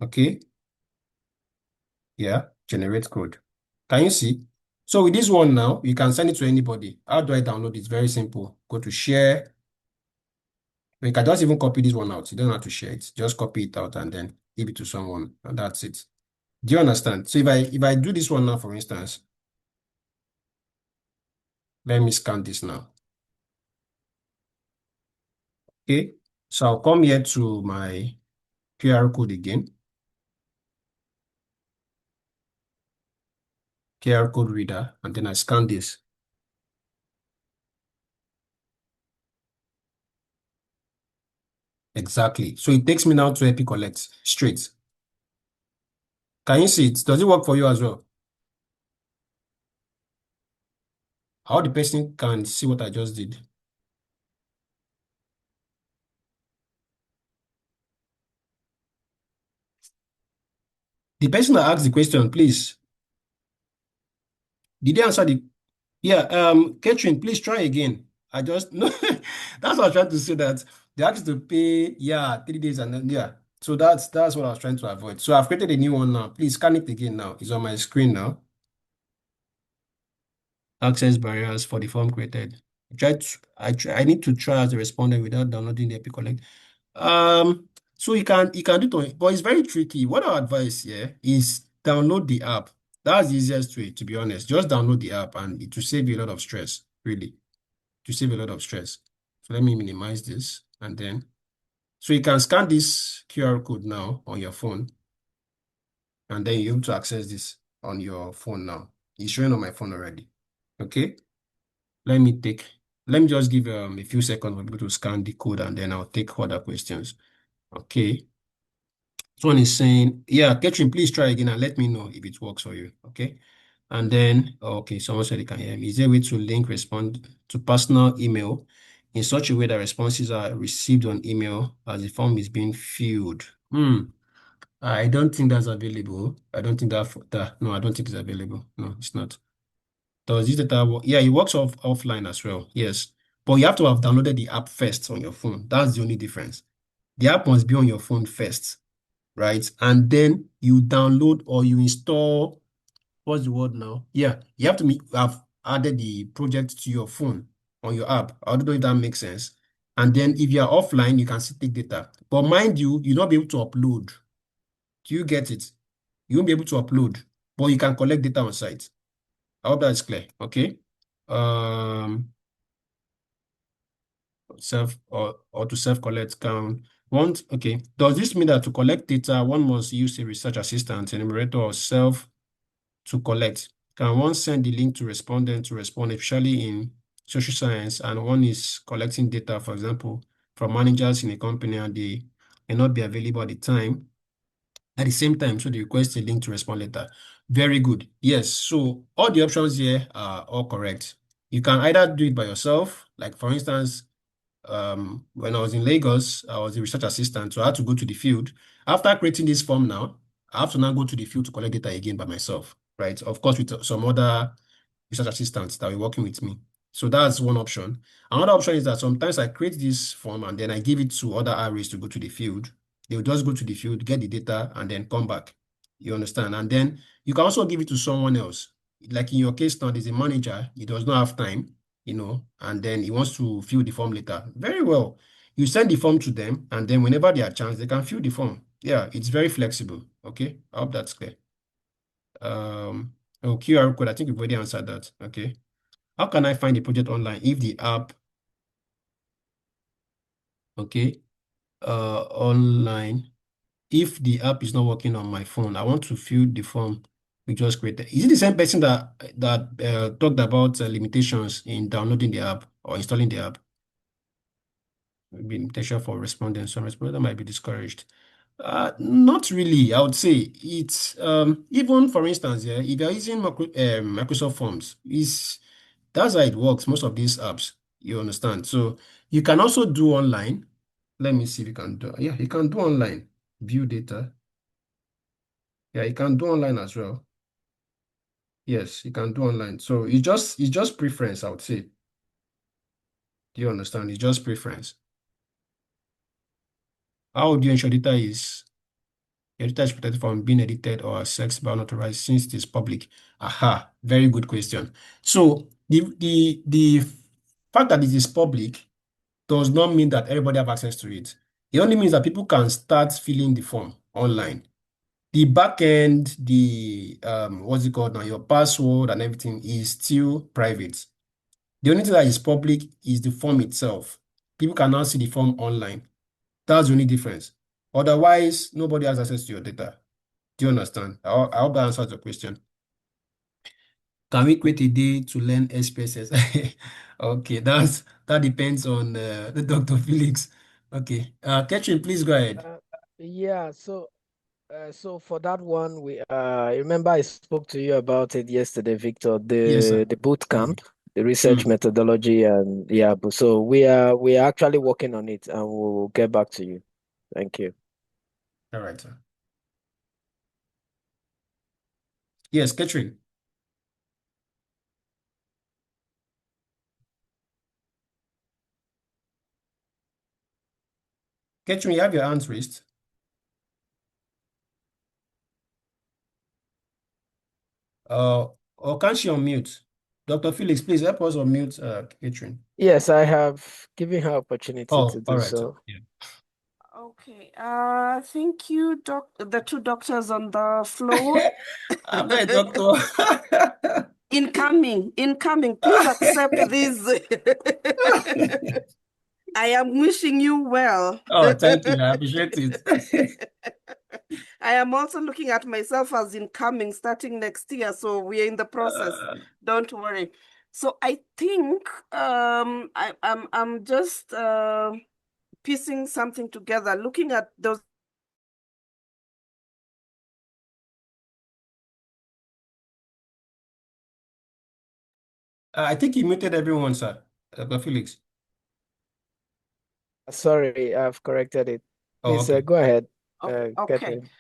Okay. Yeah, generate code. Can you see? So with this one now, you can send it to anybody. How do I download it? Very simple. Go to share. You can just even copy this one out. You don't have to share it. Just copy it out and then give it to someone. And that's it. Do you understand? So if I do this one now, for instance, let me scan this now. Okay. So I'll come here to my QR code again. QR code reader, and then I scan this. Exactly. So it takes me now to EpiCollect straight. Can you see it? Does it work for you as well? How the person can see what I just did? The person that asked the question, please. Did they answer the? Yeah, Catherine, please try again. I just no, that's what I was trying to say, that they asked you to pay, yeah, 3 days and then yeah. So that's what I was trying to avoid. So I've created a new one now. Please scan it again now. It's on my screen now. Access barriers for the form created. I need to try as a respondent without downloading the EpiCollect. So you can do it, but it's very tricky. What I advise here is download the app. That's the easiest way, to be honest. Just download the app and it will save you a lot of stress, really. To save a lot of stress. So let me minimize this and then. So you can scan this QR code now on your phone, and then you're able to access this on your phone now. It's showing on my phone already. Okay. Let me take, let me just give a few seconds for people to scan the code and then I'll take other questions. Okay. This one is saying, yeah, Catherine, please try again and let me know if it works for you. Okay. And then, okay, someone said they can hear me. Is there a way to link respond to personal email in such a way that responses are received on email as the form is being filled? I don't think that's available. I don't think no, I don't think it's available. No, it's not. Does this data work? Yeah, it works offline as well. Yes. But you have to have downloaded the app first on your phone. That's the only difference. The app must be on your phone first, right? And then you download or you install, what's the word now? Yeah, you have to have added the project to your phone on your app. I don't know if that makes sense. And then if you're offline, you can still take data. But mind you, you'll not be able to upload. Do you get it? You won't be able to upload, but you can collect data on site. I hope that's clear. Okay. Um, self or to self-collect can one, okay. Does this mean that to collect data, one must use a research assistant, enumerator, or self to collect? Can one send the link to respondent to respond, especially in social science, and one is collecting data, for example, from managers in a company and they may not be available at the time? At the same time, so they request a link to respond letter. Very good. Yes. So all the options here are all correct. You can either do it by yourself, like for instance, when I was in Lagos, I was a research assistant, so I had to go to the field. After creating this form now, I have to now go to the field to collect data again by myself, right? Of course, with some other research assistants that were working with me. So that's one option. Another option is that sometimes I create this form and then I give it to other RAs to go to the field. They will just go to the field, get the data, and then come back. You understand? And then you can also give it to someone else. Like in your case now, there's a manager, he does not have time, and then he wants to fill the form later. Very well. You send the form to them, and then whenever they have chance, they can fill the form. Yeah, it's very flexible. Okay, I hope that's clear. Oh, QR code, I think you've already answered that. Okay. How can I find the project online if the app, okay, online, if the app is not working on my phone, I want to fill the form we just created. Is it the same person that talked about limitations in downloading the app or installing the app? Maybe limitation for respondents. Some respondents might be discouraged. Not really. I would say it's even for instance, yeah, if you're using Microsoft Forms, that's how it works. Most of these apps, you understand. So you can also do online. Let me see if you can do. Yeah, you can do online. View data. Yeah, you can do online as well. Yes, you can do online. So it's just preference, I would say. Do you understand? It's just preference. How do you ensure data is your data is protected from being edited or accessed by unauthorized since it is public? Aha, very good question. So the fact that it is public does not mean that everybody have access to it. It only means that people can start filling the form online. The backend, the what's it called now, your password and everything is still private. The only thing that is public is the form itself. People can now see the form online. That's the only difference. Otherwise, nobody has access to your data. Do you understand? I hope that answers your question. Can we create a day to learn SPSS? Okay, that depends on the Dr. Felix. Okay, Catherine, please go ahead. Yeah, so for that one, remember I spoke to you about it yesterday, Victor, Yes, sir. the boot Mm, camp, the research mm. methodology, and yeah, so we are actually working on it, and we'll get back to you. Thank you. All right, sir. Yes, Catherine. Catherine, you have your hands raised. Or can she unmute? Dr. Felix, please help us unmute Catherine. Yes, I have given her opportunity to Oh, all do right. so. Yeah. Okay. Thank you, the two doctors on the floor. I'm not a doctor. Incoming. Please accept this. I am wishing you well. Oh, thank you. I appreciate it. I am also looking at myself as incoming starting next year, so we are in the process. Uh, Don't worry. So I think I'm just piecing something together, looking at those. I think you muted everyone, sir. Dr. Felix. Sorry, I've corrected it. Oh, Please okay. go ahead, Okay. Catherine.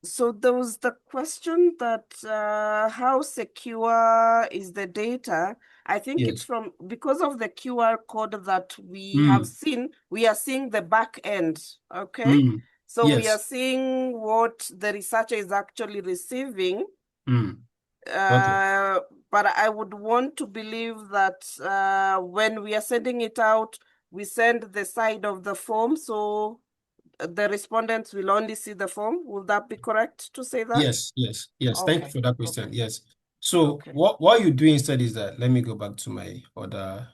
So there was the question that how secure is the data? I think it's Yes. from because of the QR code that we have Mm, seen, we are seeing the back end. Okay. mm, So we are yes. seeing what the researcher is actually receiving. Mm, okay. Uh, but I would want to believe that when we are sending it out, we send the side of the form. So the respondents will only see the form. Will that be correct to say that? Yes, yes, yes. Thank you Okay, for that okay, question. Yes. So okay. what you do instead is that let me go back to my other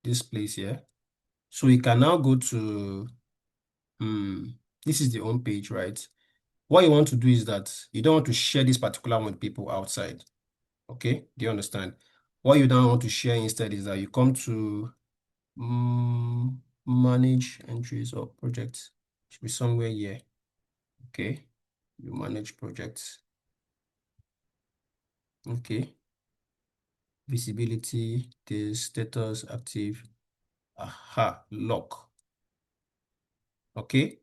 this place here. So you can now go to this is the home page, right? What you want to do is that you don't want to share this particular one with people outside. Okay? Do you understand? What you don't want to share instead is that you come to manage entries or projects. Should be somewhere here. Okay. You manage projects. Okay. Visibility, this status active. Aha, lock. Okay.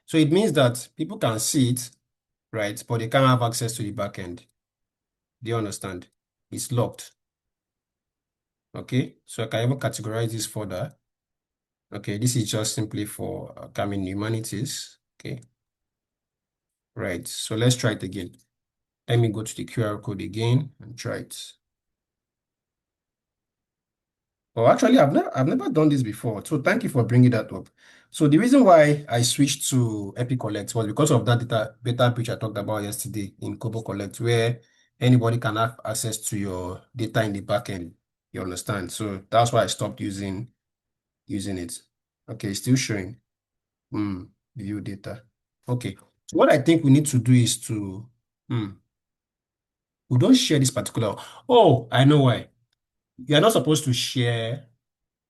So it means that people can see it, right? But they can't have access to the backend. Do you understand? It's locked. Okay. So I can even categorize this further. Okay. This is just simply for coming humanities. Okay. Right. So let's try it again. Let me go to the QR code again and try it. Oh, actually, I've never done this before. So thank you for bringing that up. So the reason why I switched to EpiCollect was because of that data beta breach I talked about yesterday in KoboCollect, where anybody can have access to your data in the backend. You understand? So that's why I stopped using it. Okay, still showing. View data. Okay. So what I think we need to do is to we don't share this particular. Oh, I know why. You are not supposed to share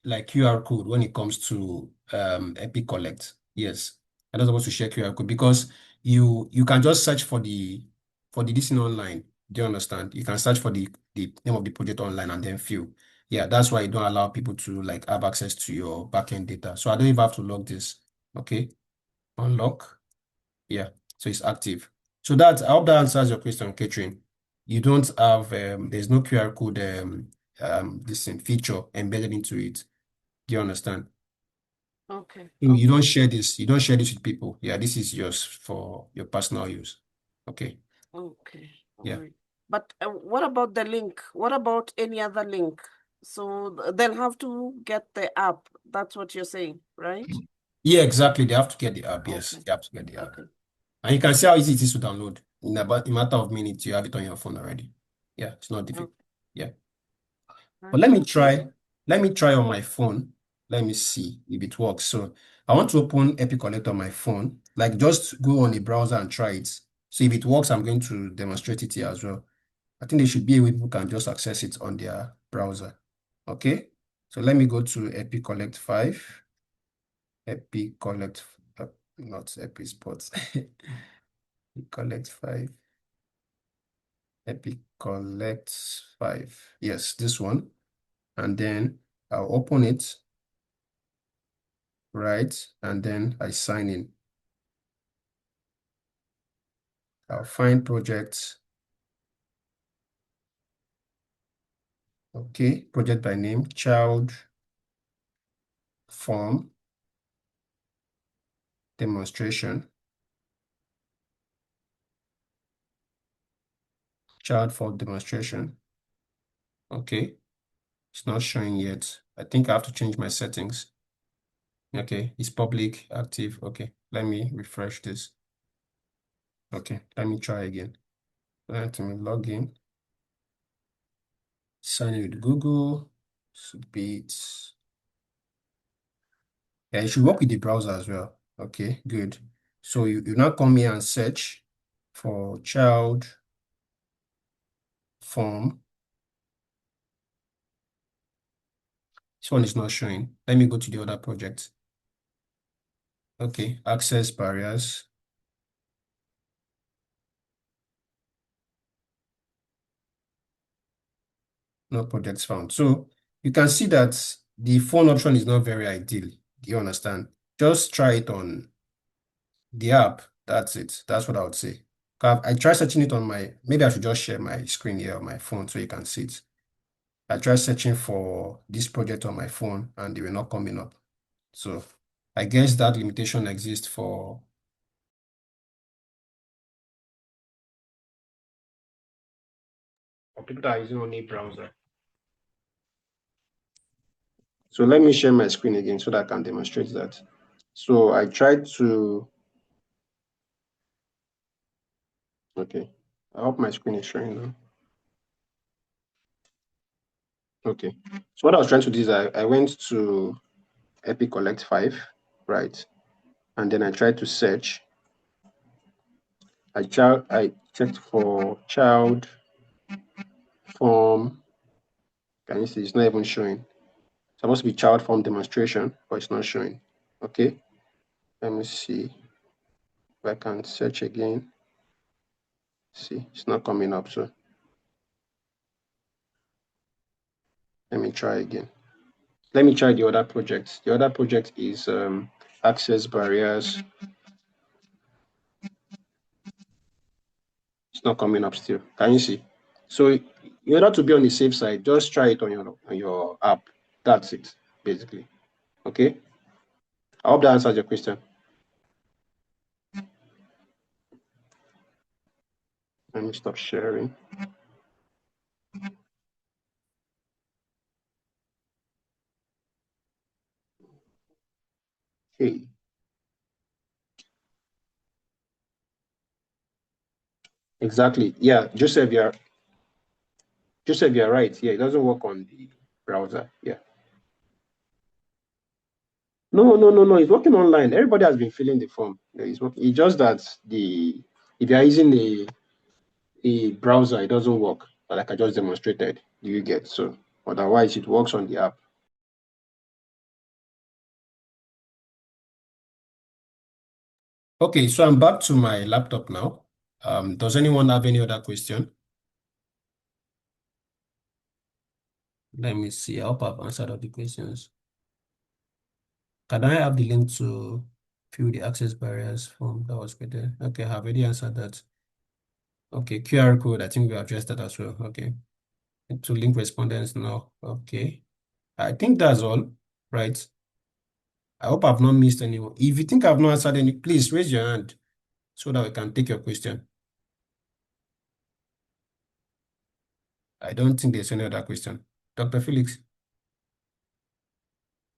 like QR code when it comes to EpiCollect. Yes, I'm not supposed to share QR code because you can just search for the this thing online. Do you understand? You can search for the name of the project online and then fill. Yeah, that's why you don't allow people to like have access to your backend data. So I don't even have to log this. Okay, unlock. Yeah, so it's active. So that I hope that answers your question, Catherine. You don't have there's no QR code this thing, feature embedded into it. Do you understand? Okay, You don't okay, share this. You don't share this with people. Yeah, this is yours for your personal use. Okay. okay. All Yeah. right. But what about the link? What about any other link? So they'll have to get the app. That's what you're saying, right? Yeah, exactly. They have to get the app. Yes, Okay, they have to get the app. okay, And you can see how easy it is to download. In about a matter of minutes, you have it on your phone already. Yeah, it's not difficult. okay. Yeah. All But right. Thank you. let me try on my phone. Let me see if it works. So I want to open EpiCollect on my phone. Like just go on the browser and try it. So if it works, I'm going to demonstrate it here as well. I think there should be a way people can just access it on their browser. Okay. So let me go to EpiCollect 5. EpiCollect, not EpiSports. EpiCollect 5. EpiCollect 5. Yes, this one. And then I'll open it. Right? And then I sign in. I'll find projects. Okay, project by name, child form demonstration, child form demonstration. Okay, It's not showing yet. I think I have to change my settings. Okay, it's public, active. Okay, let me refresh this. Okay, let me try again. Let me log in. Sign in with Google. Submit. Yeah, you should work with the browser as well. Okay, good. So you now come here and search for child form. This one is not showing. Let me go to the other project. Okay, access barriers. No projects found. So you can see that the phone option is not very ideal. Do you understand? Just try it on the app. That's it. That's what I would say. I tried searching it on maybe I should just share my screen here on my phone so you can see it. I tried searching for this project on my phone and they were not coming up. So I guess that limitation exists for people that are using only browser. So let me share my screen again so that I can demonstrate that. So I tried to, okay. I hope my screen is showing now. Okay. So what I was trying to do is I went to EpiCollect 5, right? And then I tried to search. I checked for child form. Can you see? It's not even showing. It's supposed to be child form demonstration, but it's not showing. Okay. Let me see if I can search again. See, it's not coming up. So let me try again. Let me try the other project. The other project is access barriers. It's not coming up still. Can you see? So in order to be on the safe side, just try it on your app. That's it, basically. Okay. I hope that answers your question. Let me stop sharing. Okay. Exactly. Yeah, Joseph, you're right. Yeah, it doesn't work on the browser. Yeah. No. It's working online. Everybody has been filling the form. Yeah, it's working. It's just that if you are using a browser, it doesn't work. Like I just demonstrated. Do you get? So otherwise, it works on the app. Okay, so I'm back to my laptop now. Does anyone have any other question? Let me see. I hope I've answered all the questions. Can I have the link to fill the access barriers form that was created? Okay, I've already answered that. Okay, QR code, I think we addressed that as well. Okay. To link respondents now. Okay. I think that's all, right? I hope I've not missed anyone. If you think I've not answered any, please raise your hand so that we can take your question. I don't think there's any other question. Dr. Felix.